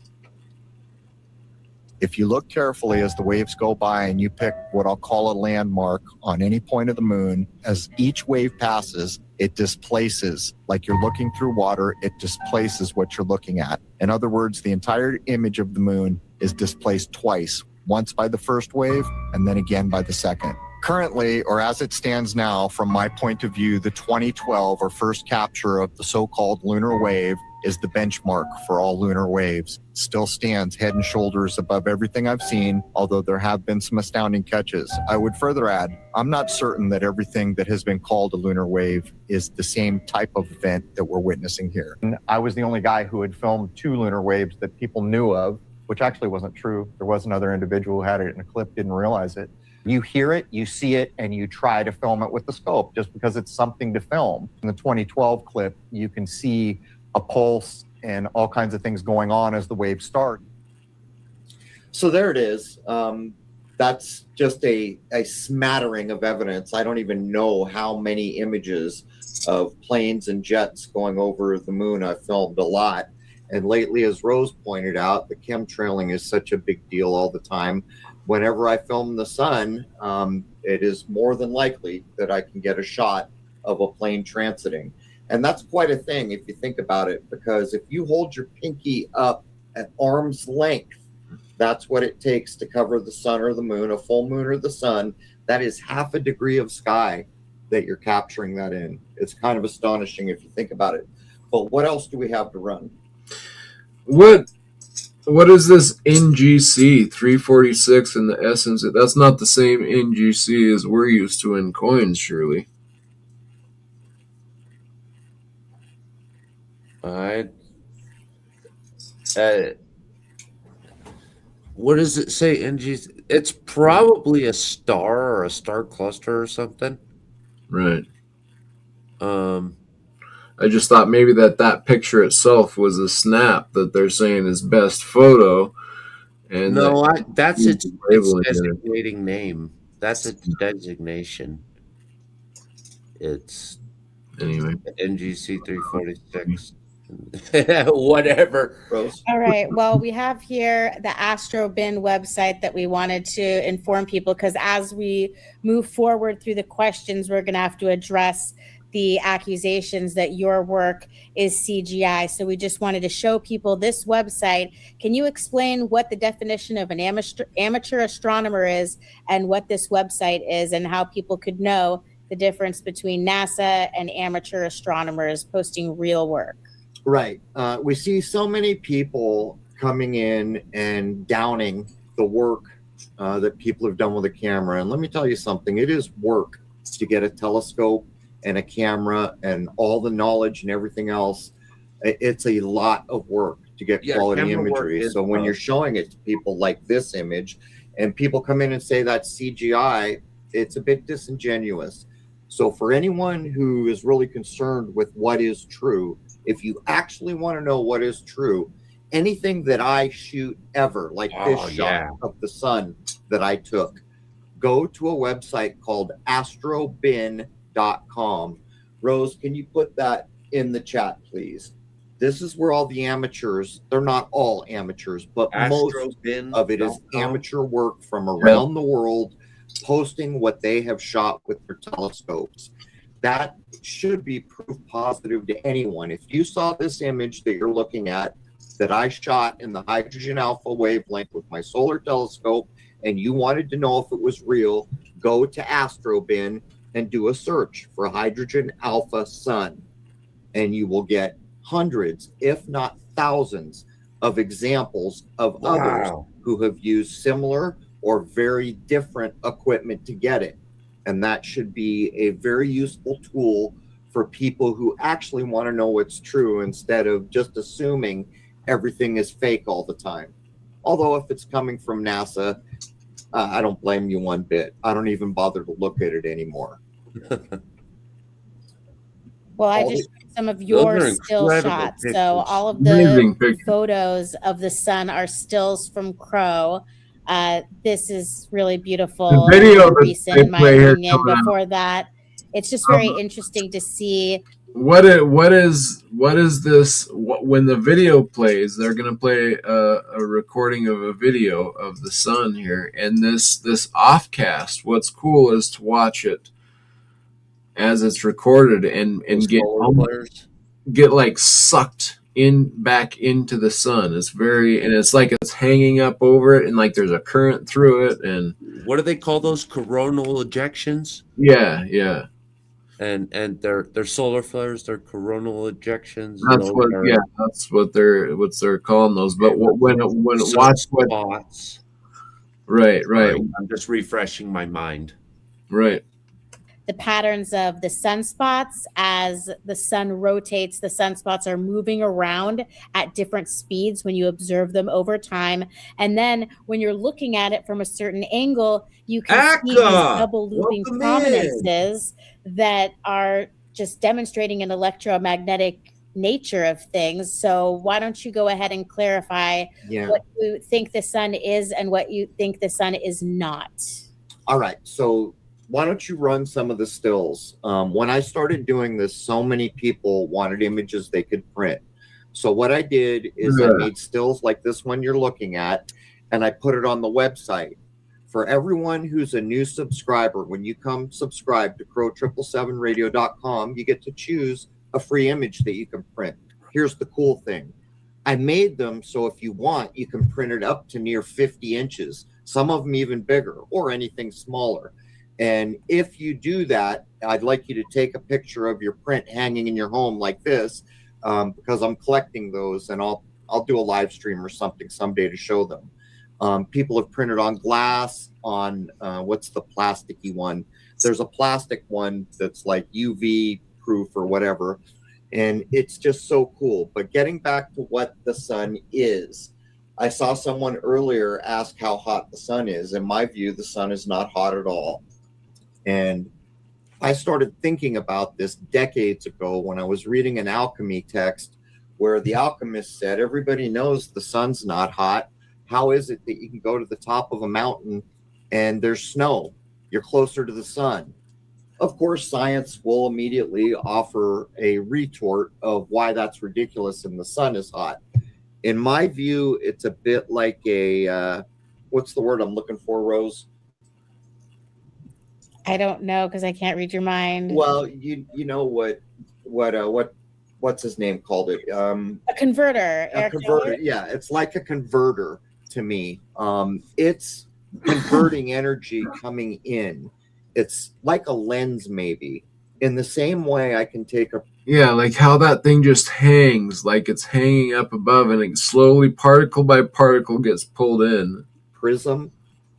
If you look carefully as the waves go by and you pick what I'll call a landmark on any point of the moon, as each wave passes, it displaces, like you're looking through water, it displaces what you're looking at. In other words, the entire image of the moon is displaced twice, once by the first wave and then again by the second. Currently, or as it stands now, from my point of view, the 2012 or first capture of the so-called lunar wave is the benchmark for all lunar waves. Still stands head and shoulders above everything I've seen, although there have been some astounding catches. I would further add, I'm not certain that everything that has been called a lunar wave is the same type of event that we're witnessing here. I was the only guy who had filmed 2 lunar waves that people knew of, which actually wasn't true. There was another individual who had it in a clip, didn't realize it. You hear it, you see it, and you try to film it with the scope just because it's something to film. In the 2012 clip, you can see a pulse and all kinds of things going on as the waves start.
So there it is. That's just a smattering of evidence. I don't even know how many images of planes and jets going over the moon. I've filmed a lot. And lately, as Rose pointed out, the chemtrailing is such a big deal all the time. Whenever I film the sun, it is more than likely that I can get a shot of a plane transiting. And that's quite a thing if you think about it, because if you hold your pinky up at arm's length, that's what it takes to cover the sun or the moon, a full moon or the sun. That is half a degree of sky that you're capturing that in. It's kind of astonishing if you think about it. But what else do we have to run?
What is this NGC 346 in the essence? That's not the same NGC as we're used to in coins, surely.
What does it say? NGC? It's probably a star or a star cluster or something.
Right. I just thought maybe that picture itself was a snap that they're saying is best photo. And
no, that's its
labeling
designating name. That's its designation. It's
anyway.
NGC 346. Whatever.
Rose?
All right. Well, we have here the AstroBin website that we wanted to inform people, because as we move forward through the questions, we're going to have to address the accusations that your work is CGI. So we just wanted to show people this website. Can you explain what the definition of an amateur astronomer is and what this website is and how people could know the difference between NASA and amateur astronomers posting real work?
Right. We see so many people coming in and downing the work that people have done with a camera. And let me tell you something, it is work to get a telescope and a camera and all the knowledge and everything else. It's a lot of work to get quality imagery. So when you're showing it to people like this image and people come in and say that's CGI, it's a bit disingenuous. So for anyone who is really concerned with what is true, if you actually want to know what is true, anything that I shoot ever, like this shot of the sun that I took, go to a website called astrobin.com. Rose, can you put that in the chat, please? This is where all the amateurs, they're not all amateurs, but most of it is amateur work from around the world posting what they have shot with their telescopes. That should be proof positive to anyone. If you saw this image that you're looking at that I shot in the hydrogen alpha wavelength with my solar telescope and you wanted to know if it was real, go to AstroBin and do a search for hydrogen alpha sun, and you will get hundreds, if not thousands, of examples of others who have used similar or very different equipment to get it. And that should be a very useful tool for people who actually want to know what's true instead of just assuming everything is fake all the time. Although if it's coming from NASA, I don't blame you one bit. I don't even bother to look at it anymore.
Well, I just showed some of your still shots. Pictures. So all of the photos of the sun are stills from Crow. This is really beautiful.
The video
recent, in my opinion. Before that, it's just very interesting to see.
What is this? When the video plays, they're going to play a recording of a video of the sun here, and this offcast. What's cool is to watch it as it's recorded and get like sucked back into the sun. It's like it's hanging up over it, and like there's a current through it. And
what do they call those? Coronal ejections?
Yeah.
and they're solar flares, they're coronal ejections.
That's what, yeah, that's what they're calling those. But when watch what,
sunspots.
right,
Sorry, I'm just refreshing my mind.
right.
The patterns of the sunspots as the sun rotates, the sunspots are moving around at different speeds when you observe them over time. And then when you're looking at it from a certain angle, you can see these double looping prominences that are just demonstrating an electromagnetic nature of things. So why don't you go ahead and clarify what you think the sun is and what you think the sun is not?
All right. So why don't you run some of the stills? When I started doing this, so many people wanted images they could print. So what I did is I made stills like this one you're looking at, and I put it on the website. For everyone who's a new subscriber, when you come subscribe to crow777radio.com, you get to choose a free image that you can print. Here's the cool thing. I made them so if you want, you can print it up to near 50 inches, some of them even bigger or anything smaller. And if you do that, I'd like you to take a picture of your print hanging in your home like this, because I'm collecting those, and I'll do a live stream or something someday to show them. People have printed on glass, on what's the plasticky one? There's a plastic one that's like UV proof or whatever, and it's just so cool. But getting back to what the sun is, I saw someone earlier ask how hot the sun is. In my view, the sun is not hot at all. And I started thinking about this decades ago when I was reading an alchemy text where the alchemist said, everybody knows the sun's not hot. How is it that you can go to the top of a mountain and there's snow? You're closer to the sun. Of course, science will immediately offer a retort of why that's ridiculous and the sun is hot. In my view, it's a bit like a, what's the word I'm looking for, Rose?
I don't know because I can't read your mind.
Well, you know what's his name called it?
A converter.
A converter. Yeah, it's like a converter to me. It's converting energy coming in. It's like a lens, maybe. In the same way, I can take a
like how that thing just hangs, like it's hanging up above, and it slowly, particle by particle, gets pulled in.
Prism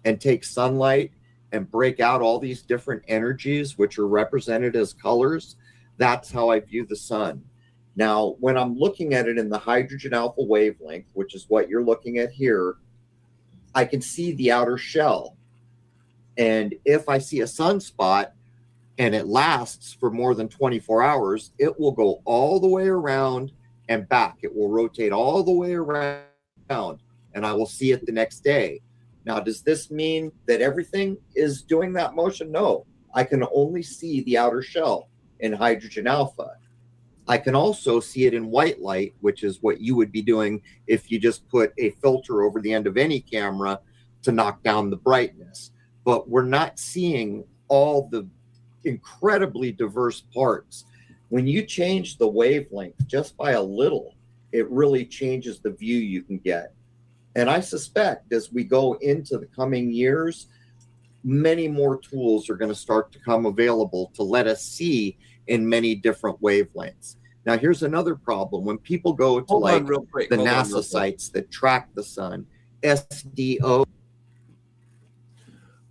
and take sunlight and break out all these different energies, which are represented as colors. That's how I view the sun. Now, when I'm looking at it in the hydrogen alpha wavelength, which is what you're looking at here, I can see the outer shell. And if I see a sunspot and it lasts for more than 24 hours, it will go all the way around and back. It will rotate all the way around, and I will see it the next day. Now, does this mean that everything is doing that motion? No, I can only see the outer shell in hydrogen alpha. I can also see it in white light, which is what you would be doing if you just put a filter over the end of any camera to knock down the brightness. But we're not seeing all the incredibly diverse parts. When you change the wavelength just by a little, it really changes the view you can get. And I suspect as we go into the coming years, many more tools are going to start to come available to let us see in many different wavelengths. Now, here's another problem. When people go to the NASA sites that track the sun, SDO.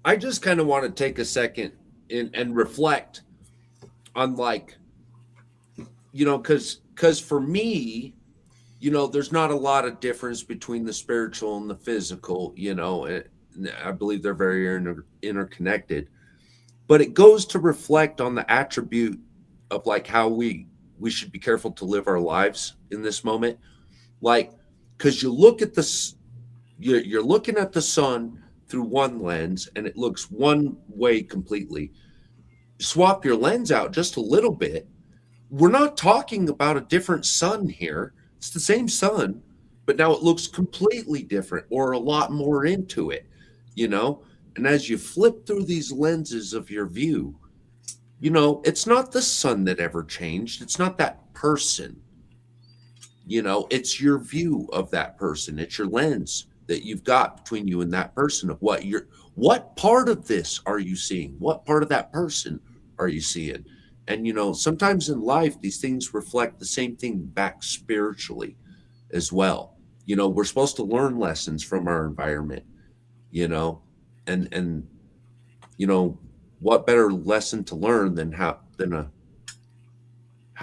I just kind of want to take a second and reflect on, like, you know, because for me, you know, there's not a lot of difference between the spiritual and the physical, you know, and I believe they're very interconnected, but it goes to reflect on the attribute of like how we should be careful to live our lives in this moment. Like, because you look at this, you're looking at the sun through one lens and it looks one way completely. Swap your lens out just a little bit. We're not talking about a different sun here. It's the same sun, but now it looks completely different or a lot more into it, you know? And as you flip through these lenses of your view, you know, it's not the sun that ever changed. It's not that person. You know, it's your view of that person. It's your lens that you've got between you and that person of what part of this are you seeing? What part of that person are you seeing? And, sometimes in life, these things reflect the same thing back spiritually as well. We're supposed to learn lessons from our environment, you know, and, what better lesson to learn than how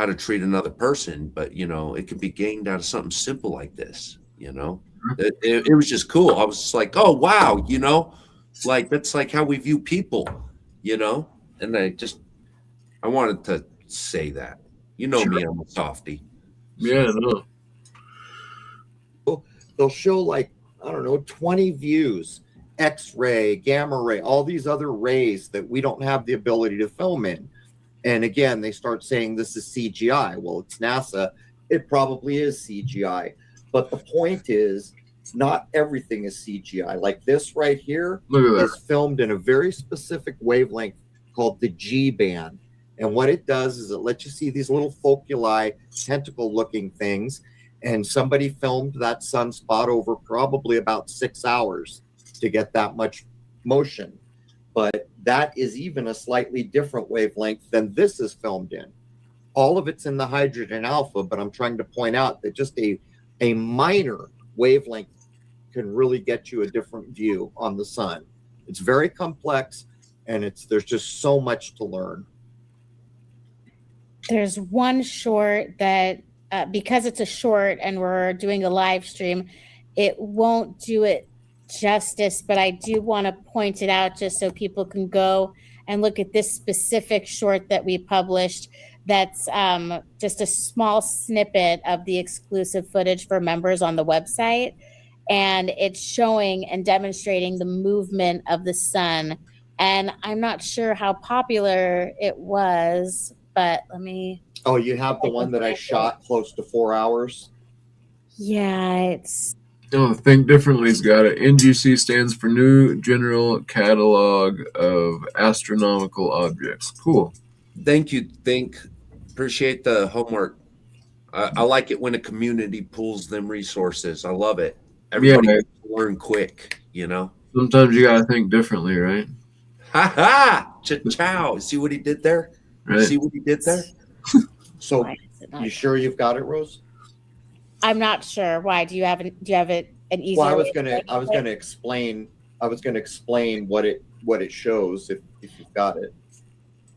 to treat another person, but it can be gained out of something simple like this. It was just cool. I was just like, oh wow, like that's like how we view people, you know and I wanted to say that.
Sure.
Me, I'm a softie.
Yeah, no.
They'll show like, I don't know, 20 views, X-ray, gamma ray, all these other rays that we don't have the ability to film in. And again, they start saying this is CGI. Well, it's NASA. It probably is CGI. But the point is, not everything is CGI. Like this right here
Look at
is filmed in a very specific wavelength called the G band. And what it does is it lets you see these little foculi, tentacle looking things. And somebody filmed that sunspot over probably about 6 hours to get that much motion. But that is even a slightly different wavelength than this is filmed in. All of it's in the hydrogen alpha, but I'm trying to point out that just a minor wavelength can really get you a different view on the sun. It's very complex, and there's just so much to learn.
There's one short that, because it's a short and we're doing a live stream, it won't do it justice, but I do want to point it out just so people can go and look at this specific short that we published. That's just a small snippet of the exclusive footage for members on the website. And it's showing and demonstrating the movement of the sun. And I'm not sure how popular it was, but let me.
Oh, you have the one that I shot close to 4 hours?
Yeah, it's.
Oh, Think Differently's got it. NGC stands for New General Catalog of Astronomical Objects. Cool.
Thank you. Appreciate the homework. I like it when a community pulls them resources. I love it. Everybody
Yeah,
gets to learn quick.
sometimes you gotta think differently, right?
Ha ha! Cha-chow. See what he did there?
Right.
See what he did there?
So
Why is it not-
you sure you've got it, Rose?
I'm not sure. Why? Do you have an easier?
Well, I was
way
gonna explain what it shows if you've got it.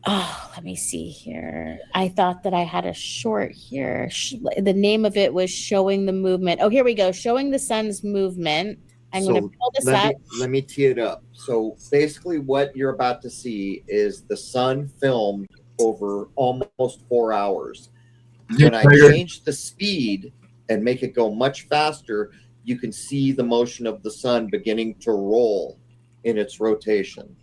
Oh, let me see here. I thought that I had a short here. The name of it was Showing the Movement. Oh, here we go. Showing the Sun's Movement. I'm going to pull this up.
Let me tee it up. So basically what you're about to see is the sun filmed over almost 4 hours. When I change the speed and make it go much faster, you can see the motion of the sun beginning to roll in its rotation.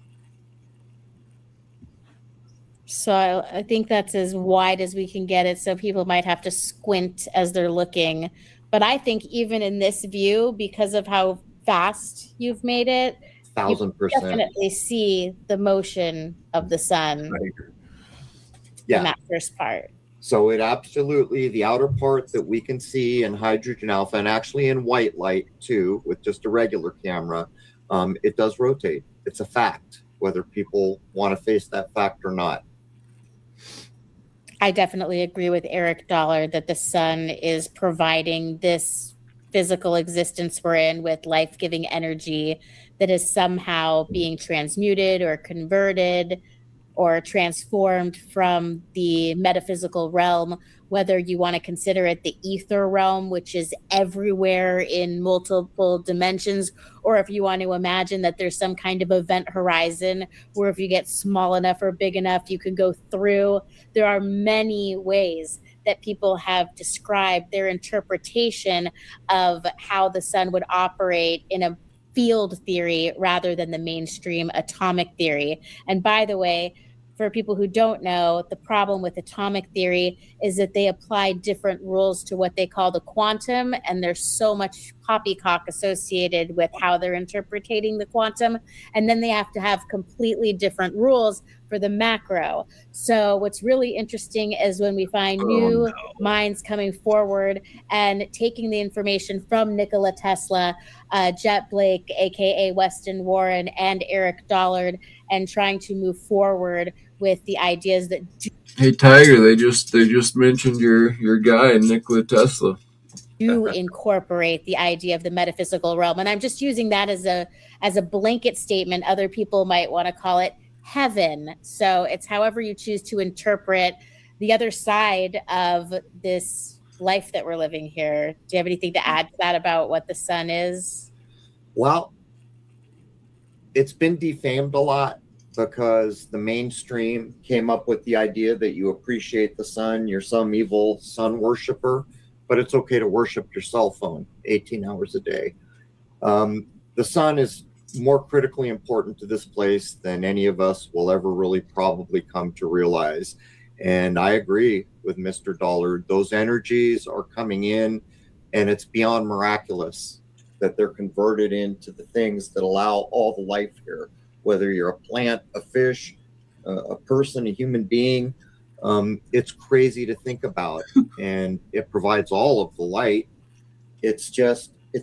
So I think that's as wide as we can get it. So people might have to squint as they're looking. But I think even in this view, because of how fast you've made it,
1,000%.
definitely see the motion of the sun in that first part.
So it absolutely, the outer part that we can see in hydrogen alpha, and actually in white light too, with just a regular camera, it does rotate. It's a fact, whether people want to face that fact or not.
I definitely agree with Eric Dollar that the sun is providing this physical existence we're in with life-giving energy that is somehow being transmuted or converted or transformed from the metaphysical realm, whether you want to consider it the ether realm, which is everywhere in multiple dimensions, or if you want to imagine that there's some kind of event horizon where if you get small enough or big enough, you can go through. There are many ways that people have described their interpretation of how the sun would operate in a field theory rather than the mainstream atomic theory. And by the way, for people who don't know, the problem with atomic theory is that they apply different rules to what they call the quantum, and there's so much poppycock associated with how they're interpreting the quantum. And then they have to have completely different rules for the macro. So what's really interesting is when we find new minds coming forward and taking the information from Nikola Tesla, Jet Blake, aka Weston Warren, and Eric Dollard, and trying to move forward with the ideas that
Hey Tiger, they just mentioned your guy Nikola Tesla.
do incorporate the idea of the metaphysical realm. And I'm just using that as a blanket statement. Other people might want to call it heaven. So it's however you choose to interpret the other side of this life that we're living here. Do you have anything to add to that about what the sun is?
Well, it's been defamed a lot because the mainstream came up with the idea that you appreciate the sun, you're some evil sun worshiper, but it's okay to worship your cell phone 18 hours a day. The sun is more critically important to this place than any of us will ever really probably come to realize. And I agree with Mr. Dollard. Those energies are coming in, and it's beyond miraculous that they're converted into the things that allow all the life here, whether you're a plant, a fish, a person, a human being. It's crazy to think about, and it provides all of the light. It's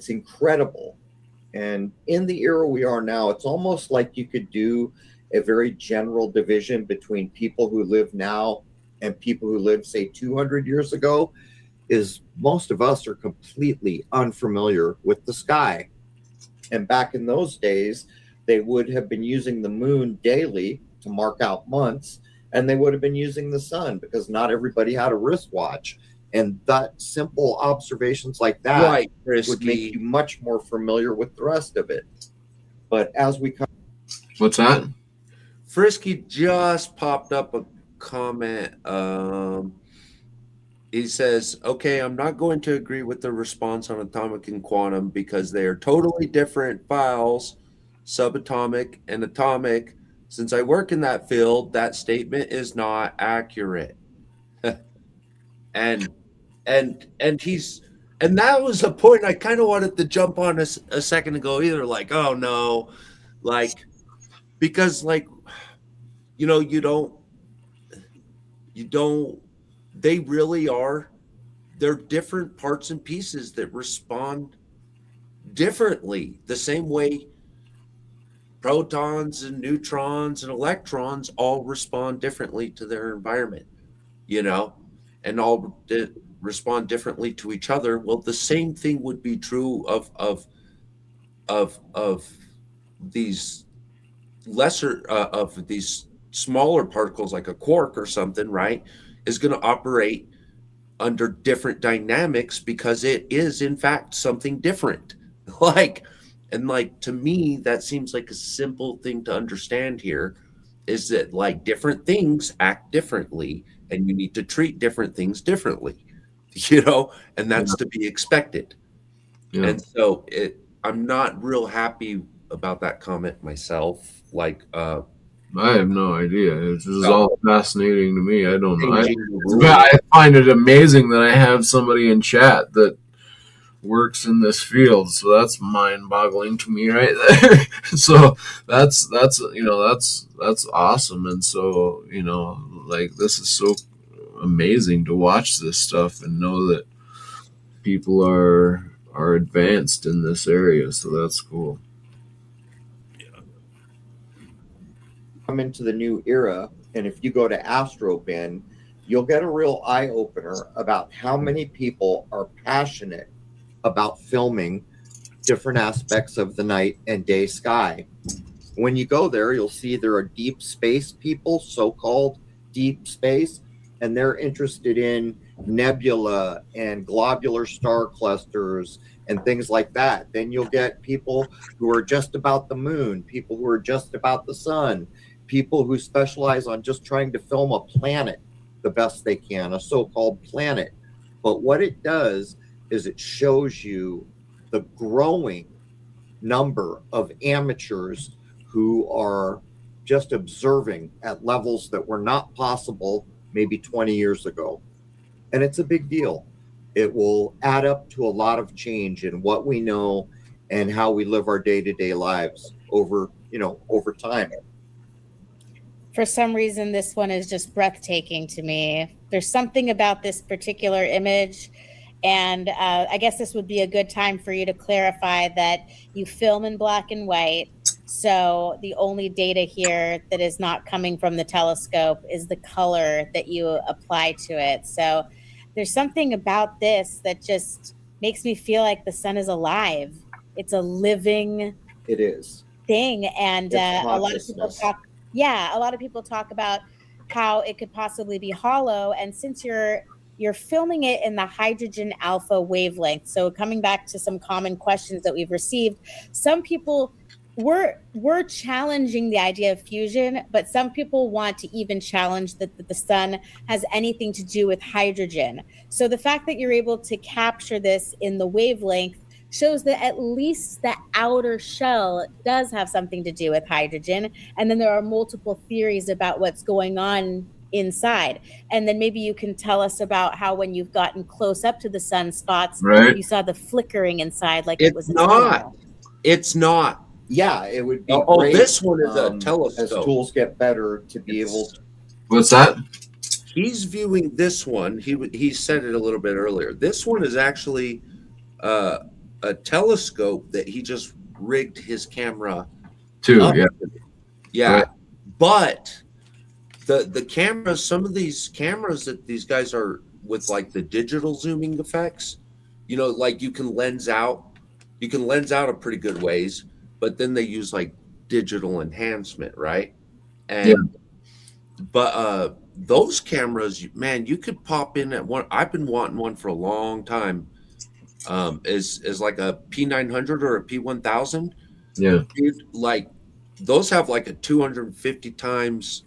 incredible. And in the era we are now, it's almost like you could do a very general division between people who live now and people who lived, say, 200 years ago, is most of us are completely unfamiliar with the sky. And back in those days, they would have been using the moon daily to mark out months, and they would have been using the sun because not everybody had a wristwatch. And that simple observations like that would make you much more familiar with the rest of it. But as we come...
What's that?
Frisky just popped up a comment. He says, okay, I'm not going to agree with the response on atomic and quantum because they are totally different files, subatomic and atomic. Since I work in that field, that statement is not accurate. and that was a point I kind of wanted to jump on a second ago, either like, oh no, like, because like, you don't, they really are, they're different parts and pieces that respond differently, the same way protons and neutrons and electrons all respond differently to their environment, and all respond differently to each other. Well, the same thing would be true of these lesser of these smaller particles, like a quark or something, right? Is going to operate under different dynamics because it is in fact something different. To me, that seems like a simple thing to understand here, is that like different things act differently and you need to treat different things differently, and that's to be expected. Yeah. And so I'm not real happy about that comment myself.
I have no idea. This is all fascinating to me. I don't know. I find it amazing that I have somebody in chat that works in this field, so that's mind-boggling to me right there. So that's awesome. And so this is so amazing to watch this stuff and know that people are advanced in this area. So that's cool.
Come into the new era, and if you go to AstroBin, you'll get a real eye-opener about how many people are passionate about filming different aspects of the night and day sky. When you go there, you'll see there are deep space people, so-called deep space, and they're interested in nebula and globular star clusters and things like that. Then you'll get people who are just about the moon, people who are just about the sun, people who specialize on just trying to film a planet the best they can, a so-called planet. But what it does is it shows you the growing number of amateurs who are just observing at levels that were not possible maybe 20 years ago. And it's a big deal. It will add up to a lot of change in what we know and how we live our day-to-day lives over time.
For some reason, this one is just breathtaking to me. There's something about this particular image. And I guess this would be a good time for you to clarify that you film in black and white. So the only data here that is not coming from the telescope is the color that you apply to it. So there's something about this that just makes me feel like the sun is alive. It's a living
It is.
thing. And
It's
a lot of people
consciousness.
a lot of people talk about how it could possibly be hollow. And since you're filming it in the hydrogen alpha wavelength, so coming back to some common questions that we've received, some people we're challenging the idea of fusion, but some people want to even challenge that the sun has anything to do with hydrogen. So the fact that you're able to capture this in the wavelength shows that at least the outer shell does have something to do with hydrogen. And then there are multiple theories about what's going on inside. And then maybe you can tell us about how when you've gotten close up to the sunspots,
Right.
you saw the flickering inside like it was
It's not.
Yeah, it would be
Oh,
great,
this one is a
as
telescope.
tools get better to be able to.
What's that?
He's viewing this one. He said it a little bit earlier. This one is actually a telescope that he just rigged his camera
Two,
up
yeah.
to. Yeah,
Right.
but the cameras, some of these cameras that these guys are with, like the digital zooming effects, like you can lens out a pretty good ways, but then they use like digital enhancement, right? And but those cameras, man, you could pop in at one. I've been wanting one for a long time. Is like a P900 or a P1000.
Yeah.
Dude, like those have like a 250 times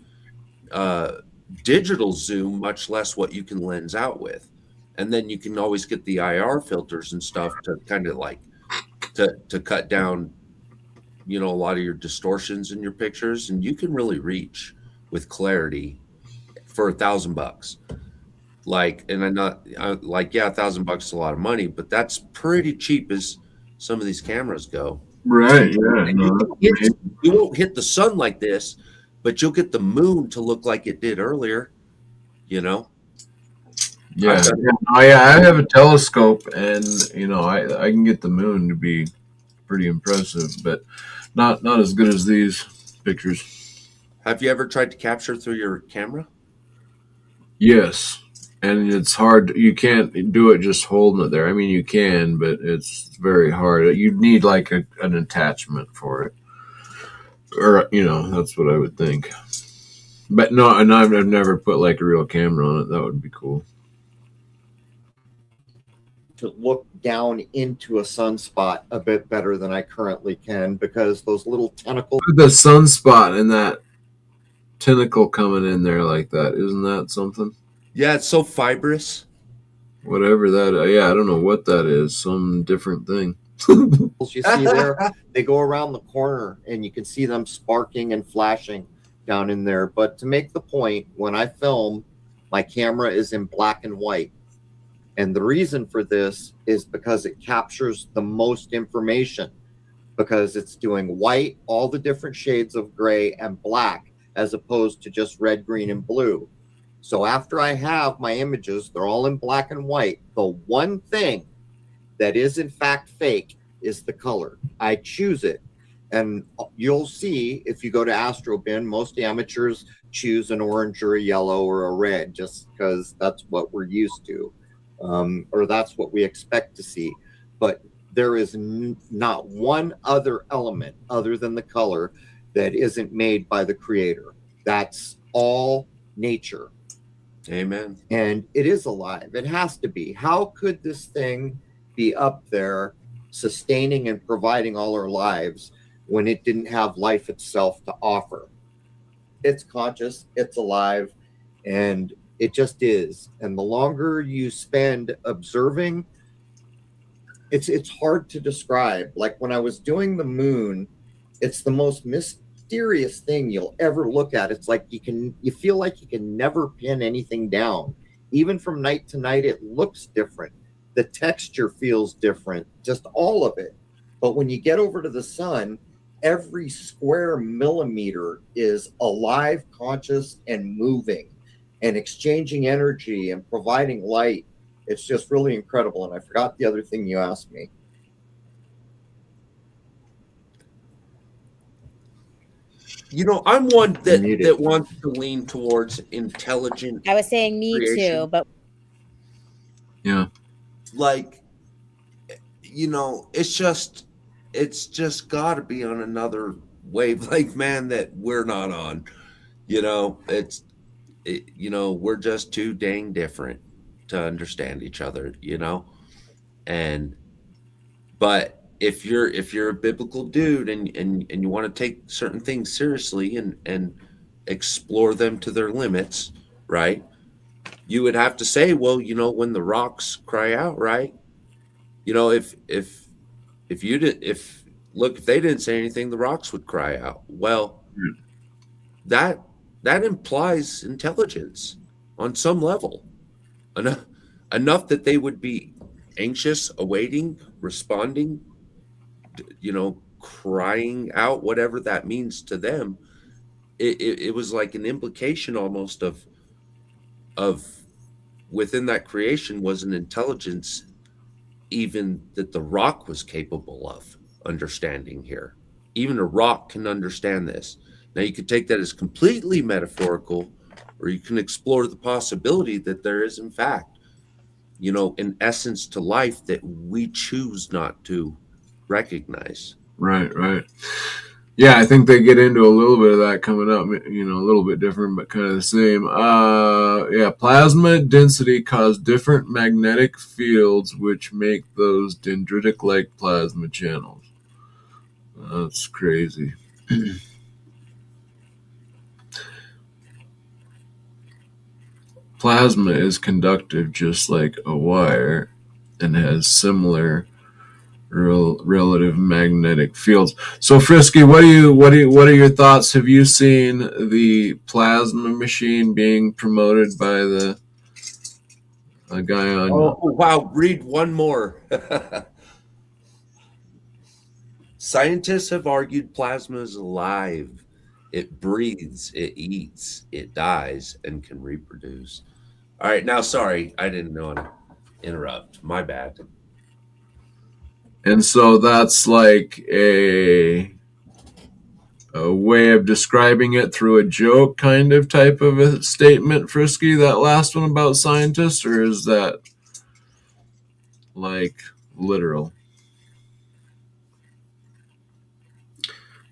digital zoom, much less what you can lens out with. And then you can always get the IR filters and stuff to kind of like to cut down, a lot of your distortions in your pictures, and you can really reach with clarity for $1,000. Like, and I'm not like, yeah, $1,000 is a lot of money, but that's pretty cheap as some of these cameras go.
Right. Yeah.
And
No,
you won't hit the sun like this, but you'll get the moon to look like it did earlier.
yeah.
I've got-
Oh, yeah. I have a telescope, and I can get the moon to be pretty impressive, but not as good as these pictures.
Have you ever tried to capture through your camera?
Yes. And it's hard. You can't do it just holding it there. I mean, you can, but it's very hard. You need like an attachment for it, or that's what I would think. But no, and I've never put like a real camera on it. That would be cool.
To look down into a sunspot a bit better than I currently can, because those little tentacles.
The sunspot and that tentacle coming in there like that, isn't that something?
Yeah, it's so fibrous.
Whatever that. Yeah, I don't know what that is. Some different thing.
You see there, they go around the corner and you can see them sparking and flashing down in there. But to make the point, when I film, my camera is in black and white. And the reason for this is because it captures the most information, because it's doing white, all the different shades of gray, and black, as opposed to just red, green, and blue. So after I have my images, they're all in black and white. The one thing that is in fact fake is the color. I choose it. And you'll see if you go to AstroBin, most amateurs choose an orange or a yellow or a red, just because that's what we're used to, or that's what we expect to see. But there is not one other element other than the color that isn't made by the creator. That's all nature.
Amen.
And it is alive. It has to be. How could this thing be up there sustaining and providing all our lives when it didn't have life itself to offer? It's conscious, it's alive, and it just is. And the longer you spend observing, it's hard to describe. Like when I was doing the moon, it's the most mysterious thing you'll ever look at. It's like you feel like you can never pin anything down. Even from night to night, it looks different. The texture feels different, just all of it. But when you get over to the sun, every square millimeter is alive, conscious, and moving and exchanging energy and providing light. It's just really incredible. And I forgot the other thing you asked me.
You know, I'm one that
Muted.
wants to lean towards intelligent
I was saying me
creation.
too, but
Yeah.
Like, you know, it's just got to be on another wavelength, man, that we're not on. You know, you know, we're just too dang different to understand each other, you know? And but if you're a biblical dude and you want to take certain things seriously and explore them to their limits, right? You would have to say, well, you know, when the rocks cry out, right? You know, if you did if look, if they didn't say anything, the rocks would cry out. Well, that implies intelligence on some level. Enough, enough that they would be anxious, awaiting, responding, you know, crying out, whatever that means to them. It was like an implication almost of within that creation was an intelligence even that the rock was capable of understanding here. Even a rock can understand this. Now you could take that as completely metaphorical, or you can explore the possibility that there is in fact, you know, an essence to life that we choose not to recognize.
Right, right. Yeah, I think they get into a little bit of that coming up, you know, a little bit different, but kind of the same. Yeah, plasma density cause different magnetic fields, which make those dendritic-like plasma channels. That's crazy. Plasma is conductive just like a wire and has similar relative magnetic fields. So Frisky, what are your thoughts? Have you seen the plasma machine being promoted by the a guy on?
Oh wow! Read one more. Scientists have argued plasma is alive. It breathes, it eats, it dies, and can reproduce. All right, now sorry, I didn't know to interrupt. My bad.
And so that's like a way of describing it through a joke kind of type of a statement, Frisky, that last one about scientists, or is that like literal?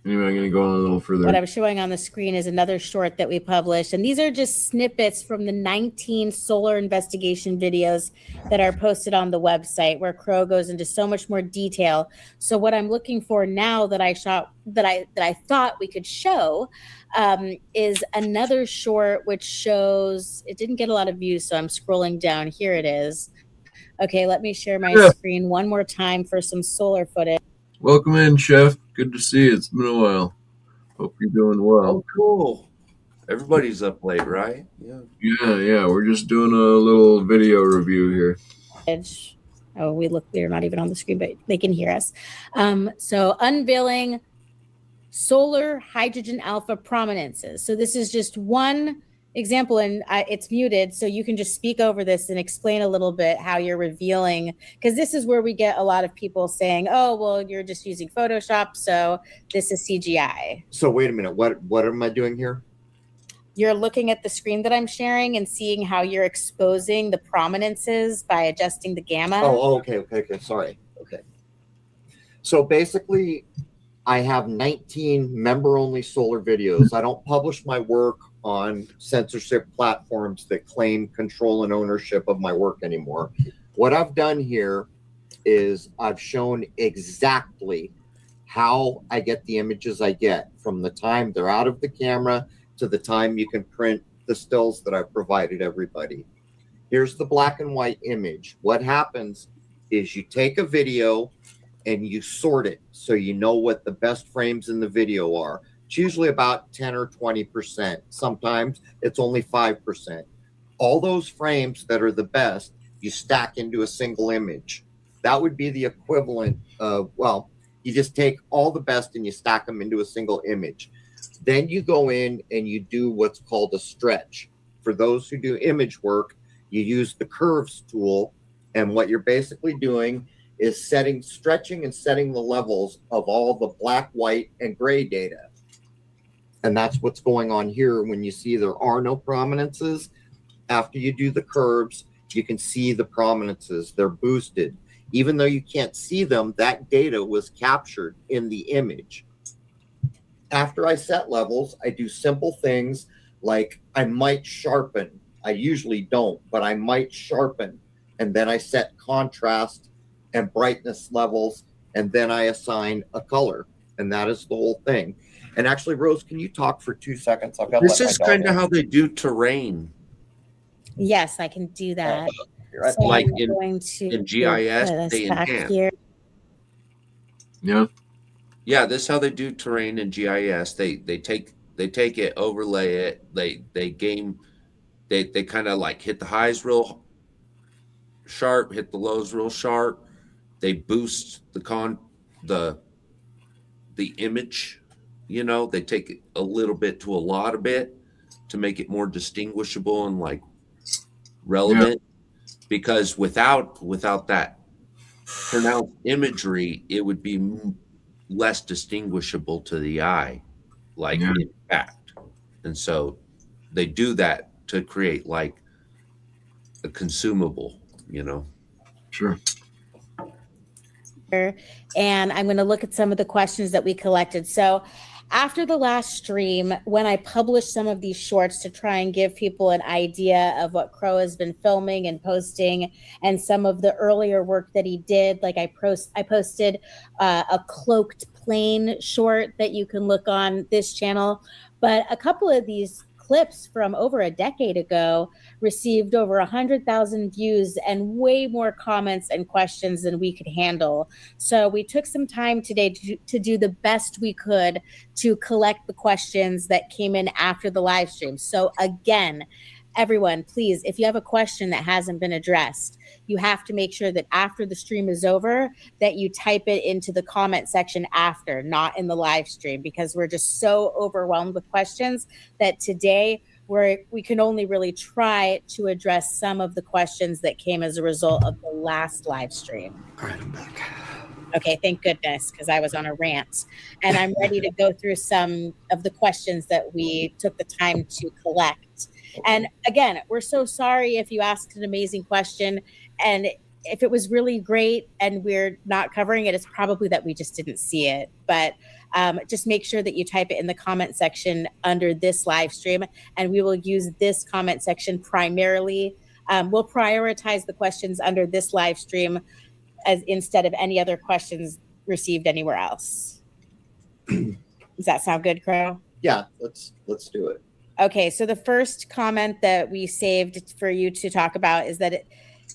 Anyway, I'm going to go on a little further.
what I'm showing on the screen is another short that we published. And these are just snippets from the 19 solar investigation videos that are posted on the website, where Crow goes into so much more detail. So what I'm looking for now that I shot, that I thought we could show, is another short which shows, it didn't get a lot of views, so I'm scrolling down. Here it is. Okay, let me share my screen one more time for some solar footage.
Welcome in, Chef. Good to see you. It's been a while. Hope you're doing well.
Oh, cool. Everybody's up late, right? Yeah.
Yeah. We're just doing a little video review here.
Oh, we're not even on the screen, but they can hear us. So unveiling solar hydrogen alpha prominences. So this is just one example, and it's muted, so you can just speak over this and explain a little bit how you're revealing, because this is where we get a lot of people saying, oh, well, you're just using Photoshop, so this is CGI.
So wait a minute, what am I doing here?
You're looking at the screen that I'm sharing and seeing how you're exposing the prominences by adjusting the gamma.
Oh, okay, sorry. Okay. So basically, I have 19 member-only solar videos. I don't publish my work on censorship platforms that claim control and ownership of my work anymore. What I've done here is I've shown exactly how I get the images I get, from the time they're out of the camera to the time you can print the stills that I've provided everybody. Here's the black and white image. What happens is you take a video and you sort it so you know what the best frames in the video are. It's usually about 10 or 20%. Sometimes it's only 5%. All those frames that are the best you stack into a single image. That would be the equivalent of, well, you just take all the best and you stack them into a single image. Then you go in and you do what's called a stretch. For those who do image work, you use the curves tool. And what you're basically doing is stretching and setting the levels of all the black, white, and gray data. And that's what's going on here. When you see there are no prominences, after you do the curves, you can see the prominences. They're boosted. Even though you can't see them, that data was captured in the image. After I set levels, I do simple things like I might sharpen. I usually don't, but I might sharpen. And then I set contrast and brightness levels, and then I assign a color. And that is the whole thing. And actually, Rose, can you talk for 2 seconds? I've got
This is kind of how they do terrain.
Yes, I can do that.
So
like
I'm
in
going to
GIS,
put this
they
back
enhance.
here.
Yeah.
Yeah, this is how they do terrain in GIS. They take it, overlay it. They kind of like hit the highs real sharp, hit the lows real sharp. They boost the image. You know, they take it a little bit to a lot of bit to make it more distinguishable and like relevant. Because without that pronounced imagery, it would be less distinguishable to the eye, like in fact. And so they do that to create like a consumable, you know.
Sure.
And I'm going to look at some of the questions that we collected. So after the last stream, when I published some of these shorts to try and give people an idea of what Crow has been filming and posting, and some of the earlier work that he did, like I posted a cloaked plane short that you can look on this channel. But a couple of these clips from over a decade ago received over 100,000 views and way more comments and questions than we could handle. So we took some time today to do the best we could to collect the questions that came in after the live stream. So again, everyone, please, if you have a question that hasn't been addressed, you have to make sure that after the stream is over, that you type it into the comment section after, not in the live stream, because we're just so overwhelmed with questions that today we can only really try to address some of the questions that came as a result of the last live stream.
All right, I'm back.
Okay, thank goodness, because I was on a rant. And I'm ready to go through some of the questions that we took the time to collect. And again, we're so sorry if you asked an amazing question, and if it was really great and we're not covering it, it's probably that we just didn't see it. But just make sure that you type it in the comment section under this live stream, and we will use this comment section primarily. We'll prioritize the questions under this live stream as instead of any other questions received anywhere else. Does that sound good, Crow?
Yeah, let's do it.
Okay, so the first comment that we saved for you to talk about is that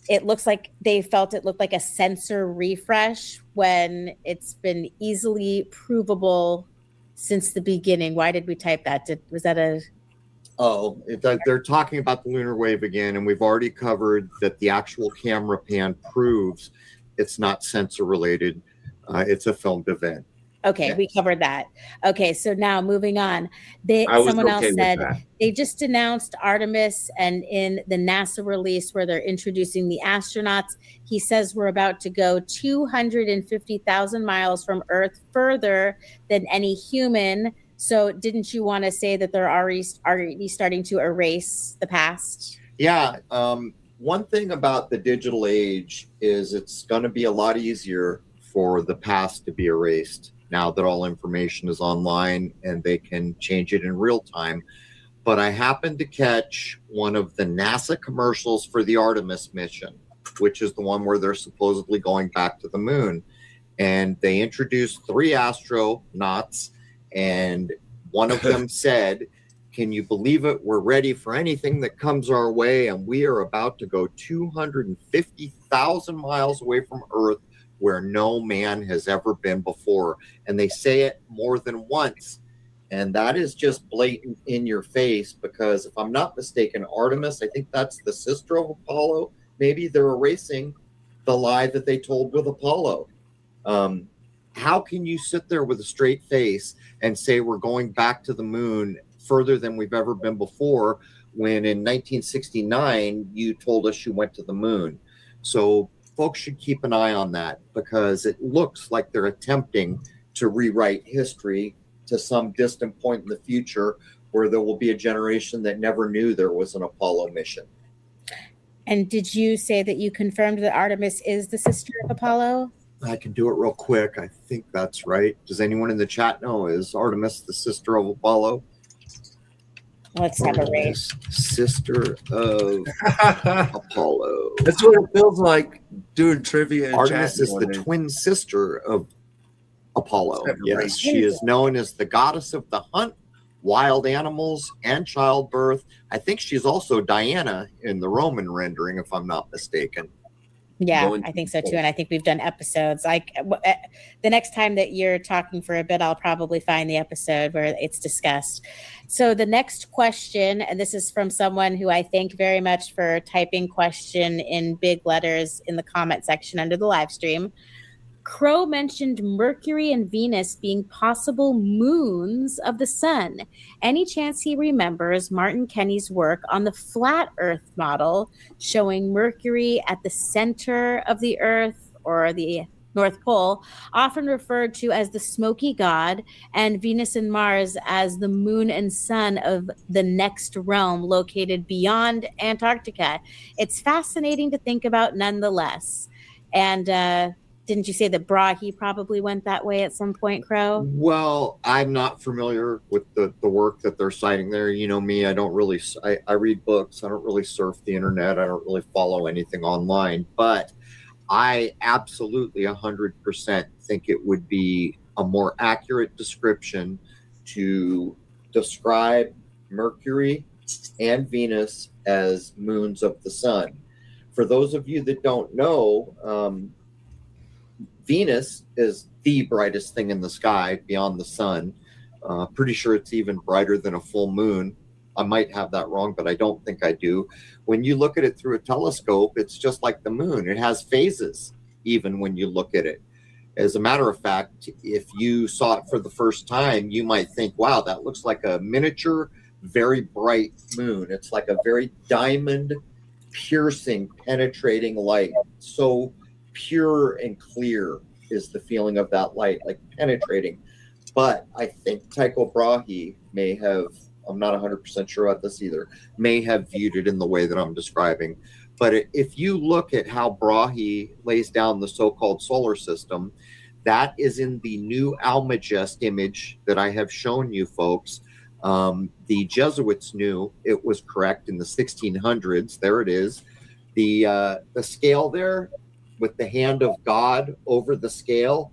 it looks like they felt it looked like a sensor refresh when it's been easily provable since the beginning. Why did we type that? Was that a...
Oh, they're talking about the lunar wave again, and we've already covered that the actual camera pan proves it's not sensor related. It's a filmed event.
Okay,
Yes.
we covered that. Okay, so now moving on. Someone else said they just announced Artemis, and in the NASA release where they're introducing the astronauts, he says we're about to go 250,000 miles from Earth, further than any human. So didn't you want to say that they're already starting to erase the past?
Yeah. One thing about the digital age is it's going to be a lot easier for the past to be erased now that all information is online and they can change it in real time. But I happened to catch one of the NASA commercials for the Artemis mission, which is the one where they're supposedly going back to the moon. And they introduced 3 astronauts, and one of them said, "Can you believe it? We're ready for anything that comes our way, and we are about to go 250,000 miles away from Earth where no man has ever been before." And they say it more than once. And that is just blatant in your face, because if I'm not mistaken, Artemis, I think that's the sister of Apollo, maybe they're erasing the lie that they told with Apollo. How can you sit there with a straight face and say we're going back to the moon further than we've ever been before, when in 1969 you told us you went to the moon? So folks should keep an eye on that, because it looks like they're attempting to rewrite history to some distant point in the future, where there will be a generation that never knew there was an Apollo mission.
And did you say that you confirmed that Artemis is the sister of Apollo?
I can do it real quick. I think that's right. Does anyone in the chat know? Is Artemis the sister of Apollo?
Let's have a race.
Sister of Apollo.
That's what it feels like doing trivia. And
Artemis is the
nowadays.
twin sister of Apollo.
Let's have a
Yes,
race.
she is known as the goddess of the hunt, wild animals, and childbirth. I think she's also Diana in the Roman rendering, if I'm not mistaken.
Yeah,
Going
I think so too. And I think we've done episodes. Like the next time that you're talking for a bit, I'll probably find the episode where it's discussed. So the next question, and this is from someone who I thank very much for typing question in big letters in the comment section under the live stream. Crow mentioned Mercury and Venus being possible moons of the sun. Any chance he remembers Martin Kenny's work on the flat Earth model, showing Mercury at the center of the Earth, or the North Pole, often referred to as the smoky god, and Venus and Mars as the moon and sun of the next realm located beyond Antarctica? It's fascinating to think about nonetheless. And didn't you say that Brahe probably went that way at some point, Crow?
Well, I'm not familiar with the work that they're citing there. You know me, I don't really, I read books. I don't really surf the internet. I don't really follow anything online. But I absolutely 100% think it would be a more accurate description to describe Mercury and Venus as moons of the sun. For those of you that don't know, Venus is the brightest thing in the sky beyond the sun. Pretty sure it's even brighter than a full moon. I might have that wrong, but I don't think I do. When you look at it through a telescope, it's just like the moon. It has phases, even when you look at it. As a matter of fact, if you saw it for the first time, you might think, wow, that looks like a miniature, very bright moon. It's like a very diamond, piercing, penetrating light. So pure and clear is the feeling of that light, like penetrating. But I think Tycho Brahe may have, I'm not 100% sure about this either, may have viewed it in the way that I'm describing. But if you look at how Brahe lays down the so-called solar system, that is in the new Almagest image that I have shown you folks. The Jesuits knew it was correct in the 1600s. There it is. The scale there, with the hand of God over the scale,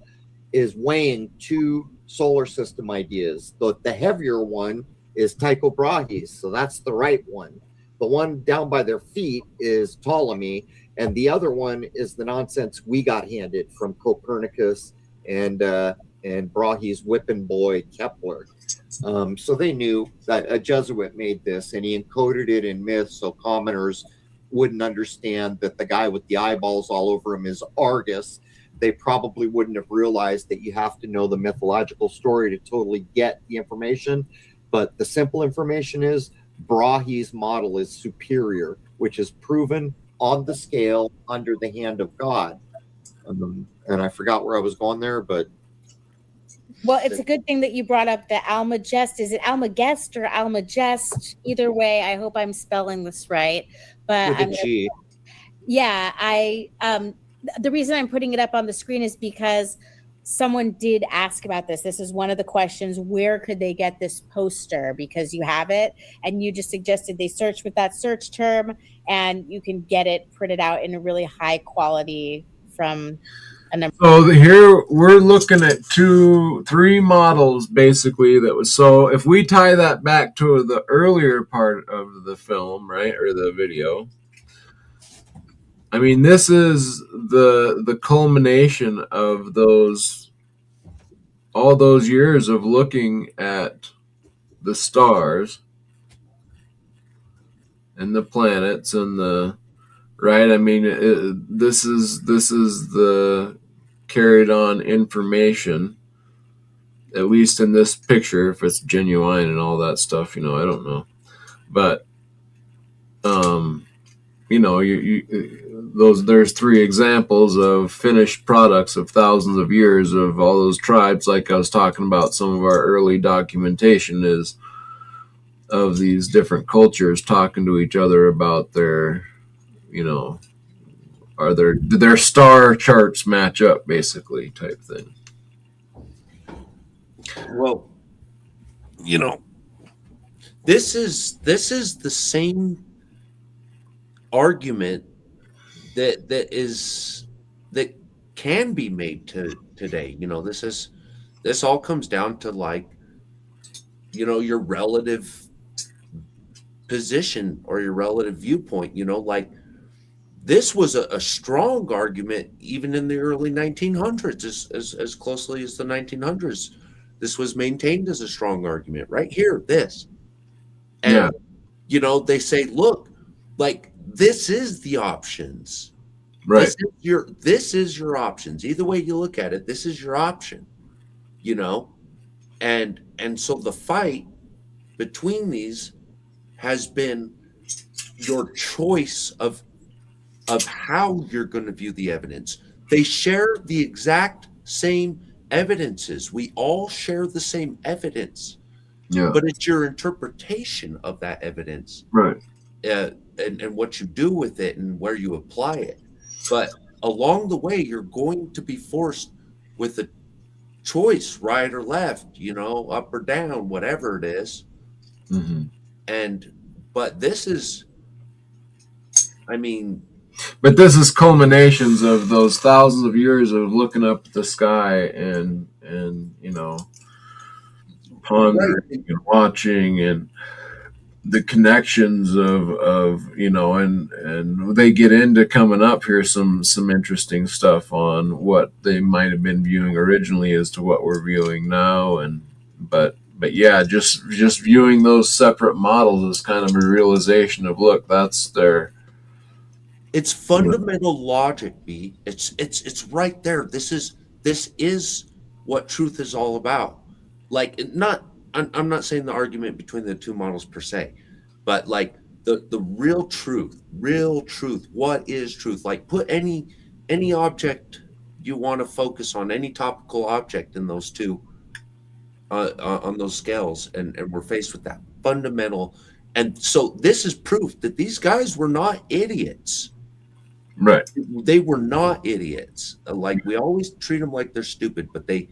is weighing two solar system ideas. The heavier one is Tycho Brahe's, so that's the right one. The one down by their feet is Ptolemy, and the other one is the nonsense we got handed from Copernicus and Brahe's whipping boy Kepler. So they knew that a Jesuit made this, and he encoded it in myth so commoners wouldn't understand that the guy with the eyeballs all over him is Argus. They probably wouldn't have realized that you have to know the mythological story to totally get the information. But the simple information is Brahe's model is superior, which is proven on the scale under the hand of God. And I forgot where I was going there, but
well, it's a good thing that you brought up the Almagest. Is it Almagest or Almagest? Either way, I hope I'm spelling this right. But
with a G.
Yeah, the reason I'm putting it up on the screen is because someone did ask about this. This is one of the questions. Where could they get this poster? Because you have it, and you just suggested they search with that search term, and you can get it printed out in a really high quality from a number.
So here we're looking at 3 models basically that was, so if we tie that back to the earlier part of the film, right, or the video, I mean, this is the culmination of all those years of looking at the stars and the planets and the right? I mean, this is the carried on information, at least in this picture. If it's genuine and all that stuff, I don't know, but there's three examples of finished products of thousands of years of all those tribes. Like I was talking about, some of our early documentation is of these different cultures talking to each other about their, are their star charts match up, basically, type thing.
Well, this is the same argument that can be made today. This all comes down to, like, your relative position or your relative viewpoint. Like, this was a strong argument even in the early 1900s, as closely as the 1900s. This was maintained as a strong argument right here. This, and they say, look, like, this is the options.
Right.
This is your options. Either way you look at it, this is your option. And so the fight between these has been your choice of how you're going to view the evidence. They share the exact same evidences. We all share the same evidence.
Yeah.
But it's your interpretation of that evidence.
Right.
And what you do with it and where you apply it. But along the way, you're going to be forced with a choice, right or left, up or down, whatever it is.
Mm-hmm.
But this is,
but this is culminations of those thousands of years of looking up at the sky and pondering and watching, and the connections of and they get into coming up here some interesting stuff on what they might have been viewing originally as to what we're viewing now. But yeah, just viewing those separate models is kind of a realization of, look, that's their,
it's fundamental logic, B. It's right there. This is what truth is all about. Like, I'm not saying the argument between the two models per se, but like the real truth. What is truth? Like, put any object you want to focus on, any topical object in those two on those scales, and we're faced with that fundamental. And so this is proof that these guys were not idiots.
right.
They were not idiots. Like, we always treat them like they're stupid, but they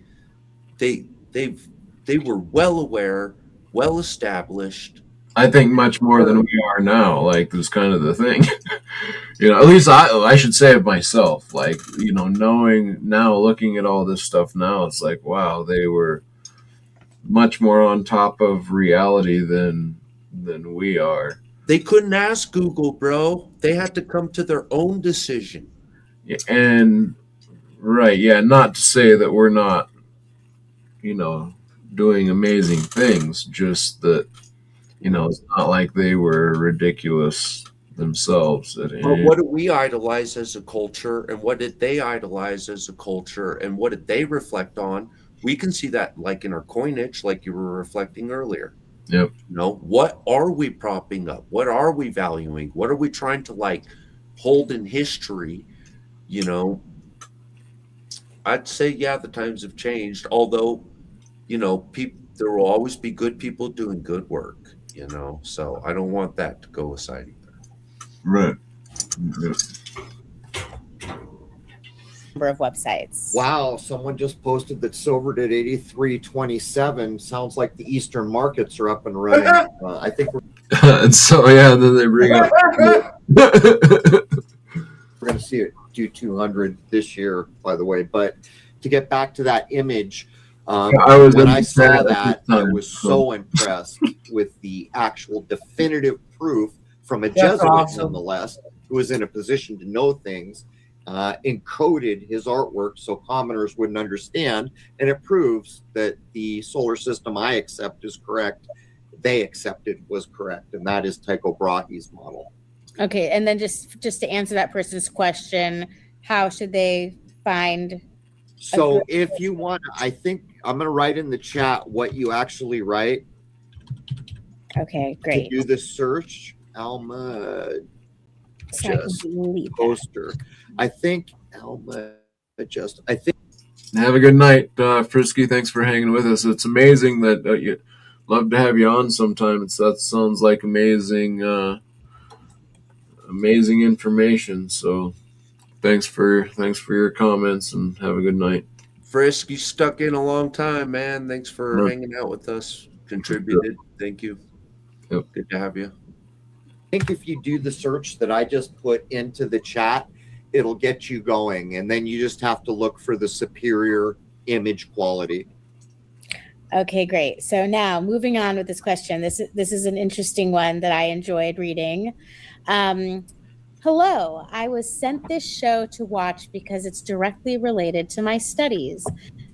were well aware, well established.
I think much more than we are now. Like, this kind of the thing. At least I should say of myself. Like, knowing now, looking at all this stuff now, it's like, wow, they were much more on top of reality than we are.
They couldn't ask Google, bro. They had to come to their own decision.
And right, yeah, not to say that we're not, doing amazing things, just that, it's not like they were ridiculous themselves.
But what do we idolize as a culture, and what did they idolize as a culture, and what did they reflect on? We can see that, like, in our coinage, like you were reflecting earlier.
Yep.
What are we propping up? What are we valuing? What are we trying to, like, hold in history? I'd say, yeah, the times have changed, although, there will always be good people doing good work, so I don't want that to go aside either.
Right.
Number of websites.
Wow, someone just posted that silvered at 83.27. Sounds like the Eastern markets are up and running. I think we're
And so, yeah, then they bring up.
we're going to see it do 200 this year, by the way. But to get back to that image, when I saw that, I was so impressed with the actual definitive proof from a Jesuit, nonetheless, who was in a position to know things. Encoded his artwork so commoners wouldn't understand, and it proves that the solar system I accept is correct, they accepted was correct, and that is Tycho Brahe's model.
Okay, and then just to answer that person's question, how should they find?
So if you want, I think I'm going to write in the chat what you actually write.
Okay,
To
great.
do the search, Alma
So I can
just
delete that.
poster. I think Alma just. I think.
Have a good night, Frisky. Thanks for hanging with us. It's amazing that you love to have you on sometime. That sounds like amazing information. So thanks for your comments and have a good night.
Frisk, you stuck in a long time, man. Thanks for hanging out with us. Contributed. Thank you.
Yep.
Good to have you.
I think if you do the search that I just put into the chat, it'll get you going, and then you just have to look for the superior image quality.
Okay, great. So now moving on with this question. This is an interesting one that I enjoyed reading. Hello, I was sent this show to watch because it's directly related to my studies.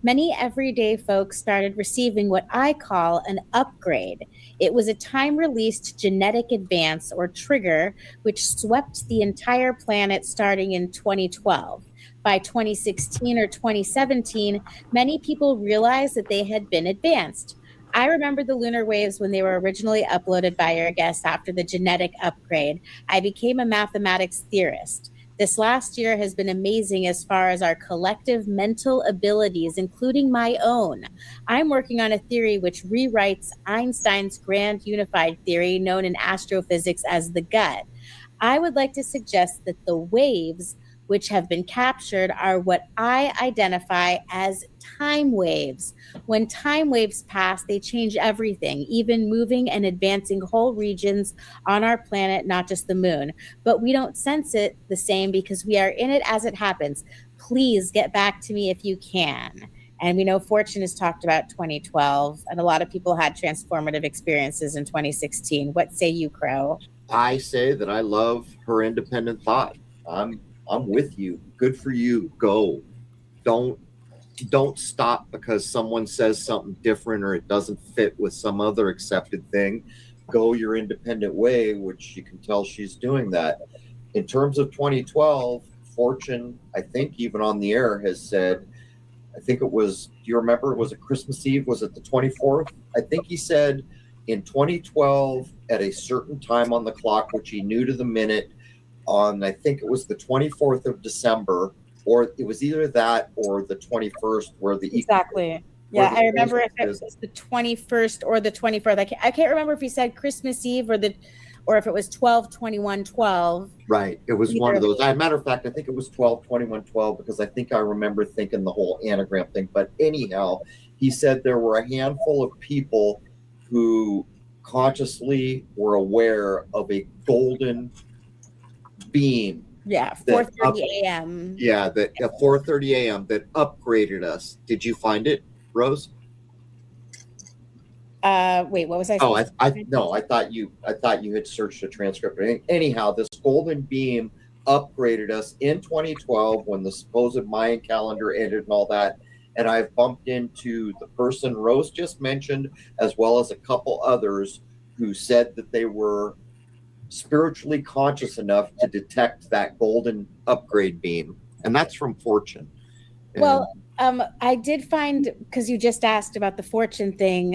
Many everyday folks started receiving what I call an upgrade. It was a time-released genetic advance or trigger which swept the entire planet starting in 2012. By 2016 or 2017, many people realized that they had been advanced. I remember the lunar waves when they were originally uploaded by your guest after the genetic upgrade. I became a mathematics theorist. This last year has been amazing as far as our collective mental abilities, including my own. I'm working on a theory which rewrites Einstein's grand unified theory, known in astrophysics as the gut. I would like to suggest that the waves which have been captured are what I identify as time waves. When time waves pass, they change everything, even moving and advancing whole regions on our planet, not just the moon. But we don't sense it the same because we are in it as it happens. Please get back to me if you can. And we know Fortune has talked about 2012, and a lot of people had transformative experiences in 2016. What say you, Crow?
I say that I love her independent thought. I'm with you. Good for you. Go. Don't stop because someone says something different or it doesn't fit with some other accepted thing. Go your independent way, which you can tell she's doing that. In terms of 2012, Fortune, I think even on the air, has said, I think it was, do you remember, was it Christmas Eve? Was it the 24th? I think he said in 2012 at a certain time on the clock, which he knew to the minute, on I think it was the 24th of December, or it was either that or the 21st, where the
exactly. Yeah, I remember if it was the 21st or the 24th. I can't remember if he said Christmas Eve or if it was 12/21/12.
Right. It was one of those. As a matter of fact, I think it was 12/21/12 because I think I remember thinking the whole anagram thing. But anyhow, he said there were a handful of people who consciously were aware of a golden beam.
Yeah, 4:30 a.m.
Yeah, that at 4:30 a.m. that upgraded us. Did you find it, Rose?
Wait, what was I saying?
I thought you had searched a transcript. Anyhow, this golden beam upgraded us in 2012 when the supposed Mayan calendar ended and all that. And I've bumped into the person Rose just mentioned, as well as a couple others who said that they were spiritually conscious enough to detect that golden upgrade beam. And that's from Fortune.
Well, I did find, because you just asked about the Fortune thing,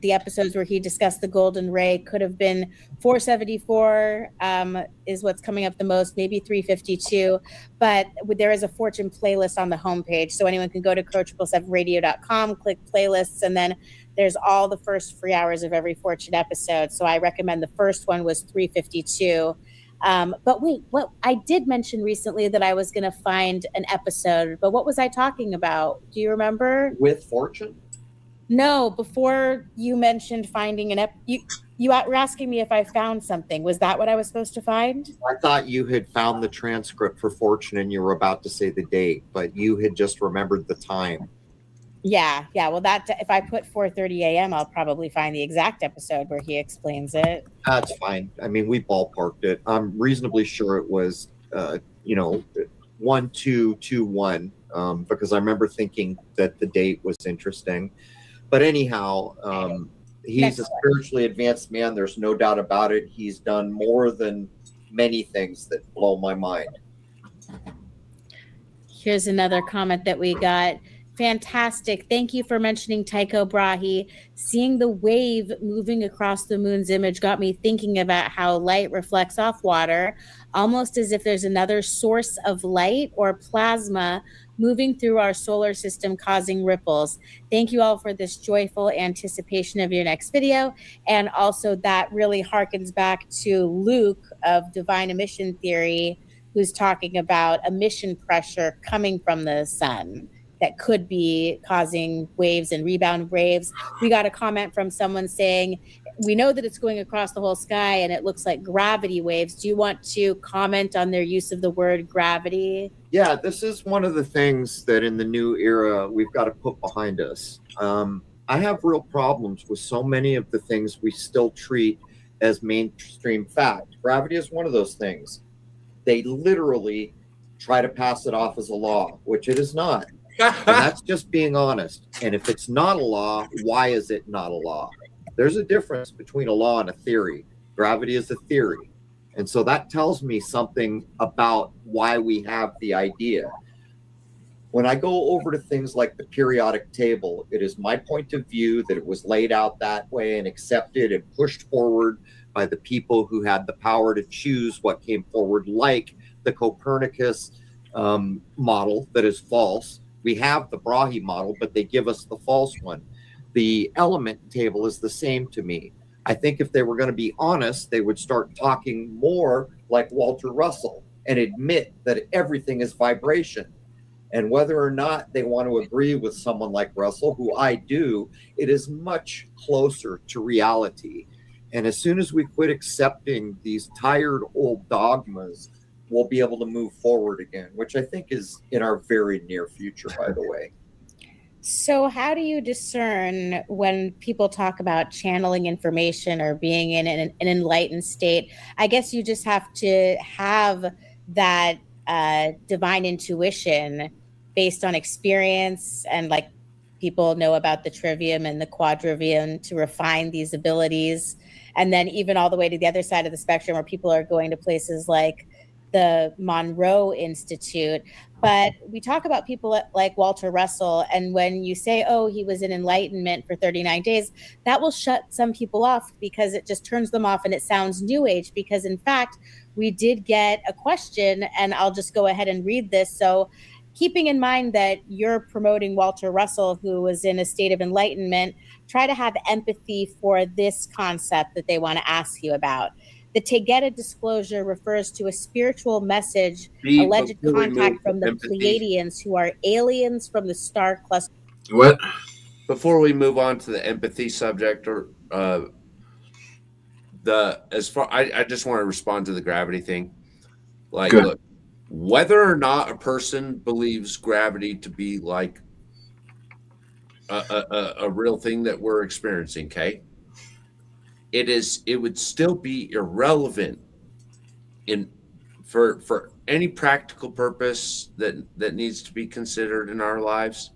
the episodes where he discussed the golden ray could have been 474 is what's coming up the most, maybe 352. But there is a Fortune playlist on the homepage. So anyone can go to crow777radio.com, click playlists, and then there's all the first free hours of every Fortune episode. So I recommend the first one was 352. But wait, what I did mention recently that I was going to find an episode, but what was I talking about? Do you remember?
With Fortune?
No, before you mentioned finding you were asking me if I found something. Was that what I was supposed to find?
I thought you had found the transcript for Fortune and you were about to say the date, but you had just remembered the time.
Yeah. Well, that if I put 4:30 a.m., I'll probably find the exact episode where he explains it.
That's fine. I mean, we ballparked it. I'm reasonably sure it was, 1221, because I remember thinking that the date was interesting. But anyhow, he's a spiritually advanced man. There's no doubt about it. He's done more than many things that blow my mind.
Here's another comment that we got. Fantastic. Thank you for mentioning Tycho Brahe. Seeing the wave moving across the moon's image got me thinking about how light reflects off water, almost as if there's another source of light or plasma moving through our solar system, causing ripples. Thank you all for this joyful anticipation of your next video. And also, that really harkens back to Luke of Divine Emission Theory, who's talking about emission pressure coming from the sun that could be causing waves and rebound waves. We got a comment from someone saying, we know that it's going across the whole sky and it looks like gravity waves. Do you want to comment on their use of the word gravity?
Yeah, this is one of the things that in the new era we've got to put behind us. I have real problems with so many of the things we still treat as mainstream fact. Gravity is one of those things. They literally try to pass it off as a law, which it is not. And that's just being honest. And if it's not a law, why is it not a law? There's a difference between a law and a theory. Gravity is a theory. And so that tells me something about why we have the idea. When I go over to things like the periodic table, it is my point of view that it was laid out that way and accepted and pushed forward by the people who had the power to choose what came forward, like the Copernicus model that is false. We have the Brahe model, but they give us the false one. The element table is the same to me. I think if they were going to be honest, they would start talking more like Walter Russell and admit that everything is vibration. And whether or not they want to agree with someone like Russell, who I do, it is much closer to reality. And as soon as we quit accepting these tired old dogmas, we'll be able to move forward again, which I think is in our very near future, by the way.
So how do you discern when people talk about channeling information or being in an enlightened state? I guess you just have to have that divine intuition based on experience, and like people know about the trivium and the quadrivium to refine these abilities. And then even all the way to the other side of the spectrum where people are going to places like the Monroe Institute. But we talk about people like Walter Russell, and when you say, oh, he was in enlightenment for 39 days, that will shut some people off because it just turns them off and it sounds new age. Because in fact, we did get a question, and I'll just go ahead and read this. So keeping in mind that you're promoting Walter Russell, who was in a state of enlightenment, try to have empathy for this concept that they want to ask you about. The Tegeta disclosure refers to a spiritual message, alleged contact from the Pleiadians, who are aliens from the star cluster.
What?
Before we move on to the empathy subject, or I just want to respond to the gravity thing. Like,
Good.
Look, whether or not a person believes gravity to be like a real thing that we're experiencing, okay? It would still be irrelevant for any practical purpose that needs to be considered in our lives.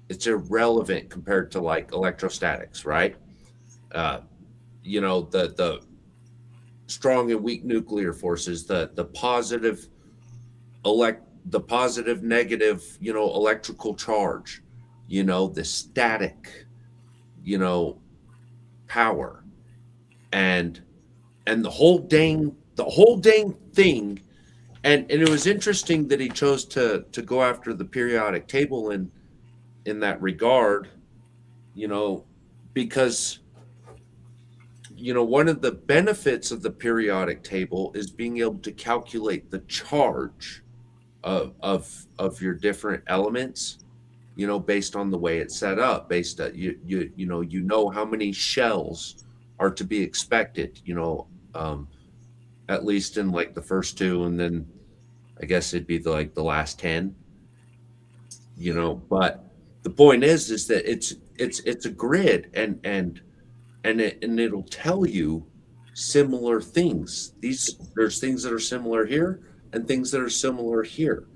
It's irrelevant compared to like electrostatics, right? The strong and weak nuclear forces, the positive negative, electrical charge, the static, power, and the whole dang thing. And it was interesting that he chose to go after the periodic table in that regard, because one of the benefits of the periodic table is being able to calculate the charge of your different elements, based on the way it's set up, based on how many shells are to be expected, at least in like the first two, and then I guess it'd be the last 10, but the point is that it's a grid, and it'll tell you similar things. There's things that are similar here and things that are similar here.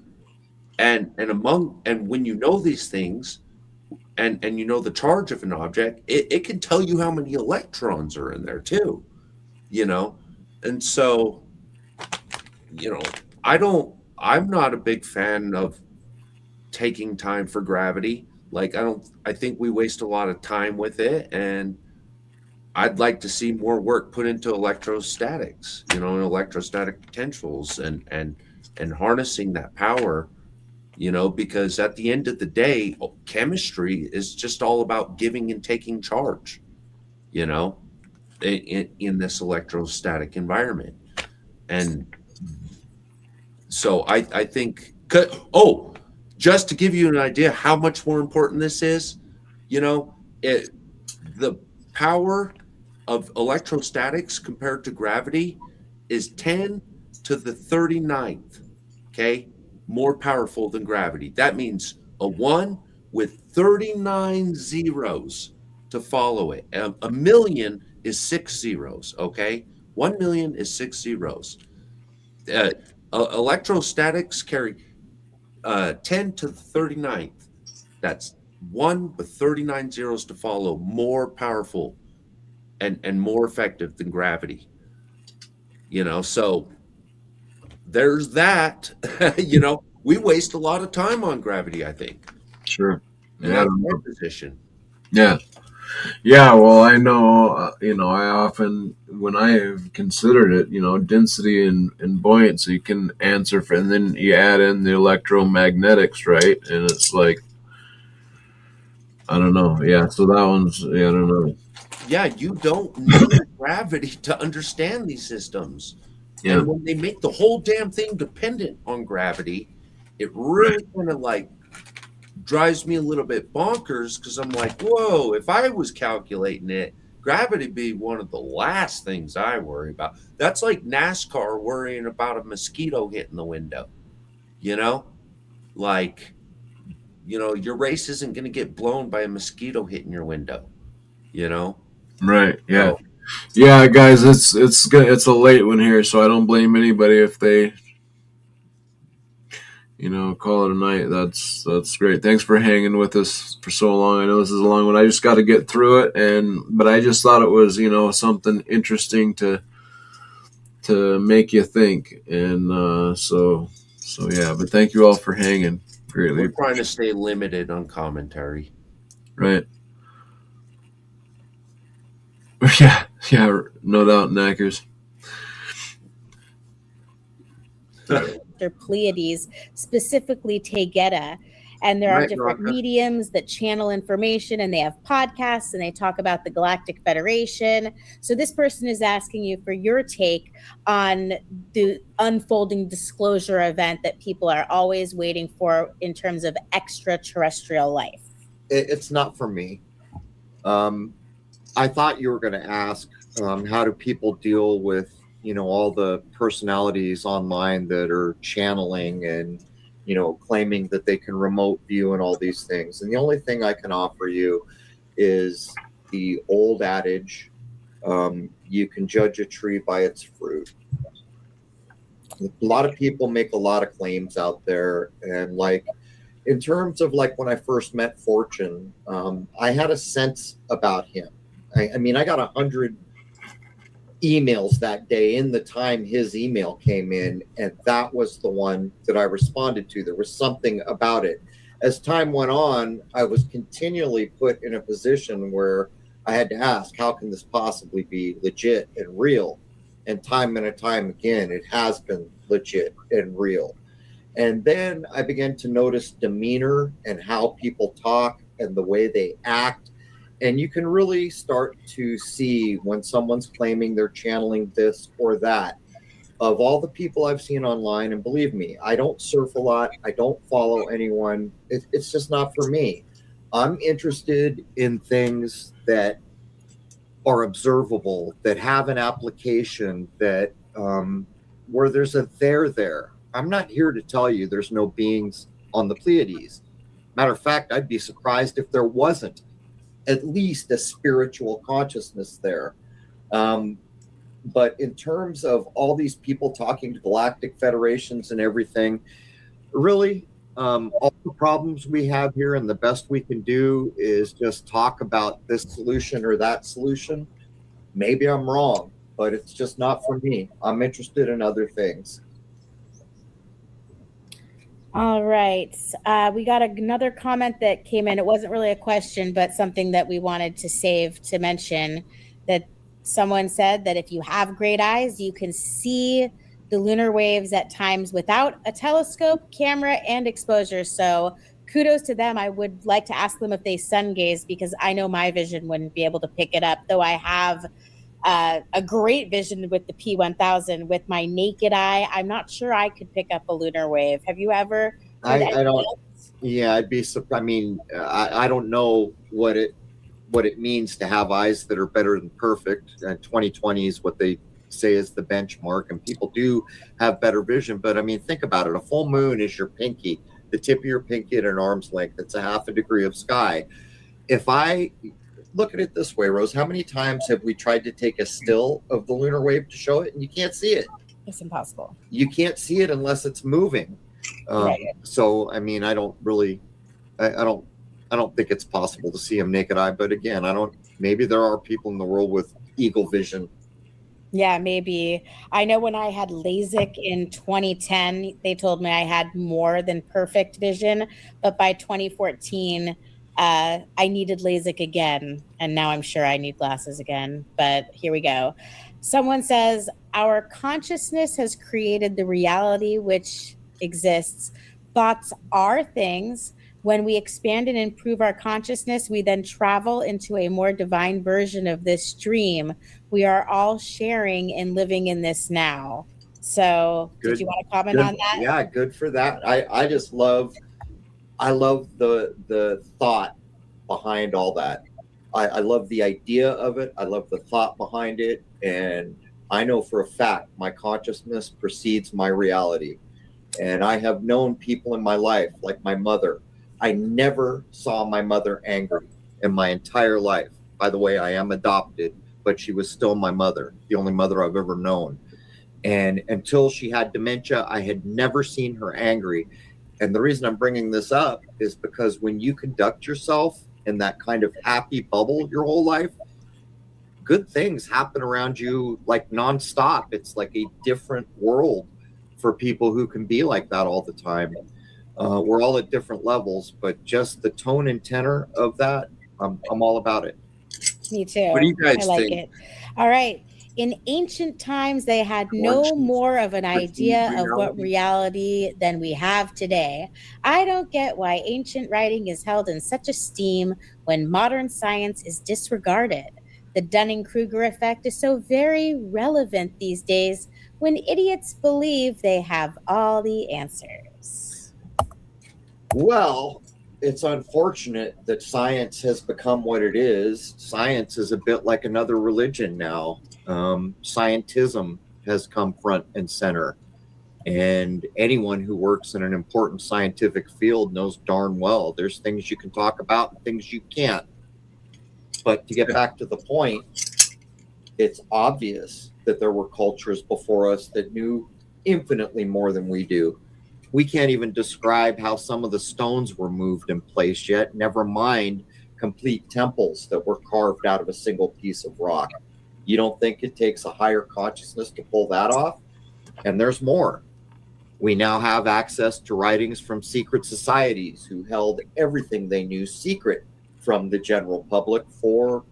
And when you know these things, and the charge of an object, it can tell you how many electrons are in there too, and so you know, I'm not a big fan of taking time for gravity. Like, I think we waste a lot of time with it. And I'd like to see more work put into electrostatics, and electrostatic potentials and harnessing that power, because at the end of the day, chemistry is just all about giving and taking charge, you know, in this electrostatic environment. And so I think, oh, just to give you an idea how much more important this is, the power of electrostatics compared to gravity is 10 to the 39th, okay, more powerful than gravity. That means a 1 with 39 zeros to follow it. A million is 6 zeros, okay? 1 million is 6 zeros. Uh, Electrostatics carry 10 to the 39th. That's 1 with 39 zeros to follow, more powerful and more effective than gravity. So there's that. We waste a lot of time on gravity, I think.
Sure.
And
Yeah.
that's my position.
Yeah. Yeah, well, I know, I often, when I have considered it, density and buoyancy can answer for, and then you add in the electromagnetics, right? And it's like, I don't know. Yeah, so that one's, yeah, I don't know.
Yeah, you don't need gravity to understand these systems.
Yeah.
And when they make the whole damn thing dependent on gravity, it really kind of like drives me a little bit bonkers, because I'm like, whoa, if I was calculating it, gravity would be one of the last things I worry about. That's like NASCAR worrying about a mosquito hitting the window, like, your race isn't going to get blown by a mosquito hitting your window,
Right. Yeah.
So,
Yeah, guys, it's a late one here, so I don't blame anybody if they call it a night. That's great. Thanks for hanging with us for so long. I know this is a long one. I just got to get through it, but I just thought it was something interesting to make you think, and so yeah. But thank you all for hanging. Greatly.
We're trying to stay limited on commentary.
Right. Yeah. Yeah. No doubt, knackers.
They're Pleiades, specifically Tegeta. And there are
Right,
different
Naka.
mediums that channel information, and they have podcasts, and they talk about the Galactic Federation. So this person is asking you for your take on the unfolding disclosure event that people are always waiting for in terms of extraterrestrial life.
It's not for me. I thought you were going to ask, how do people deal with, all the personalities online that are channeling and, claiming that they can remote view and all these things. And the only thing I can offer you is the old adage, you can judge a tree by its fruit. A lot of people make a lot of claims out there. And like, in terms of like when I first met Fortune, I had a sense about him. I mean, I got 100 emails that day in the time his email came in, and that was the one that I responded to. There was something about it. As time went on, I was continually put in a position where I had to ask, how can this possibly be legit and real? And time again, it has been legit and real. And then I began to notice demeanor and how people talk and the way they act. And you can really start to see when someone's claiming they're channeling this or that. Of all the people I've seen online, and believe me, I don't surf a lot, I don't follow anyone. It's just not for me. I'm interested in things that are observable, that have an application, that where there's a there. I'm not here to tell you there's no beings on the Pleiades. Matter of fact, I'd be surprised if there wasn't at least a spiritual consciousness there. But in terms of all these people talking to galactic federations and everything, really, all the problems we have here, and the best we can do is just talk about this solution or that solution. Maybe I'm wrong, but it's just not for me. I'm interested in other things.
All right. We got another comment that came in. It wasn't really a question, but something that we wanted to save to mention, that someone said that if you have great eyes, you can see the lunar waves at times without a telescope, camera, and exposure. So kudos to them. I would like to ask them if they sun gaze, because I know my vision wouldn't be able to pick it up, though I have a great vision with the P1000. With my naked eye, I'm not sure I could pick up a lunar wave. Have you ever heard
I
anything
don't.
else?
Yeah, I'd be surprised. I mean, I don't know what it means to have eyes that are better than perfect. 2020 is what they say is the benchmark, and people do have better vision. But I mean, think about it. A full moon is your pinky, the tip of your pinky at an arm's length. It's a half a degree of sky. If I look at it this way, Rose, how many times have we tried to take a still of the lunar wave to show it, and you can't see it?
It's impossible.
You can't see it unless it's moving.
Right.
So, I mean, I don't think it's possible to see them naked eye. But again, maybe there are people in the world with eagle vision.
Yeah, maybe. I know when I had LASIK in 2010, they told me I had more than perfect vision, but by 2014, I needed LASIK again, and now I'm sure I need glasses again. But here we go. Someone says, our consciousness has created the reality which exists. Thoughts are things. When we expand and improve our consciousness, we then travel into a more divine version of this dream. We are all sharing and living in this now. So, did you want to comment on that?
Yeah, good for that. I just love the thought behind all that. I love the idea of it. I love the thought behind it, and I know for a fact my consciousness precedes my reality. And I have known people in my life, like my mother. I never saw my mother angry in my entire life. By the way, I am adopted, but she was still my mother, the only mother I've ever known. And until she had dementia, I had never seen her angry. And the reason I'm bringing this up is because when you conduct yourself in that kind of happy bubble your whole life, good things happen around you like nonstop. It's like a different world for people who can be like that all the time. We're all at different levels, but just the tone and tenor of that, I'm all about it.
Me too.
What do you guys
I like
think?
it. All right. In ancient times, they had no more of an idea of what reality than we have today. I don't get why ancient writing is held in such esteem when modern science is disregarded. The Dunning-Kruger effect is so very relevant these days when idiots believe they have all the answers.
Well, it's unfortunate that science has become what it is. Science is a bit like another religion now. Scientism has come front and center. And anyone who works in an important scientific field knows darn well there's things you can talk about and things you can't. But to get back to the point, it's obvious that there were cultures before us that knew infinitely more than we do. We can't even describe how some of the stones were moved in place yet, never mind complete temples that were carved out of a single piece of rock. You don't think it takes a higher consciousness to pull that off? And there's more. We now have access to writings from secret societies who held everything they knew secret from the general public for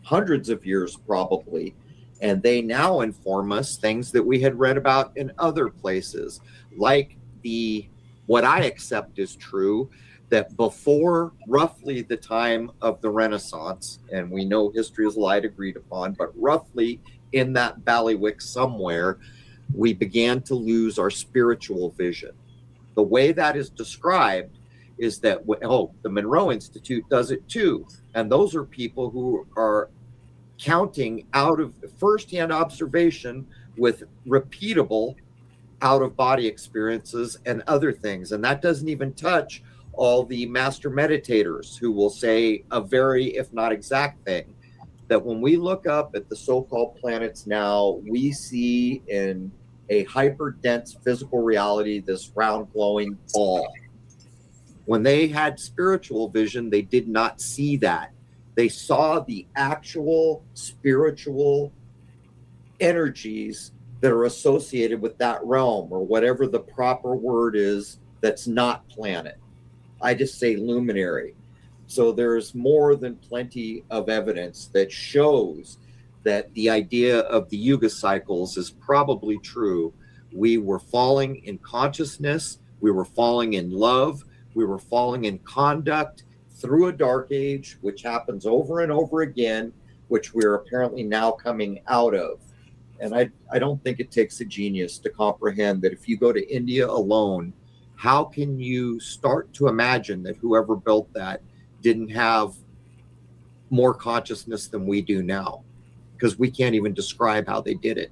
hundreds of years, probably. And they now inform us things that we had read about in other places, like what I accept is true, that before roughly the time of the Renaissance, and we know history is light agreed upon, but roughly in that bailiwick somewhere, we began to lose our spiritual vision. The way that is described is that, the Monroe Institute does it too. And those are people who are counting out of firsthand observation with repeatable out-of-body experiences and other things. And that doesn't even touch all the master meditators who will say a very, if not exact thing, that when we look up at the so-called planets now, we see in a hyper-dense physical reality this round glowing ball. When they had spiritual vision, they did not see that. They saw the actual spiritual energies that are associated with that realm, or whatever the proper word is that's not planet. I just say luminary. So there's more than plenty of evidence that shows that the idea of the Yuga cycles is probably true. We were falling in consciousness, we were falling in love, we were falling in conduct through a dark age, which happens over and over again, which we're apparently now coming out of. And I don't think it takes a genius to comprehend that if you go to India alone, how can you start to imagine that whoever built that didn't have more consciousness than we do now? Because we can't even describe how they did it.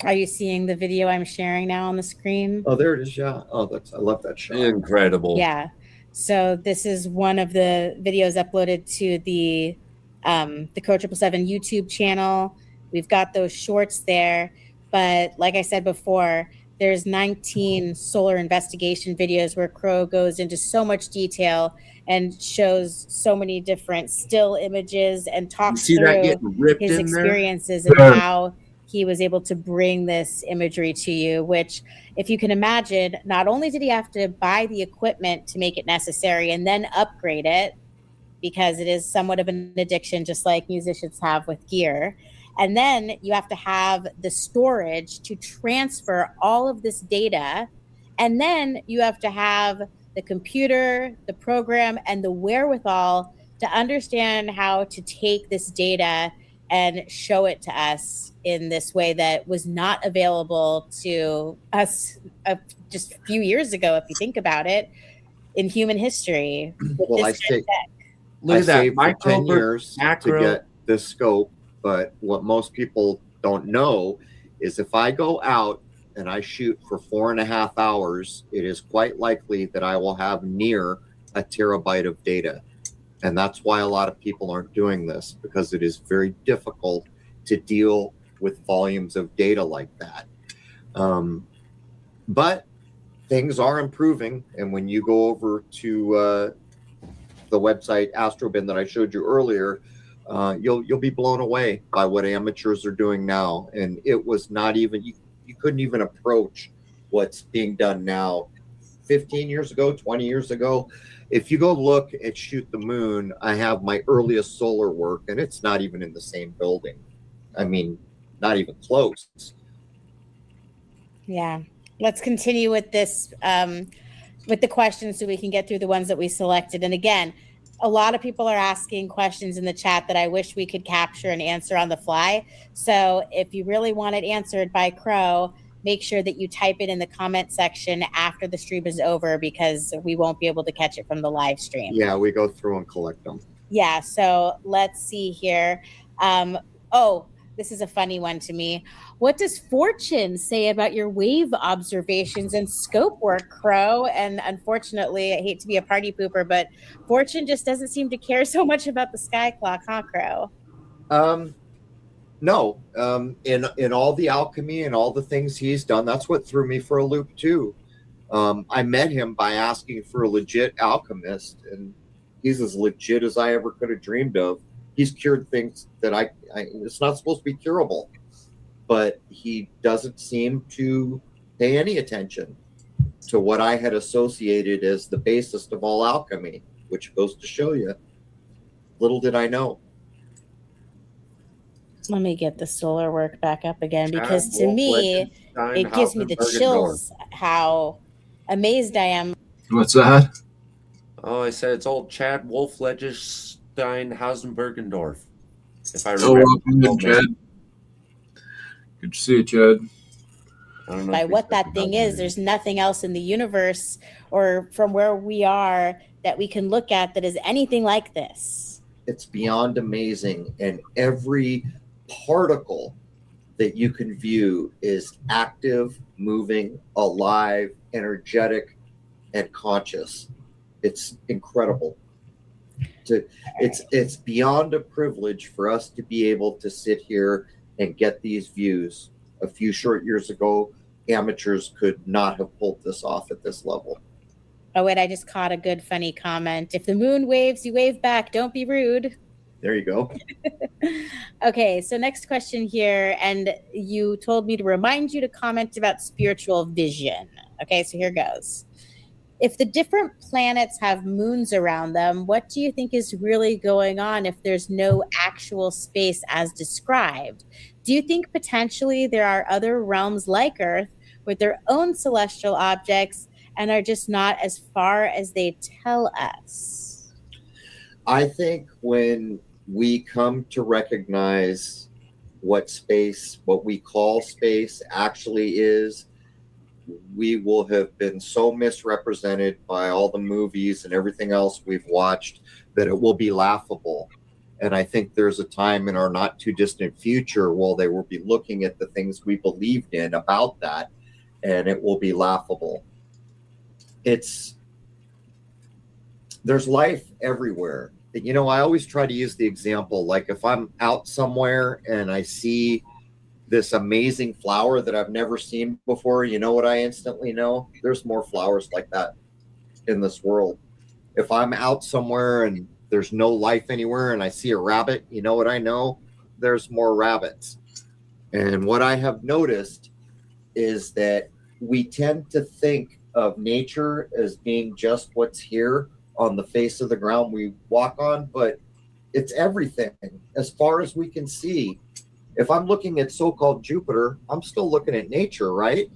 Are you seeing the video I'm sharing now on the screen?
Oh, there it is. Yeah. Oh, I love that shot.
Incredible.
Yeah. So this is one of the videos uploaded to the Crow 777 YouTube channel. We've got those shorts there. But like I said before, there's 19 solar investigation videos where Crow goes into so much detail and shows so many different still images and talks through his experiences and how he was able to bring this imagery to you, which, if you can imagine, not only did he have to buy the equipment to make it necessary and then upgrade it, because it is somewhat of an addiction, just like musicians have with gear. And then you have to have the storage to transfer all of this data. And then you have to have the computer, the program, and the wherewithal to understand how to take this data and show it to us in this way that was not available to us just a few years ago, if you think about it, in human history.
Well, I say,
look at that.
For 10 years to get this scope, but what most people don't know is if I go out and I shoot for 4.5 hours, it is quite likely that I will have near a terabyte of data. And that's why a lot of people aren't doing this, because it is very difficult to deal with volumes of data like that. But things are improving. And when you go over to the website Astrobin that I showed you earlier, you'll be blown away by what amateurs are doing now. And it was not even, you couldn't even approach what's being done now. 15 years ago, 20 years ago, if you go look at Shoot the Moon, I have my earliest solar work, and it's not even in the same building. I mean, not even close.
Yeah. Let's continue with this, with the questions so we can get through the ones that we selected. And again, a lot of people are asking questions in the chat that I wish we could capture and answer on the fly. So if you really want it answered by Crow, make sure that you type it in the comment section after the stream is over, because we won't be able to catch it from the live stream.
Yeah, we go through and collect them.
Yeah, so let's see here. This is a funny one to me. What does Fortune say about your wave observations and scope work, Crow? And unfortunately, I hate to be a party pooper, but Fortune just doesn't seem to care so much about the sky clock, huh, Crow?
No, in all the alchemy and all the things he's done, that's what threw me for a loop too. I met him by asking for a legit alchemist, and he's as legit as I ever could have dreamed of. He's cured things that it's not supposed to be curable, but he doesn't seem to pay any attention to what I had associated as the basis of all alchemy, which goes to show you, little did I know.
Let me get the solar work back up again, because to me, it gives me the chills how amazed I am.
What's that?
Oh, I said it's old Chad Wolf Legerstein Hausenbergendorf. If I remember.
Welcome in, Chad. Good to see you, Chad.
By what that thing is, there's nothing else in the universe or from where we are that we can look at that is anything like this.
It's beyond amazing, and every particle that you can view is active, moving, alive, energetic, and conscious. It's incredible. It's beyond a privilege for us to be able to sit here and get these views. A few short years ago, amateurs could not have pulled this off at this level.
Oh, wait, I just caught a good, funny comment. If the moon waves, you wave back. Don't be rude.
There you go.
Okay, so next question here. And you told me to remind you to comment about spiritual vision. Okay, so here goes. If the different planets have moons around them, what do you think is really going on if there's no actual space as described? Do you think potentially there are other realms like Earth with their own celestial objects and are just not as far as they tell us?
I think when we come to recognize what space, what we call space, actually is, we will have been so misrepresented by all the movies and everything else we've watched that it will be laughable. And I think there's a time in our not too distant future where they will be looking at the things we believed in about that, and it will be laughable. There's life everywhere. You know, I always try to use the example, like if I'm out somewhere and I see this amazing flower that I've never seen before, you know what I instantly know? There's more flowers like that in this world. If I'm out somewhere and there's no life anywhere and I see a rabbit, you know what I know? There's more rabbits. And what I have noticed is that we tend to think of nature as being just what's here on the face of the ground we walk on, but it's everything as far as we can see. If I'm looking at so-called Jupiter, I'm still looking at nature, right?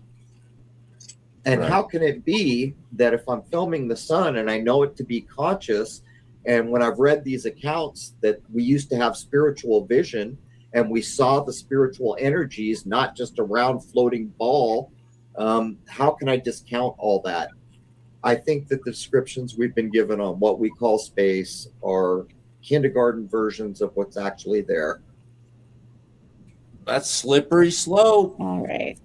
And how can it be that if I'm filming the sun and I know it to be conscious, and when I've read these accounts that we used to have spiritual vision and we saw the spiritual energies, not just a round floating ball, how can I discount all that? I think that the descriptions we've been given on what we call space are kindergarten versions of what's actually there.
That's slippery slope.
All right.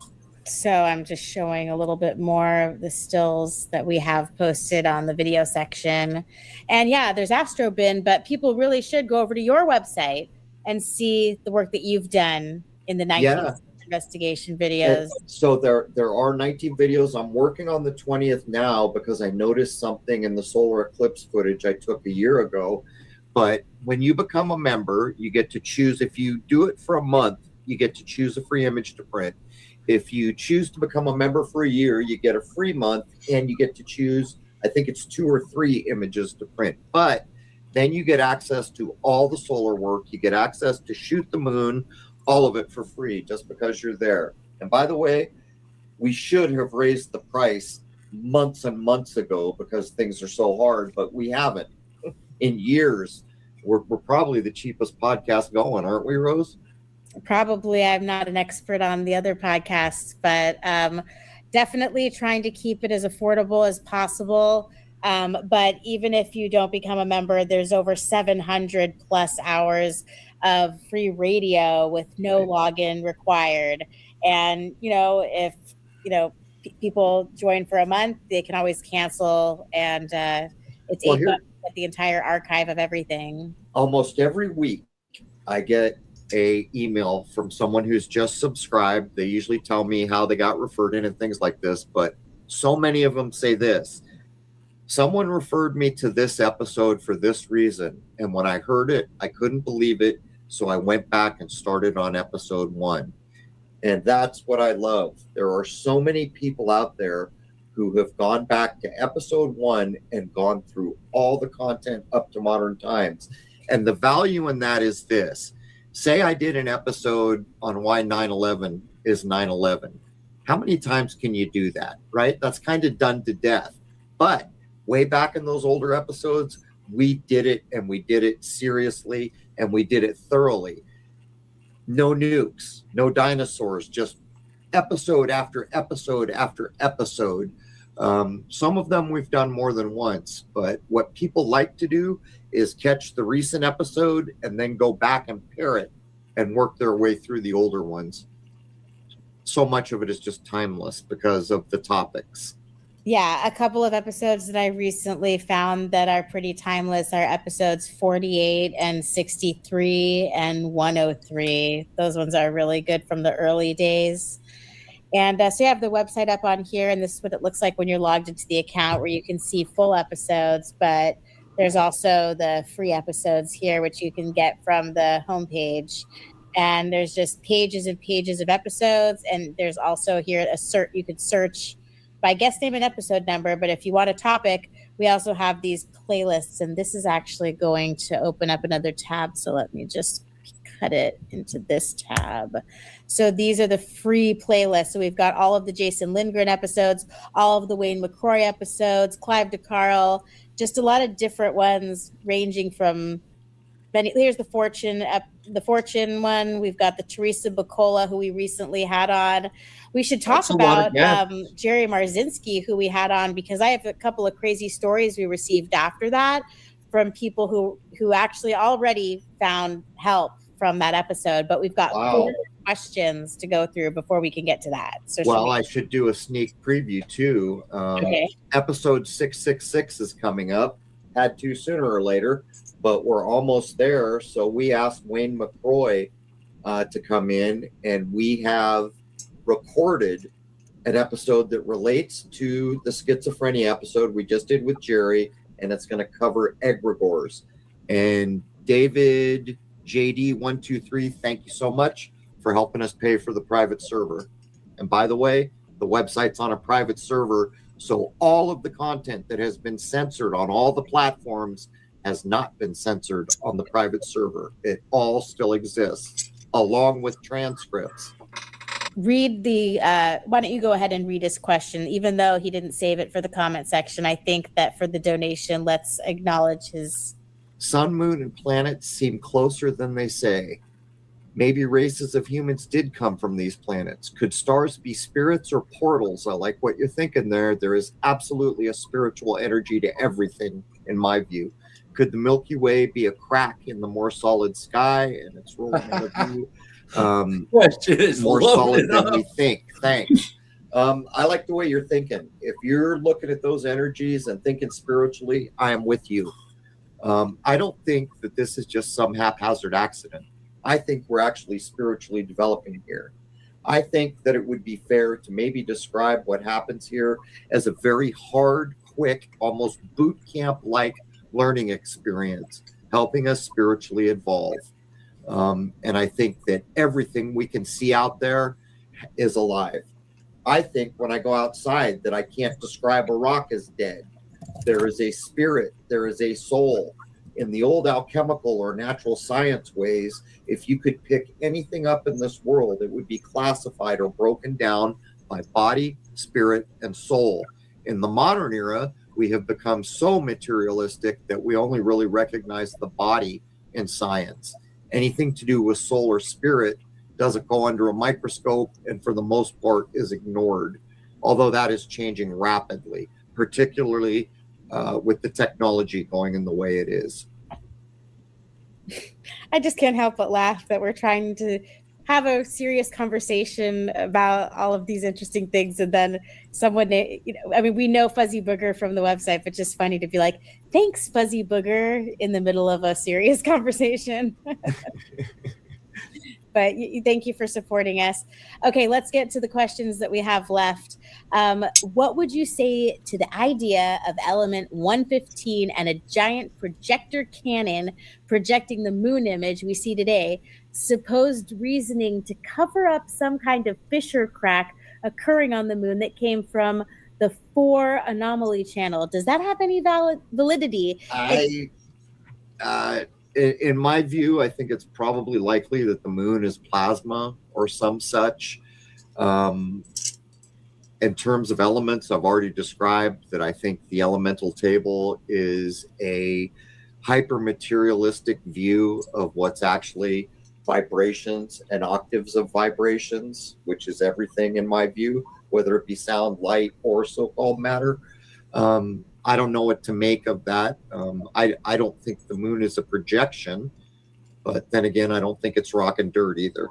So I'm just showing a little bit more of the stills that we have posted on the video section. And yeah, there's Astrobin, but people really should go over to your website and see the work that you've done in the 19th investigation videos.
And so there are 19 videos. I'm working on the 20th now because I noticed something in the solar eclipse footage I took a year ago. But when you become a member, you get to choose. If you do it for a month, you get to choose a free image to print. If you choose to become a member for a year, you get a free month and you get to choose, I think it's 2 or 3 images to print. But then you get access to all the solar work. You get access to shoot the moon, all of it for free just because you're there. And by the way, we should have raised the price months and months ago because things are so hard, but we haven't in years. We're probably the cheapest podcast going, aren't we, Rose?
Probably. I'm not an expert on the other podcasts, but definitely trying to keep it as affordable as possible. But even if you don't become a member, there's over 700 plus hours of free radio with no login required. And, you know, if, you know, people join for a month, they can always cancel. And it's $8 at the entire archive of everything.
Almost every week I get a email from someone who's just subscribed. They usually tell me how they got referred in and things like this, but so many of them say this: someone referred me to this episode for this reason, and when I heard it, I couldn't believe it, so I went back and started on episode 1. And that's what I love. There are so many people out there who have gone back to episode 1 and gone through all the content up to modern times. And the value in that is this: say I did an episode on why 9/11 is 9/11. How many times can you do that, right? That's kind of done to death. But way back in those older episodes, we did it, and we did it seriously, and we did it thoroughly. No nukes, no dinosaurs, just episode after episode after episode. Some of them we've done more than once, but what people like to do is catch the recent episode and then go back and pair it and work their way through the older ones. So much of it is just timeless because of the topics.
Yeah, a couple of episodes that I recently found that are pretty timeless are episodes 48 and 63 and 103. Those ones are really good from the early days. And so you have the website up on here, and this is what it looks like when you're logged into the account, where you can see full episodes, but there's also the free episodes here, which you can get from the homepage. And there's just pages and pages of episodes. And there's also here you could search by guest name and episode number. But if you want a topic, we also have these playlists, and this is actually going to open up another tab. So let me just cut it into this tab. So these are the free playlists. So we've got all of the Jason Lindgren episodes, all of the Wayne McCrory episodes, Clive DeCarl, just a lot of different ones ranging from here's the Fortune one. We've got the Teresa Bacola, who we recently had on. We should talk about Jerry Marzinski, who we had on, because I have a couple of crazy stories we received after that from people who actually already found help from that episode. But we've got 4 questions to go through before we can get to that. So
I should do a sneak preview too.
Okay.
Episode 666 is coming up. Had to sooner or later, but we're almost there. So we asked Wayne McCroy to come in, and we have recorded an episode that relates to the schizophrenia episode we just did with Jerry, and it's going to cover egregores. And David JD123, thank you so much for helping us pay for the private server. And by the way, the website's on a private server, so all of the content that has been censored on all the platforms has not been censored on the private server. It all still exists, along with transcripts.
Read the, why don't you go ahead and read his question? Even though he didn't save it for the comment section, I think that for the donation, let's acknowledge his.
Sun, moon, and planets seem closer than they say. Maybe races of humans did come from these planets. Could stars be spirits or portals? I like what you're thinking there. There is absolutely a spiritual energy to everything, in my view. Could the Milky Way be a crack in the more solid sky? And it's rolling in the view. More solid than we think. Thanks. I like the way you're thinking. If you're looking at those energies and thinking spiritually, I am with you. I don't think that this is just some haphazard accident. I think we're actually spiritually developing here. I think that it would be fair to maybe describe what happens here as a very hard, quick, almost boot camp-like learning experience, helping us spiritually evolve. And I think that everything we can see out there is alive. I think when I go outside that I can't describe a rock as dead. There is a spirit, there is a soul. In the old alchemical or natural science ways, if you could pick anything up in this world, it would be classified or broken down by body, spirit, and soul. In the modern era, we have become so materialistic that we only really recognize the body in science. Anything to do with soul or spirit doesn't go under a microscope, and for the most part is ignored, although that is changing rapidly, particularly with the technology going in the way it is.
I just can't help but laugh that we're trying to have a serious conversation about all of these interesting things, and then someone, I mean, we know Fuzzy Booger from the website, but just funny to be like, thanks, Fuzzy Booger, in the middle of a serious conversation. But thank you for supporting us. Okay, let's get to the questions that we have left. What would you say to the idea of element 115 and a giant projector cannon projecting the moon image we see today, supposed reasoning to cover up some kind of fissure crack occurring on the moon that came from the 4 anomaly channel? Does that have any validity?
In my view, I think it's probably likely that the moon is plasma or some such. In terms of elements, I've already described that I think the elemental table is a hyper-materialistic view of what's actually vibrations and octaves of vibrations, which is everything in my view, whether it be sound, light, or so-called matter. I don't know what to make of that. I don't think the moon is a projection, but then again, I don't think it's rock and dirt either.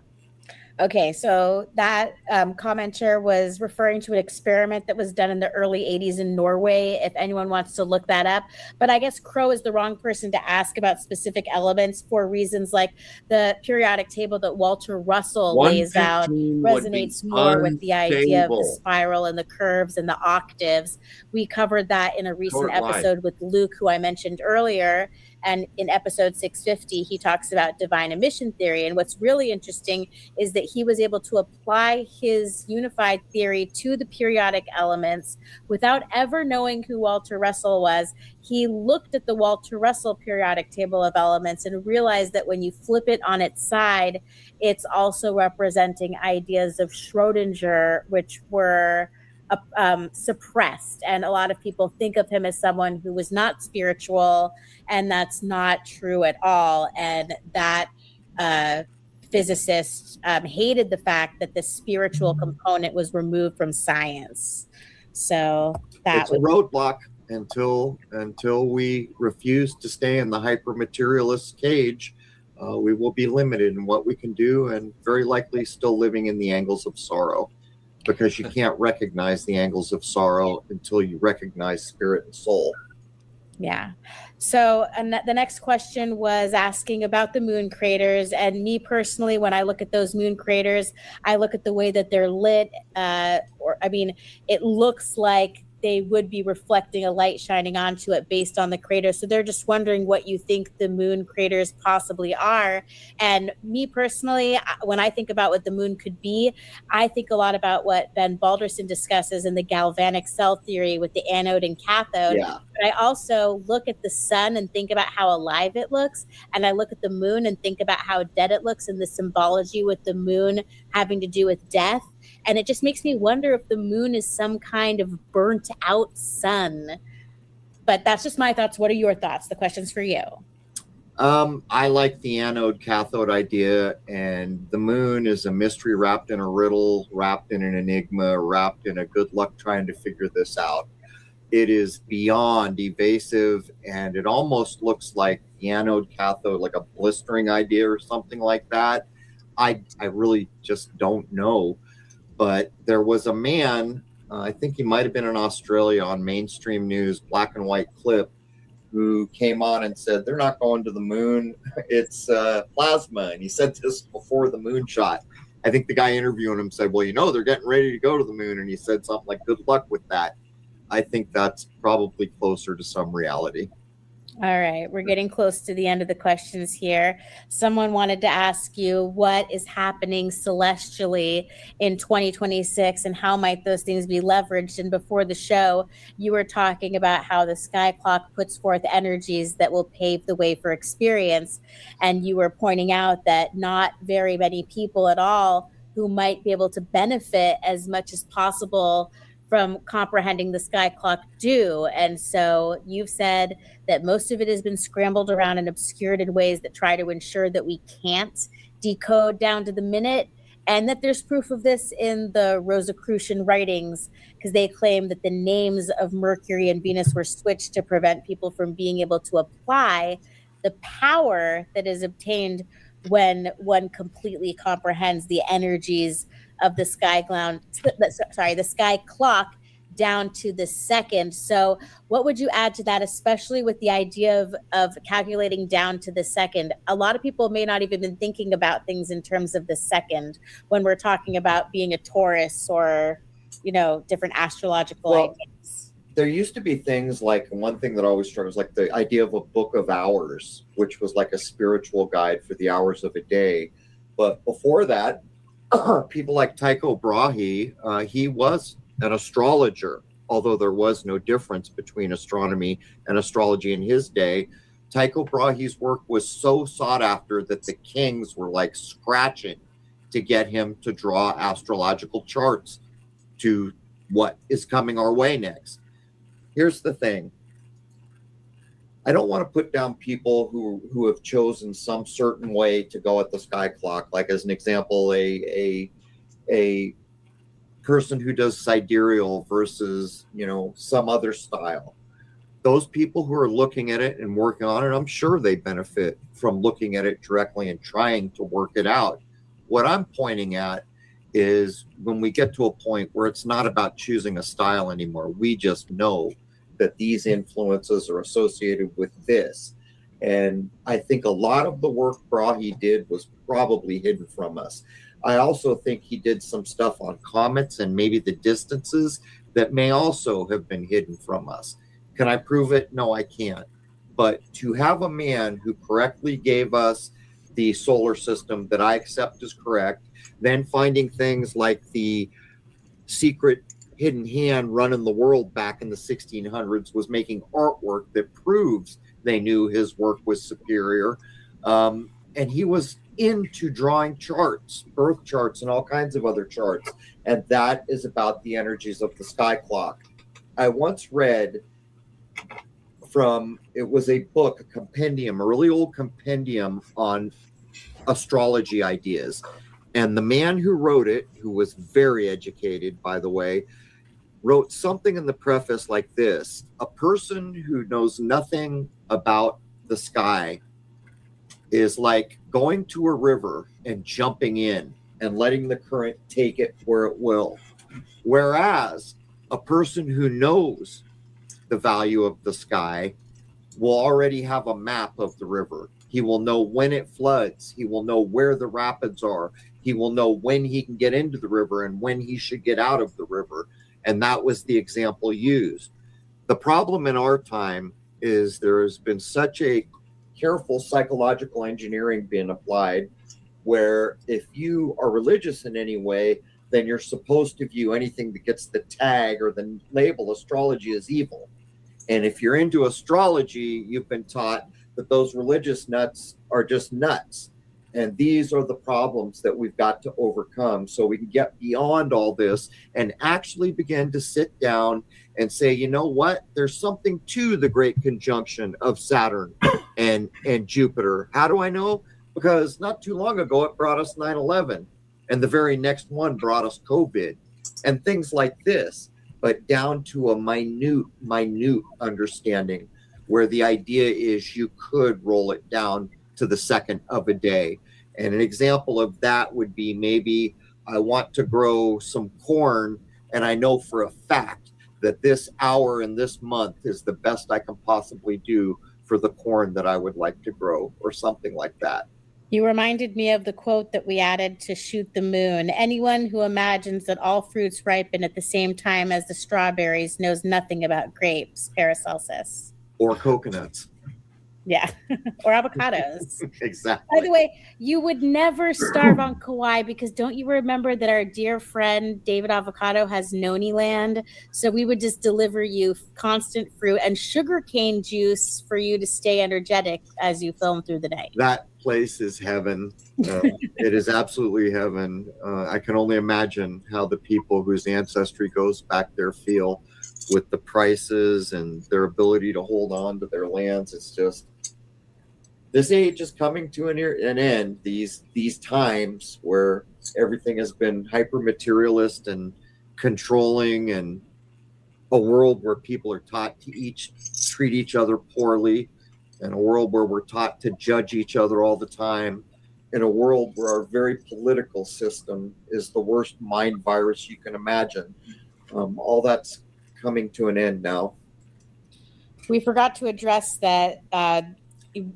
Okay, so that commenter was referring to an experiment that was done in the early 80s in Norway, if anyone wants to look that up. But I guess Crow is the wrong person to ask about specific elements for reasons like the periodic table that Walter Russell lays out resonates more with the idea of the spiral and the curves and the octaves. We covered that in a recent episode with Luke, who I mentioned earlier. And in episode 650, he talks about divine emission theory. And what's really interesting is that he was able to apply his unified theory to the periodic elements without ever knowing who Walter Russell was. He looked at the Walter Russell periodic table of elements and realized that when you flip it on its side, it's also representing ideas of Schrodinger, which were suppressed. And a lot of people think of him as someone who was not spiritual, and that's not true at all. And that physicist hated the fact that the spiritual component was removed from science. So
it's a roadblock until we refuse to stay in the hyper-materialist cage. We will be limited in what we can do, and very likely still living in the angles of sorrow, because you can't recognize the angles of sorrow until you recognize spirit and soul.
Yeah. So, and the next question was asking about the moon craters. And me personally, when I look at those moon craters, I look at the way that they're lit. It looks like they would be reflecting a light shining onto it based on the crater. So they're just wondering what you think the moon craters possibly are. And me personally, when I think about what the moon could be, I think a lot about what Ben Balderson discusses in the galvanic cell theory with the anode and cathode.
Yeah.
But I also look at the sun and think about how alive it looks. And I look at the moon and think about how dead it looks, and the symbology with the moon having to do with death. And it just makes me wonder if the moon is some kind of burnt out sun. But that's just my thoughts. What are your thoughts? The question's for you.
I like the anode cathode idea, and the moon is a mystery wrapped in a riddle, wrapped in an enigma, wrapped in a good luck trying to figure this out. It is beyond evasive, and it almost looks like the anode cathode, like a blistering idea or something like that. I really just don't know. But there was a man, I think he might have been in Australia, on mainstream news, black and white clip, who came on and said, they're not going to the moon, it's plasma. And he said this before the moon shot. I think the guy interviewing him said, well, they're getting ready to go to the moon. And he said something like, good luck with that. I think that's probably closer to some reality.
All right, we're getting close to the end of the questions here. Someone wanted to ask you what is happening celestially in 2026 and how might those things be leveraged. And before the show, you were talking about how the sky clock puts forth energies that will pave the way for experience. And you were pointing out that not very many people at all who might be able to benefit as much as possible from comprehending the sky clock do. And so you've said that most of it has been scrambled around and obscured in ways that try to ensure that we can't decode down to the minute, and that there's proof of this in the Rosicrucian writings, because they claim that the names of Mercury and Venus were switched to prevent people from being able to apply the power that is obtained when one completely comprehends the energies of the sky clock down to the second. So what would you add to that, especially with the idea of calculating down to the second? A lot of people may not even been thinking about things in terms of the second when we're talking about being a Taurus or, different astrological ideas.
There used to be things like, one thing that always struck was like the idea of a book of hours, which was like a spiritual guide for the hours of a day. But before that, people like Tycho Brahe, he was an astrologer, although there was no difference between astronomy and astrology in his day. Tycho Brahe's work was so sought after that the kings were like scratching to get him to draw astrological charts to what is coming our way next. Here's the thing. I don't want to put down people who have chosen some certain way to go at the sky clock. Like, as an example, a person who does sidereal versus, some other style. Those people who are looking at it and working on it, I'm sure they benefit from looking at it directly and trying to work it out. What I'm pointing at is when we get to a point where it's not about choosing a style anymore, we just know that these influences are associated with this. And I think a lot of the work Brahe did was probably hidden from us. I also think he did some stuff on comets and maybe the distances that may also have been hidden from us. Can I prove it? No, I can't. But to have a man who correctly gave us the solar system that I accept as correct, then finding things like the secret hidden hand running the world back in the 1600s was making artwork that proves they knew his work was superior. And he was into drawing charts, birth charts, and all kinds of other charts. And that is about the energies of the sky clock. I once read it was a book, a compendium, a really old compendium on astrology ideas. And the man who wrote it, who was very educated, by the way, wrote something in the preface like this: a person who knows nothing about the sky is like going to a river and jumping in and letting the current take it where it will. Whereas a person who knows the value of the sky will already have a map of the river. He will know when it floods. He will know where the rapids are. He will know when he can get into the river and when he should get out of the river. And that was the example used. The problem in our time is there has been such a careful psychological engineering being applied, where if you are religious in any way, then you're supposed to view anything that gets the tag or the label astrology as evil. And if you're into astrology, you've been taught that those religious nuts are just nuts. And these are the problems that we've got to overcome so we can get beyond all this and actually begin to sit down and say, you know what? There's something to the great conjunction of Saturn and Jupiter. How do I know? Because not too long ago, it brought us 9/11. And the very next one brought us COVID and things like this, but down to a minute understanding where the idea is you could roll it down to the second of a day. And an example of that would be, maybe I want to grow some corn, and I know for a fact that this hour in this month is the best I can possibly do for the corn that I would like to grow, or something like that.
You reminded me of the quote that we added to Shoot the Moon. Anyone who imagines that all fruits ripen at the same time as the strawberries knows nothing about grapes, Paracelsus.
Or coconuts.
Yeah, or avocados.
Exactly.
By the way, you would never starve on Kauai, because don't you remember that our dear friend David Avocado has Noni Land? So we would just deliver you constant fruit and sugarcane juice for you to stay energetic as you film through the day.
That place is heaven. It is absolutely heaven. I can only imagine how the people whose ancestry goes back there feel with the prices and their ability to hold on to their lands. It's just, this age is coming to an end. These times where everything has been hyper materialist and controlling, and a world where people are taught to treat each other poorly, and a world where we're taught to judge each other all the time, in a world where our very political system is the worst mind virus you can imagine. All that's coming to an end now.
We forgot to address that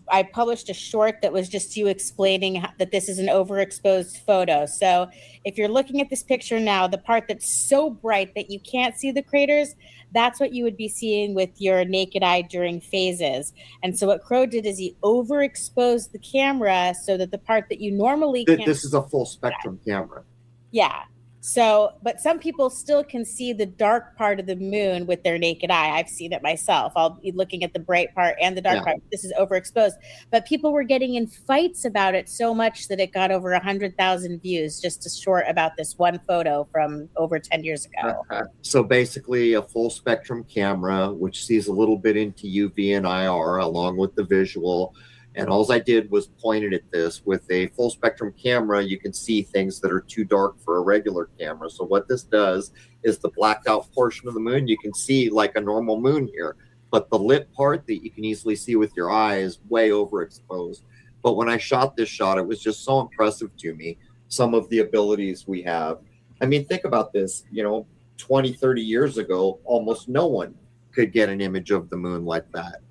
I published a short that was just you explaining that this is an overexposed photo. So if you're looking at this picture now, the part that's so bright that you can't see the craters, that's what you would be seeing with your naked eye during phases. And so what Crow did is he overexposed the camera so that the part that you normally can't.
This is a full spectrum camera.
Yeah. So, but some people still can see the dark part of the moon with their naked eye. I've seen it myself. I'll be looking at the bright part and the dark part. This is overexposed. But people were getting in fights about it so much that it got over 100,000 views, just a short about this one photo from over 10 years ago.
So basically a full spectrum camera, which sees a little bit into UV and IR along with the visual. And all I did was pointed at this. With a full spectrum camera, you can see things that are too dark for a regular camera. So what this does is the blacked out portion of the moon, you can see like a normal moon here. But the lit part that you can easily see with your eye is way overexposed. But when I shot this shot, it was just so impressive to me, some of the abilities we have. I mean, think about this, 20, 30 years ago, almost no one could get an image of the moon like that.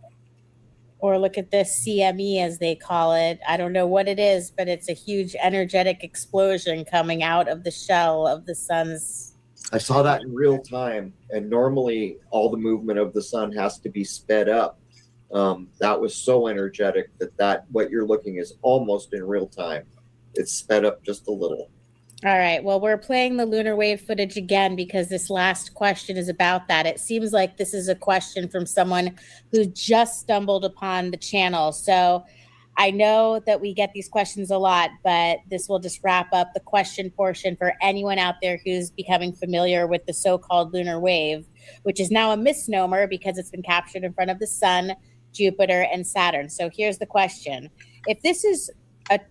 Or look at this CME, as they call it. I don't know what it is, but it's a huge energetic explosion coming out of the shell of the sun's.
I saw that in real time. And normally all the movement of the sun has to be sped up. That was so energetic that what you're looking is almost in real time. It's sped up just a little.
All right. Well, we're playing the lunar wave footage again because this last question is about that. It seems like this is a question from someone who just stumbled upon the channel. So I know that we get these questions a lot, but this will just wrap up the question portion for anyone out there who's becoming familiar with the so-called lunar wave, which is now a misnomer because it's been captured in front of the sun, Jupiter, and Saturn. So here's the question. If this is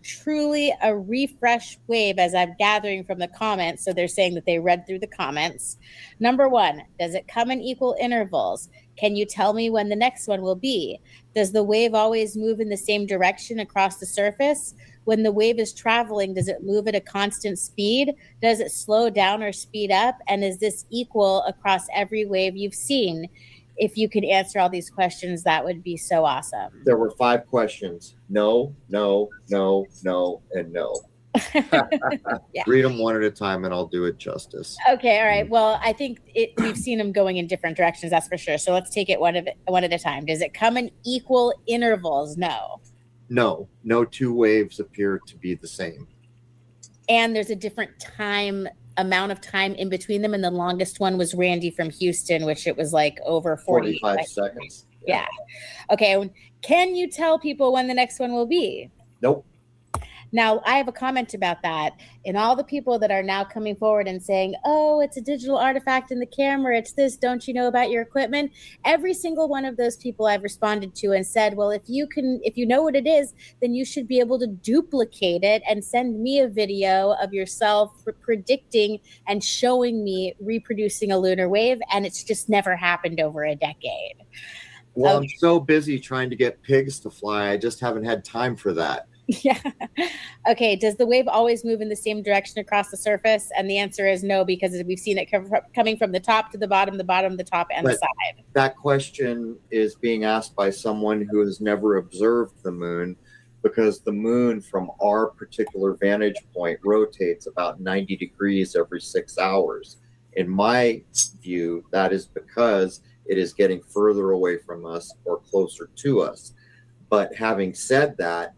truly a refresh wave, as I'm gathering from the comments, so they're saying that they read through the comments. Number one, does it come in equal intervals? Can you tell me when the next one will be? Does the wave always move in the same direction across the surface? When the wave is traveling, does it move at a constant speed? Does it slow down or speed up? And is this equal across every wave you've seen? If you could answer all these questions, that would be so awesome.
There were 5 questions. No, no, no, no, and no.
Yeah.
Read them one at a time and I'll do it justice.
Okay, all right. Well, I think we've seen them going in different directions, that's for sure. So let's take it one at a time. Does it come in equal intervals? No.
No 2 waves appear to be the same.
And there's a different amount of time in between them, and the longest one was Randy from Houston, which it was like over
45 seconds.
Yeah. Okay. Can you tell people when the next one will be?
Nope.
Now, I have a comment about that. And all the people that are now coming forward and saying, oh, it's a digital artifact in the camera, it's this, don't you know about your equipment? Every single one of those people I've responded to and said, well, if you know what it is, then you should be able to duplicate it and send me a video of yourself predicting and showing me reproducing a lunar wave. And it's just never happened over a decade.
Well, I'm so busy trying to get pigs to fly. I just haven't had time for that.
Yeah. Okay. Does the wave always move in the same direction across the surface? And the answer is no, because we've seen it coming from the top to the bottom, the top, and the side.
That question is being asked by someone who has never observed the moon, because the moon from our particular vantage point rotates about 90 degrees every 6 hours. In my view, that is because it is getting further away from us or closer to us. But having said that,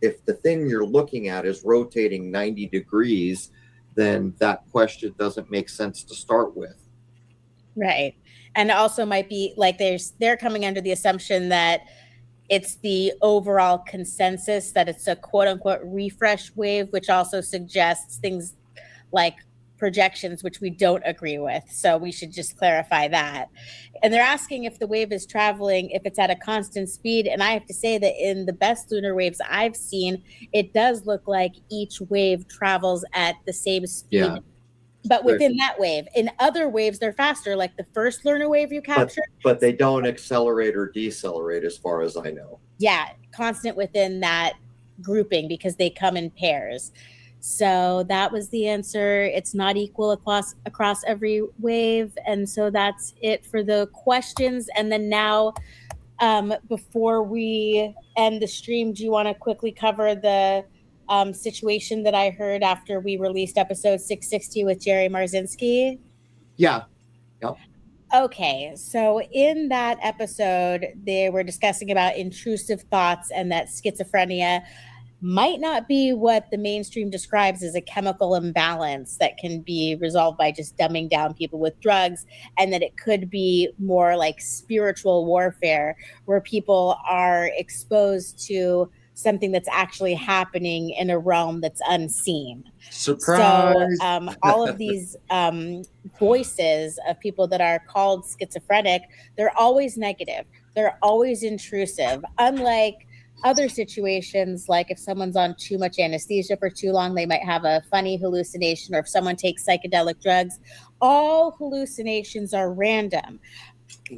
if the thing you're looking at is rotating 90 degrees, then that question doesn't make sense to start with.
Right. And it also might be like they're coming under the assumption that it's the overall consensus that it's a quote unquote refresh wave, which also suggests things like projections, which we don't agree with. So we should just clarify that. And they're asking if the wave is traveling, if it's at a constant speed. And I have to say that in the best lunar waves I've seen, it does look like each wave travels at the same speed.
Yeah.
But within that wave, in other waves, they're faster, like the first lunar wave you captured.
But they don't accelerate or decelerate as far as I know.
Yeah, constant within that grouping because they come in pairs. So that was the answer. It's not equal across every wave. And so that's it for the questions. And then now, before we end the stream, do you want to quickly cover the situation that I heard after we released episode 660 with Jerry Marzinski?
Yeah. Yep.
Okay, so in that episode, they were discussing about intrusive thoughts and that schizophrenia might not be what the mainstream describes as a chemical imbalance that can be resolved by just dumbing down people with drugs, and that it could be more like spiritual warfare where people are exposed to something that's actually happening in a realm that's unseen.
Surprise!
So all of these voices of people that are called schizophrenic, they're always negative. They're always intrusive. Unlike other situations, like if someone's on too much anesthesia for too long, they might have a funny hallucination, or if someone takes psychedelic drugs, all hallucinations are random.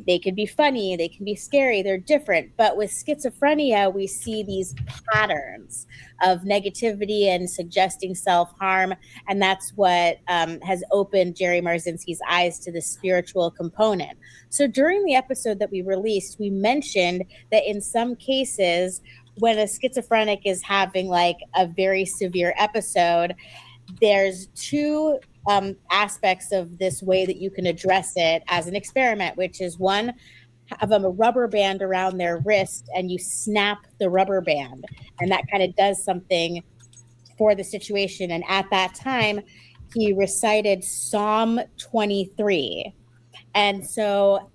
They can be funny, they can be scary, they're different. But with schizophrenia, we see these patterns of negativity and suggesting self-harm. And that's what has opened Jerry Marzinski's eyes to the spiritual component. So during the episode that we released, we mentioned that in some cases, when a schizophrenic is having like a very severe episode, there's two aspects of this way that you can address it as an experiment, which is one, have a rubber band around their wrist and you snap the rubber band, and that kind of does something for the situation. And at that time, he recited Psalm 23. And so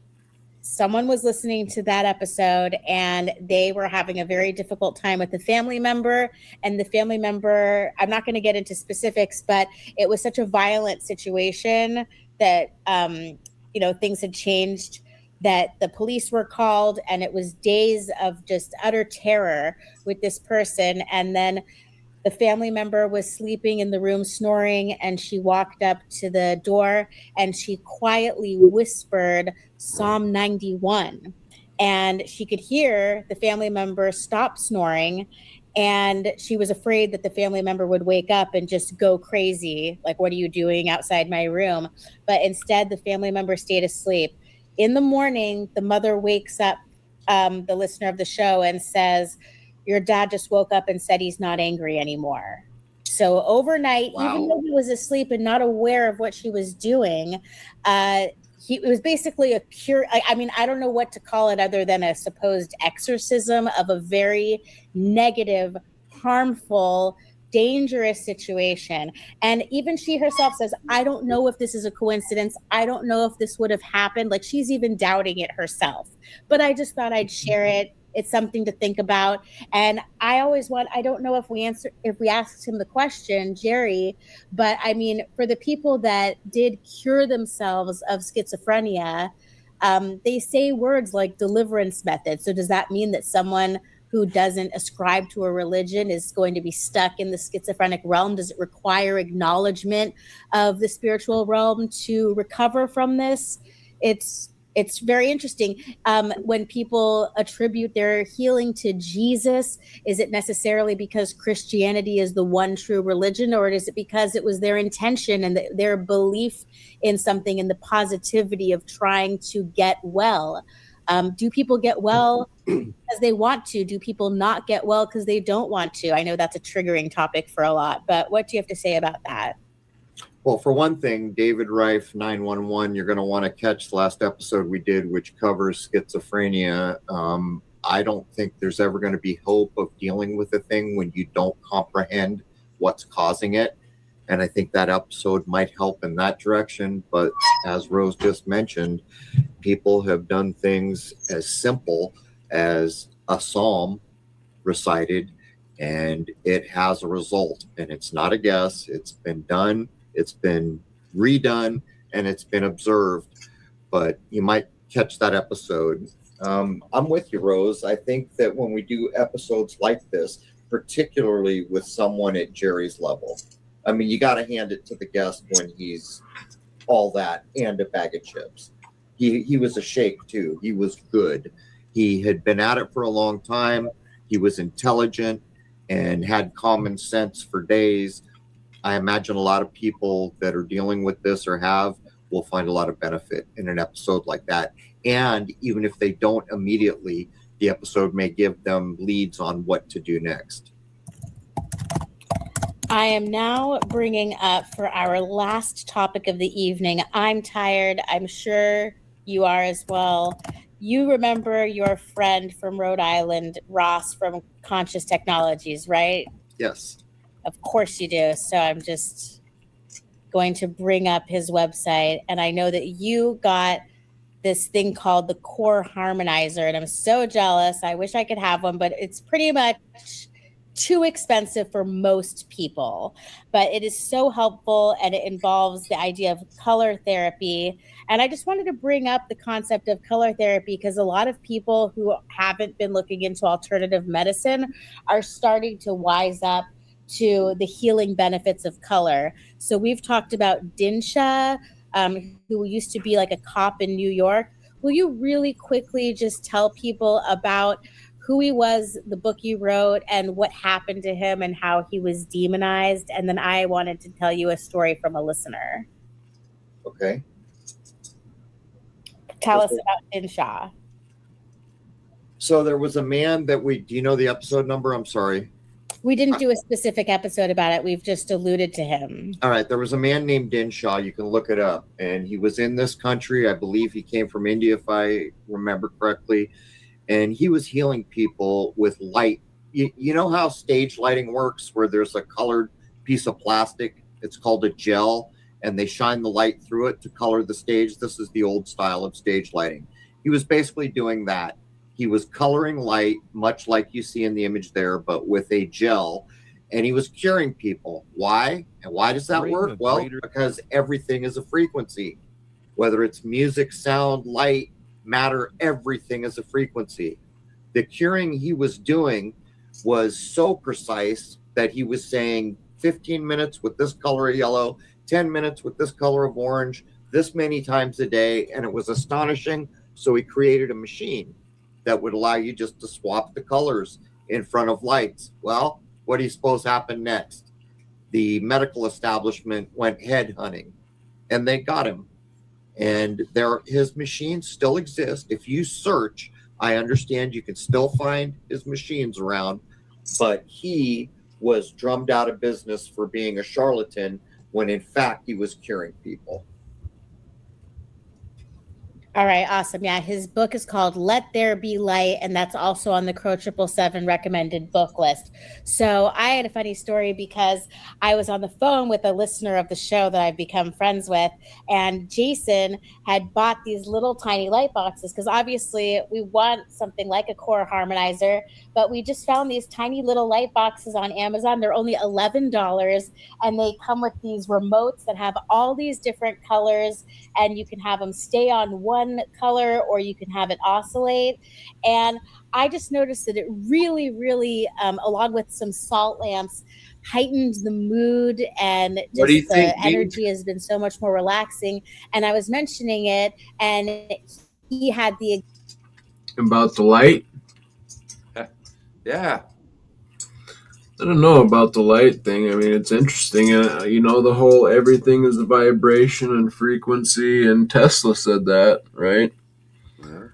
someone was listening to that episode and they were having a very difficult time with the family member. And the family member, I'm not going to get into specifics, but it was such a violent situation that, things had changed, that the police were called, and it was days of just utter terror with this person. And then the family member was sleeping in the room snoring, and she walked up to the door and she quietly whispered Psalm 91. And she could hear the family member stop snoring. And she was afraid that the family member would wake up and just go crazy. Like, what are you doing outside my room? But instead, the family member stayed asleep. In the morning, the mother wakes up the listener of the show and says, your dad just woke up and said he's not angry anymore. So overnight,
Wow.
even though he was asleep and not aware of what she was doing, it was basically a pure, I don't know what to call it other than a supposed exorcism of a very negative, harmful, dangerous situation. And even she herself says, I don't know if this is a coincidence. I don't know if this would have happened. Like, she's even doubting it herself. But I just thought I'd share it. It's something to think about. And I don't know if we asked him the question, Jerry, but I mean, for the people that did cure themselves of schizophrenia, they say words like deliverance method. So does that mean that someone who doesn't ascribe to a religion is going to be stuck in the schizophrenic realm? Does it require acknowledgement of the spiritual realm to recover from this? It's very interesting. When people attribute their healing to Jesus, is it necessarily because Christianity is the one true religion, or is it because it was their intention and their belief in something and the positivity of trying to get well? Do people get well because they want to? Do people not get well because they don't want to? I know that's a triggering topic for a lot, but what do you have to say about that?
Well, for one thing, David Reif 911, you're going to want to catch the last episode we did, which covers schizophrenia. I don't think there's ever going to be hope of dealing with a thing when you don't comprehend what's causing it. And I think that episode might help in that direction. But as Rose just mentioned, people have done things as simple as a psalm recited, and it has a result. And it's not a guess. It's been done. It's been redone, and it's been observed, but you might catch that episode. I'm with you, Rose. I think that when we do episodes like this, particularly with someone at Jerry's level, I mean, you got to hand it to the guest when he's all that and a bag of chips. He was a shake too. He was good. He had been at it for a long time. He was intelligent and had common sense for days. I imagine a lot of people that are dealing with this or will find a lot of benefit in an episode like that. And even if they don't immediately, the episode may give them leads on what to do next.
I am now bringing up for our last topic of the evening. I'm tired. I'm sure you are as well. You remember your friend from Rhode Island, Ross from Conscious Technologies, right?
Yes.
Of course you do. So I'm just going to bring up his website. And I know that you got this thing called the Core Harmonizer, and I'm so jealous. I wish I could have one, but it's pretty much too expensive for most people. But it is so helpful, and it involves the idea of color therapy. And I just wanted to bring up the concept of color therapy because a lot of people who haven't been looking into alternative medicine are starting to wise up to the healing benefits of color. So we've talked about Dinsha, who used to be like a cop in New York. Will you really quickly just tell people about who he was, the book you wrote, and what happened to him and how he was demonized? And then I wanted to tell you a story from a listener.
Okay.
Tell us about Dinsha.
So there was a man that do you know the episode number? I'm sorry.
We didn't do a specific episode about it. We've just alluded to him.
All right, there was a man named Dinshaw. You can look it up, and he was in this country. I believe he came from India, if I remember correctly, and he was healing people with light. You know how stage lighting works, where there's a colored piece of plastic. It's called a gel, and they shine the light through it to color the stage. This is the old style of stage lighting. He was basically doing that. He was coloring light, much like you see in the image there, but with a gel, and he was curing people. Why? And why does that work? Well, because everything is a frequency. Whether it's music, sound, light, matter, everything is a frequency. The curing he was doing was so precise that he was saying 15 minutes with this color of yellow, 10 minutes with this color of orange, this many times a day, and it was astonishing. So he created a machine that would allow you just to swap the colors in front of lights. Well, what do you suppose happened next? The medical establishment went head hunting, and they got him. And his machines still exist. If you search, I understand you can still find his machines around, but he was drummed out of business for being a charlatan when in fact he was curing people.
All right, awesome. Yeah, his book is called Let There Be Light, and that's also on the Crow 777 recommended book list. So I had a funny story because I was on the phone with a listener of the show that I've become friends with, and Jason had bought these little tiny light boxes because obviously we want something like a core harmonizer, but we just found these tiny little light boxes on Amazon. They're only $11, and they come with these remotes that have all these different colors, and you can have them stay on one color or you can have it oscillate. And I just noticed that it really, along with some salt lamps, heightened the mood, and just
What do you think,
the energy has been so much more relaxing. And I was mentioning it, and he had the
About the light?
Yeah.
I don't know about the light thing. I mean, it's interesting. The whole everything is a vibration and frequency, and Tesla said that, right?
Yeah.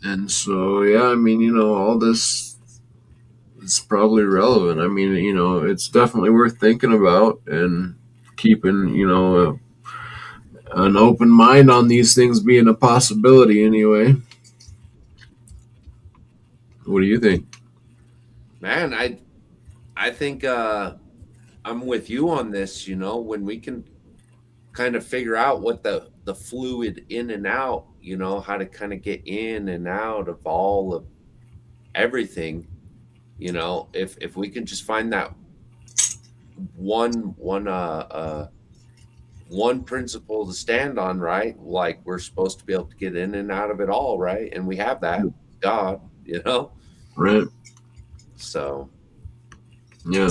And so, yeah, I mean, all this is probably relevant. I mean, it's definitely worth thinking about and keeping, an open mind on these things being a possibility anyway. What do you think?
Man, I think I'm with you on this, when we can kind of figure out what the fluid in and out, how to kind of get in and out of all of everything, if we can just find that one principle to stand on, right? Like we're supposed to be able to get in and out of it all, right? And we have that, God,
Right.
So
Yeah.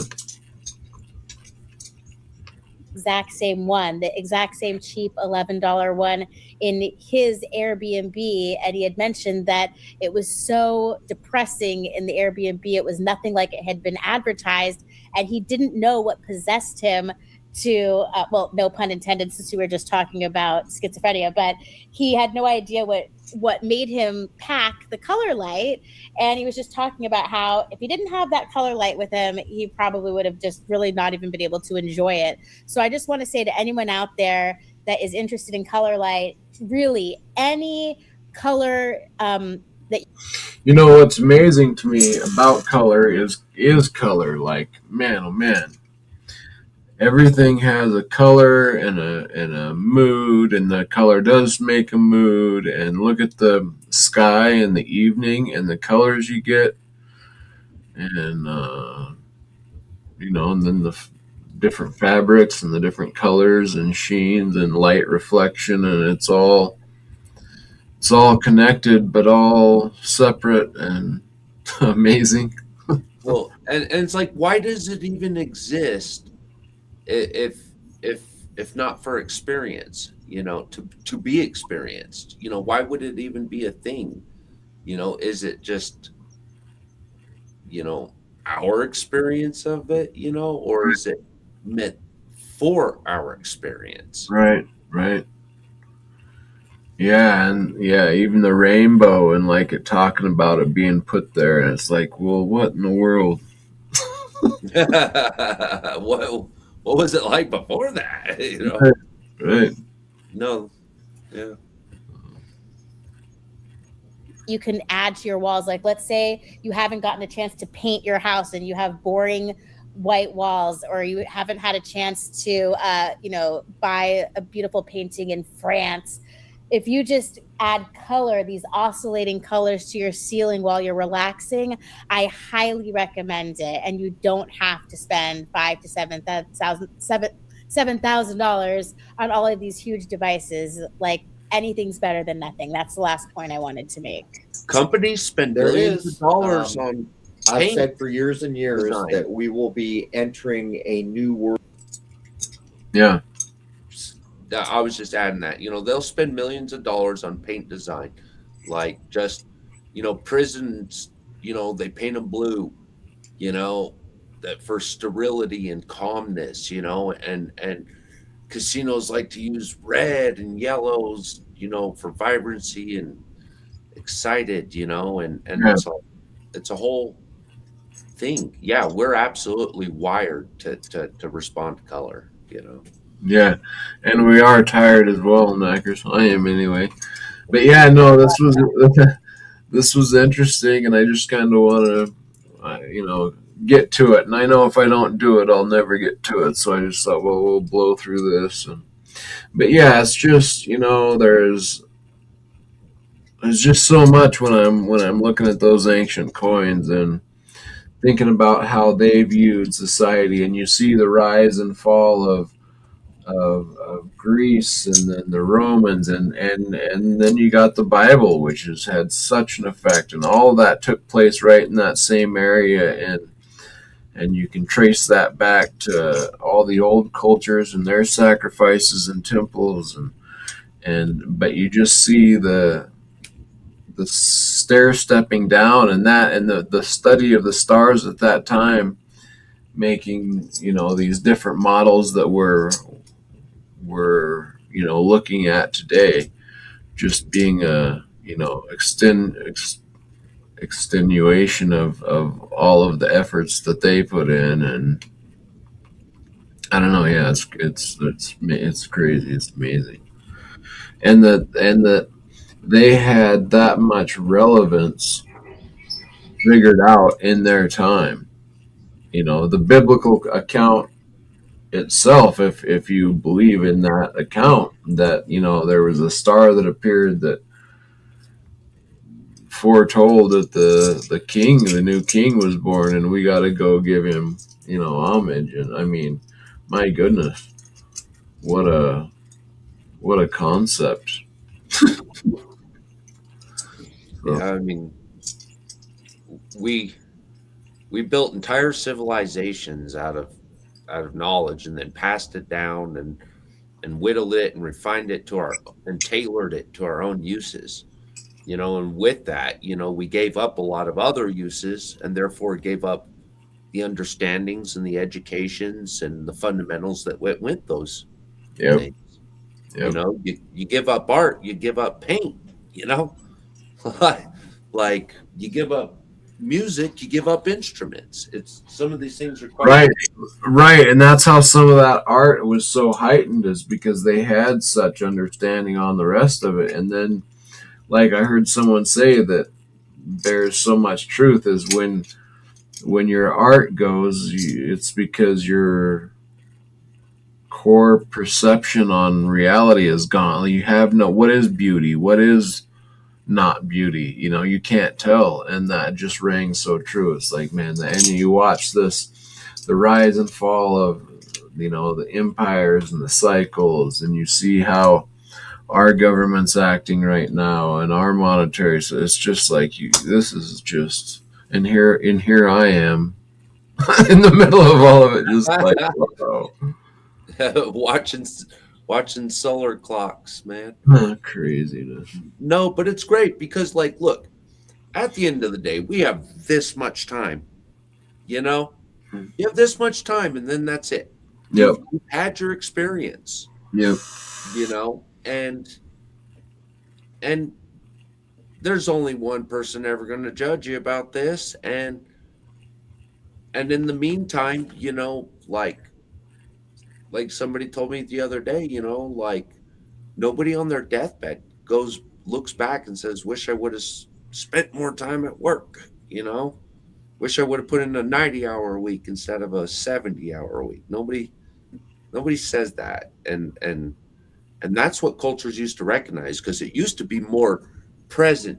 exact same one, the exact same cheap $11 one in his Airbnb. And he had mentioned that it was so depressing in the Airbnb. It was nothing like it had been advertised. And he didn't know what possessed him to, well, no pun intended, since we were just talking about schizophrenia, but he had no idea what made him pack the color light. And he was just talking about how if he didn't have that color light with him, he probably would have just really not even been able to enjoy it. So I just want to say to anyone out there that is interested in color light, really any color that
What's amazing to me about color is color. Like, man, oh man, everything has a color and a mood, and the color does make a mood. And look at the sky in the evening and the colors you get, and and then the different fabrics and the different colors and sheens and light reflection, and it's all connected but all separate and amazing.
well, and it's like, why does it even exist if not for experience, to be experienced? Why would it even be a thing? Is it just our experience of it, or is it meant for our experience?
Right. Yeah, and yeah, even the rainbow and like it talking about it being put there, and it's like, well, what in the world?
What was it like before that?
Right.
No, yeah.
You can add to your walls. Like, let's say you haven't gotten a chance to paint your house and you have boring white walls, or you haven't had a chance to, buy a beautiful painting in France. If you just add color, these oscillating colors to your ceiling while you're relaxing, I highly recommend it. And you don't have to spend five to $7,000 on all of these huge devices. Like, anything's better than nothing. That's the last point I wanted to make.
Companies spend
There
millions of
is.
dollars on
I've
paint
said for years and years
design.
that we will be entering a new world.
Yeah.
I was just adding that. They'll spend millions of dollars on paint design, like just prisons. They paint them blue. That for sterility and calmness. And casinos like to use red and yellows. For vibrancy and excited. And
Yeah.
it's a whole thing. Yeah, we're absolutely wired to respond to color.
Yeah. And we are tired as well, Knackers. I am anyway. But yeah, no, this was interesting, and I just kind of want to, get to it. And I know if I don't do it, I'll never get to it. So I just thought, well, we'll blow through this. But yeah, it's just there's just so much when I'm looking at those ancient coins and thinking about how they viewed society, and you see the rise and fall of Greece, and then the Romans, and then you got the Bible, which has had such an effect, and all of that took place right in that same area, and you can trace that back to all the old cultures and their sacrifices and temples, and but you just see the stair stepping down, and the study of the stars at that time, making these different models that we're looking at today, just being a extenuation of all of the efforts that they put in. And I don't know, yeah, it's crazy, it's amazing. And that they had that much relevance figured out in their time. The biblical account itself, if you believe in that account, that there was a star that appeared that foretold that the new king was born, and we got to go give him homage. And I mean, my goodness, what a concept.
Yeah, I mean, we we built entire civilizations out of knowledge, and then passed it down, and whittled it and refined it and tailored it to our own uses. And with that, we gave up a lot of other uses, and therefore gave up the understandings and the educations and the fundamentals that went with those
Yep.
things.
Yep.
You give up art, you give up paint, you know, like you give up music, you give up instruments. It's some of these things are quite
Right, and that's how some of that art was so heightened, is because they had such understanding on the rest of it. And then, like I heard someone say that there's so much truth, is when your art goes, it's because your core perception on reality is gone. You have no, what is beauty, what is not beauty, you can't tell. And that just rang so true. It's like, man, and you watch the rise and fall of the empires and the cycles, and you see how our government's acting right now, and our monetary, so it's just like, this is just, and here I am in the middle of all of it, just like, wow.
watching solar clocks, man.
Craziness.
No, but it's great because, like, look, at the end of the day, we have this much time. You have this much time, and then that's it.
Yep.
You've had your experience.
Yep.
And there's only one person ever going to judge you about this, and And in the meantime, like somebody told me the other day, like nobody on their deathbed looks back and says, "Wish I would have spent more time at work." Wish I would have put in a 90-hour a week instead of a 70-hour a week. Nobody says that, and that's what cultures used to recognize, because it used to be more present,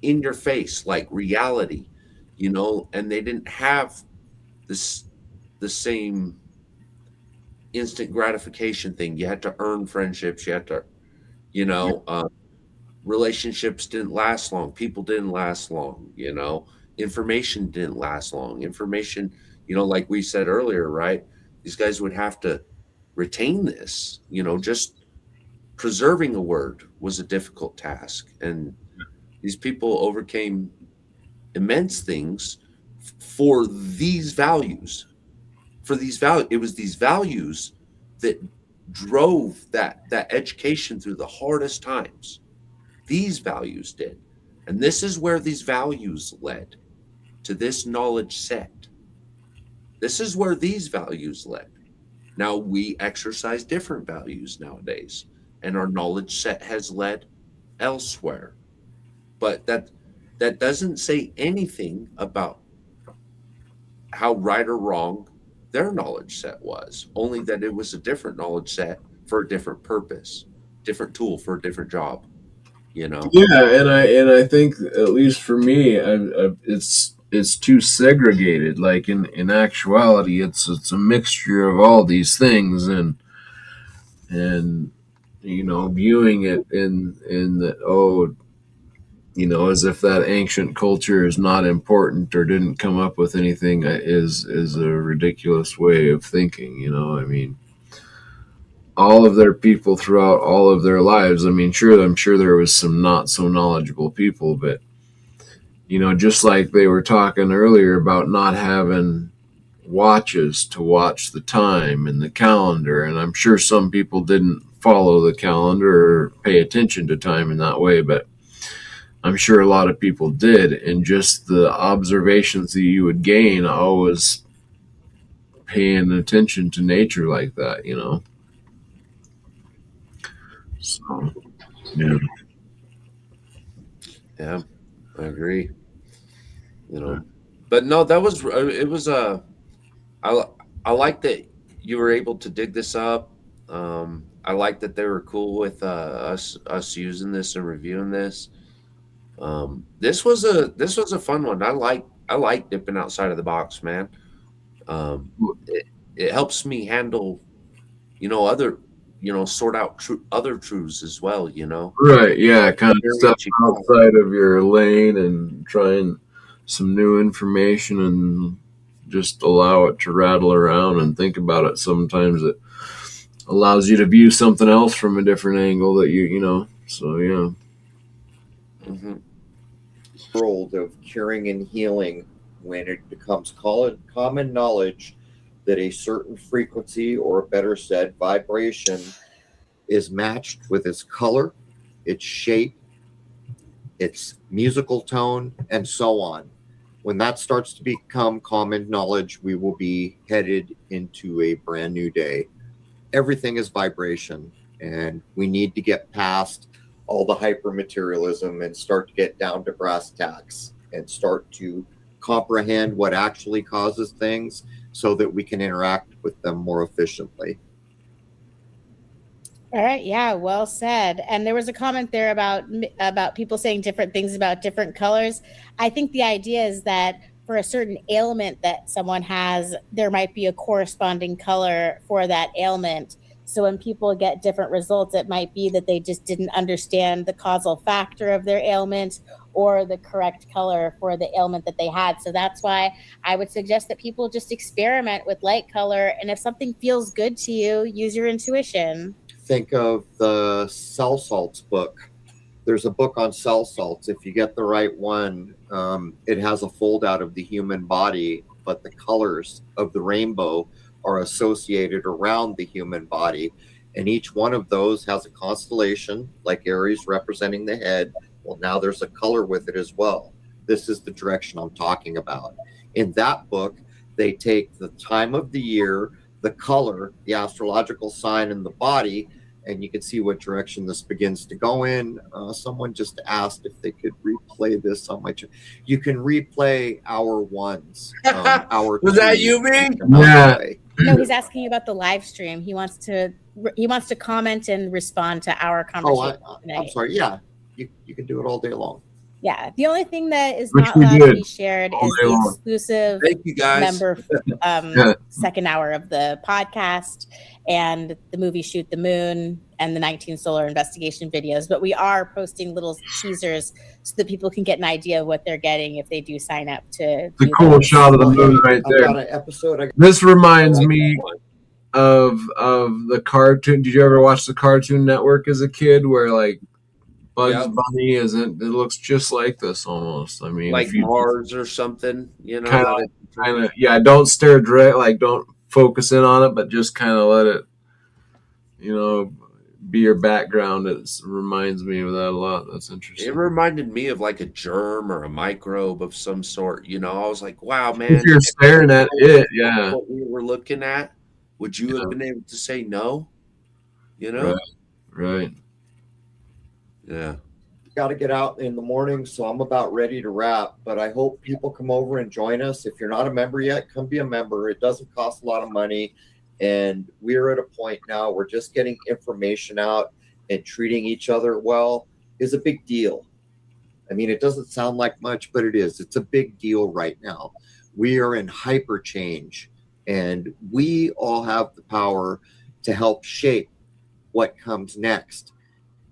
in your face, like reality, and they didn't have this the same instant gratification thing. You had to earn friendships. You had to, relationships didn't last long. People didn't last long. Information didn't last long. Information, like we said earlier, right? These guys would have to retain this. Just preserving a word was a difficult task, and these people overcame immense things for these values. It was these values that drove that education through the hardest times. These values did. And this is where these values led to this knowledge set. This is where these values led. Now we exercise different values nowadays, and our knowledge set has led elsewhere. But that doesn't say anything about how right or wrong their knowledge set was, only that it was a different knowledge set for a different purpose, different tool for a different job.
Yeah, and I think, at least for me, it's too segregated. Like, in actuality, it's a mixture of all these things, and viewing it in the, as if that ancient culture is not important or didn't come up with anything, is a ridiculous way of thinking. I mean, all of their people throughout all of their lives. I mean, sure, I'm sure there was some not so knowledgeable people, but just like they were talking earlier about not having watches to watch the time and the calendar, and I'm sure some people didn't follow the calendar or pay attention to time in that way, but I'm sure a lot of people did, and just the observations that you would gain always paying attention to nature like that. So, yeah.
Yeah, I agree. But no, that was it was I I like that you were able to dig this up. I like that they were cool with us using this and reviewing this. This was a fun one. I like dipping outside of the box, man. It helps me handle, other, sort out other truths as well.
Right, yeah, kind of step
Experience you got.
outside of your lane and trying some new information, and just allow it to rattle around and think about it. Sometimes it allows you to view something else from a different angle that so yeah.
Hmm.
World of curing and healing, when it becomes common knowledge that a certain frequency, or better said, vibration, is matched with its color, its shape, its musical tone, and so on. When that starts to become common knowledge, we will be headed into a brand new day. Everything is vibration, and we need to get past all the hypermaterialism and start to get down to brass tacks and start to comprehend what actually causes things so that we can interact with them more efficiently.
All right, yeah, well said. And there was a comment there about people saying different things about different colors. I think the idea is that for a certain ailment that someone has, there might be a corresponding color for that ailment. So when people get different results, it might be that they just didn't understand the causal factor of their ailment or the correct color for the ailment that they had. So that's why I would suggest that people just experiment with light color. And if something feels good to you, use your intuition.
Think of the cell salts book. There's a book on cell salts. If you get the right one, it has a fold out of the human body, but the colors of the rainbow are associated around the human body. And each one of those has a constellation, like Aries representing the head. Well, now there's a color with it as well. This is the direction I'm talking about. In that book, They take the time of the year, the color, the astrological sign, and the body, and you can see what direction this begins to go in. Someone just asked if they could replay this on my channel. You can replay hour ones. Hour
Was that
two,
you, me?
Yeah.
No, he's asking about the live stream. He wants to comment and respond to our conversation.
I'm sorry. Yeah, you can do it all day long.
Yeah, the only thing that is
Which
not
we
allowed to
did
be shared
all
is
day
the
long.
exclusive
Thank you, guys.
member
Yeah.
second hour of the podcast and the movie Shoot the Moon and the 19 Solar Investigation videos. But we are posting little teasers so that people can get an idea of what they're getting if they do sign up to.
The
view
cool
those.
shot of the moon right
I've
there.
got an episode.
This reminds me of the cartoon. Did you ever watch the Cartoon Network as a kid, where like Bugs Bunny isn't? It looks just like this almost. I mean,
Like
if you
Mars or something, you know.
kind of, yeah. Don't stare direct, like don't focus in on it, but just kind of let it, be your background. It reminds me of that a lot. That's interesting.
It reminded me of like a germ or a microbe of some sort. I was like, wow, man.
If you're staring at it, yeah.
What we were looking at, would you have been able to say no?
Right.
Yeah.
Got to get out in the morning, so I'm about ready to wrap, but I hope people come over and join us. If you're not a member yet, come be a member. It doesn't cost a lot of money, and we're at a point now where just getting information out and treating each other well is a big deal. I mean, it doesn't sound like much, but it is. It's a big deal right now. We are in hyper change, and we all have the power to help shape what comes next.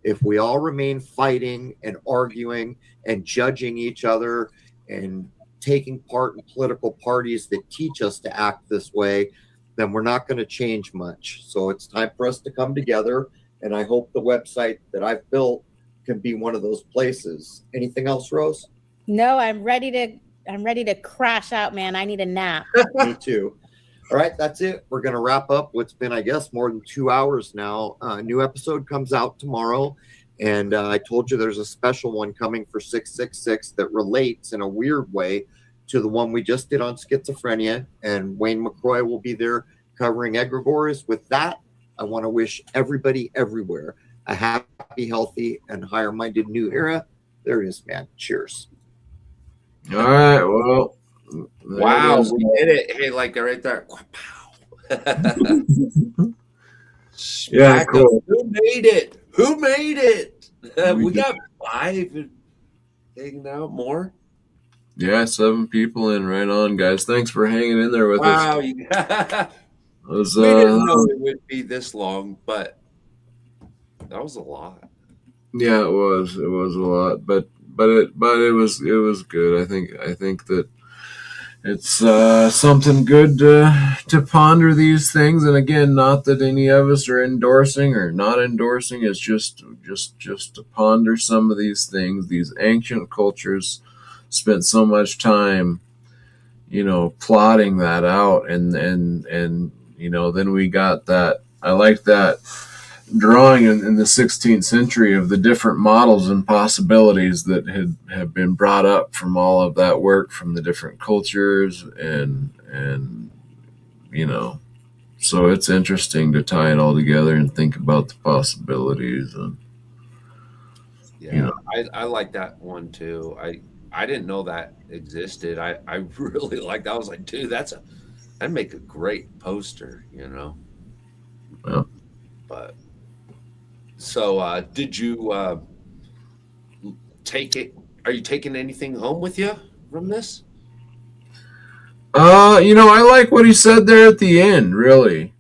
If we all remain fighting and arguing and judging each other and taking part in political parties that teach us to act this way, then we're not going to change much. So it's time for us to come together. And I hope the website that I've built can be one of those places. Anything else, Rose?
No, I'm ready to crash out, man. I need a nap.
Me too. All right, that's it. We're going to wrap up what's been, I guess, more than 2 hours now. A new episode comes out tomorrow. And I told you there's a special one coming for 666 that relates in a weird way to the one we just did on schizophrenia. And Wayne McCroy will be there covering egregores. With that, I want to wish everybody everywhere a happy, healthy, and higher-minded new era. There it is, man. Cheers.
All right. Well.
Wow, we did it. Hey, like right there.
Yeah, cool.
Who made it? We got 5 hanging out more.
Yeah, 7 people in. Right on, guys. Thanks for hanging in there with us.
Wow.
We
We didn't know it would be this long, but that was a lot.
Yeah, it was. It was a lot, but it was good. I think that it's something good to ponder these things. And again, not that any of us are endorsing or not endorsing. It's just to ponder some of these things. These ancient cultures spent so much time, plotting that out, and then we got that. I like that drawing in the 16th century of the different models and possibilities that have been brought up from all of that work from the different cultures, and so it's interesting to tie it all together and think about the possibilities. And
I like that one too. I didn't know that existed. I really like that. I was like, dude, that'd make a great poster,
Yeah.
But so did you take it? Are you taking anything home with you from this?
I like what he said there at the end, really.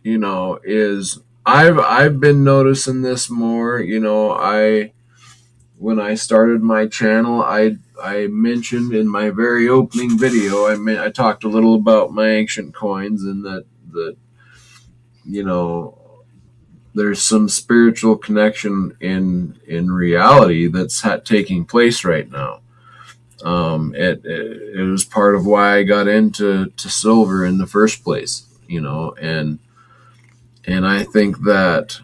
Is I've been noticing this more. When I started my channel, I mentioned in my very opening video, I talked a little about my ancient coins, and that there's some spiritual connection in reality that's taking place right now. It was part of why I got into silver in the first place, and I think that,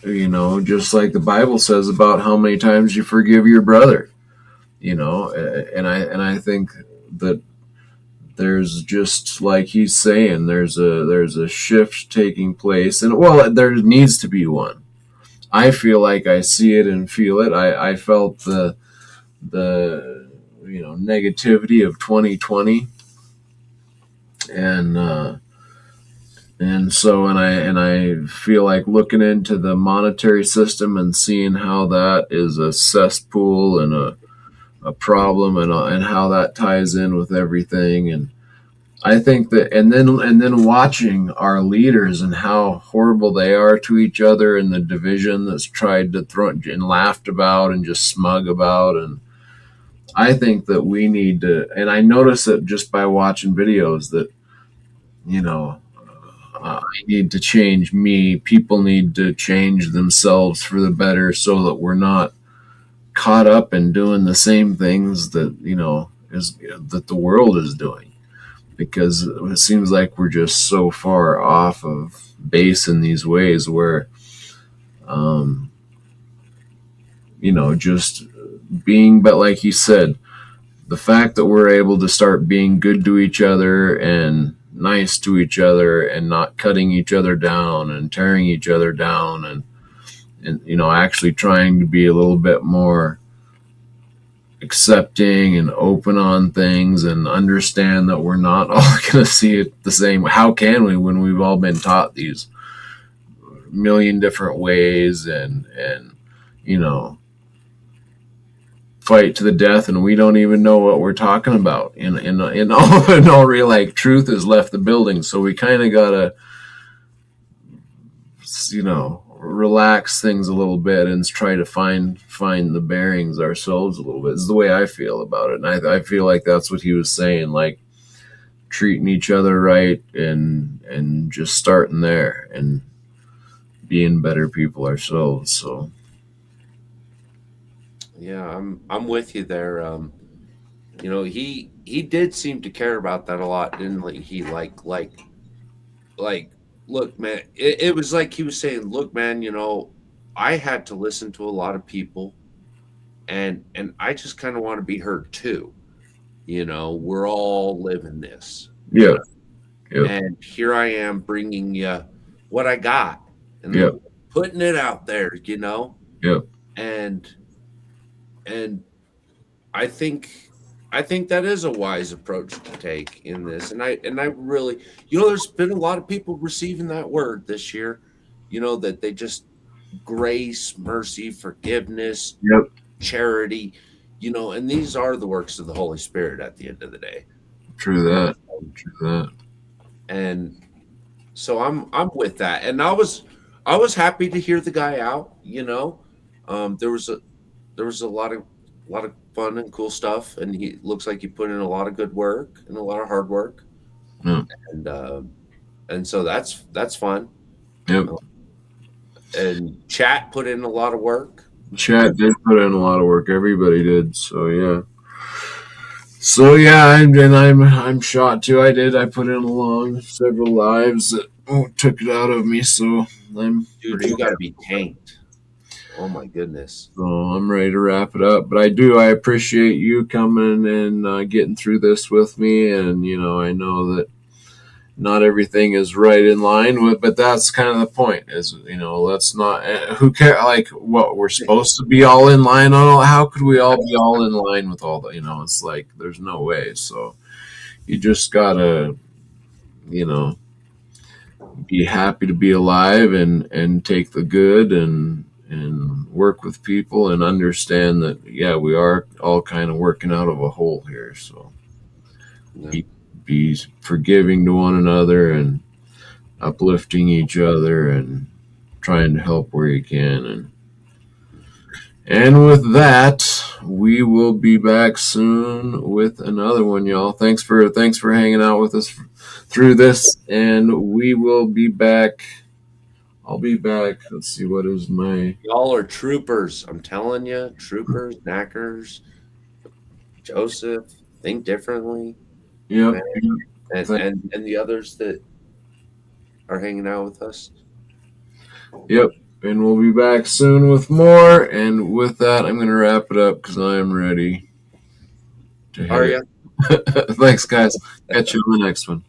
just like the Bible says about how many times you forgive your brother, and I think that there's just like he's saying, there's a shift taking place, and well, there needs to be one. I feel like I see it and feel it. I felt the negativity of 2020, and I feel like looking into the monetary system and seeing how that is a cesspool and a problem, and how that ties in with everything. And I think that, and then watching our leaders and how horrible they are to each other, and the division that's tried to throw and laughed about and just smug about. And I think that we need to, and I notice it just by watching videos that, you know, I need to change me. People need to change themselves for the better, so that we're not caught up in doing the same things that that the world is doing, because it seems like we're just so far off of base in these ways where just being, but like he said, the fact that we're able to start being good to each other and nice to each other, and not cutting each other down and tearing each other down, and actually trying to be a little bit more accepting and open on things, and understand that we're not all going to see it the same. How can we, when we've all been taught these million different ways, and fight to the death, and we don't even know what we're talking about in all real, like, truth has left the building. So we kind of gotta relax things a little bit and try to find the bearings ourselves a little bit. This is the way I feel about it, and I feel like that's what he was saying, like treating each other right, and just starting there and being better people ourselves. So
Yeah, I'm with you there. He did seem to care about that a lot, didn't he? Like, look, man, it was like he was saying, look, man, I had to listen to a lot of people, and I just kind of want to be heard too. We're all living this.
yeah, yeah,
And here I am bringing you what I got, and
yeah,
putting it out there,
yeah,
and and I think that is a wise approach to take in this. And I really, there's been a lot of people receiving that word this year, that they just grace, mercy, forgiveness,
yep.
charity, and these are the works of the Holy Spirit at the end of the day.
True that. True that.
And so I'm with that. And I was happy to hear the guy out, there was a lot of fun and cool stuff, and he looks like he put in a lot of good work and a lot of hard work.
Yeah.
And so that's fun.
Yep.
And chat put in a lot of work.
Chat did put in a lot of work. Everybody did. So yeah. So yeah, I'm shot too. I put in several lives that took it out of me. So
Dude, you got to be tanked. Oh my goodness.
So I'm ready to wrap it up. But I appreciate you coming and getting through this with me. And I know that not everything is right in line with, but that's kind of the point. Is let's not. Who care? Like, what we're supposed to be all in line on? How could we all be all in line with all that? It's like there's no way. So you just gotta be happy to be alive, and take the good, and work with people, and understand that we are all kind of working out of a whole here. So be forgiving to one another, and uplifting each other, and trying to help where you can. And with that, we will be back soon with another one, y'all. Thanks for hanging out with us through this, and we will be back. I'll be back. Let's see, what is my...
Y'all are troopers. I'm telling you, troopers, knackers. Joseph, think differently.
Yep.
And the others that are hanging out with us.
Yep. And we'll be back soon with more. And with that, I'm going to wrap it up because I am ready to
Are you?
Thanks, guys. Catch you on the next one.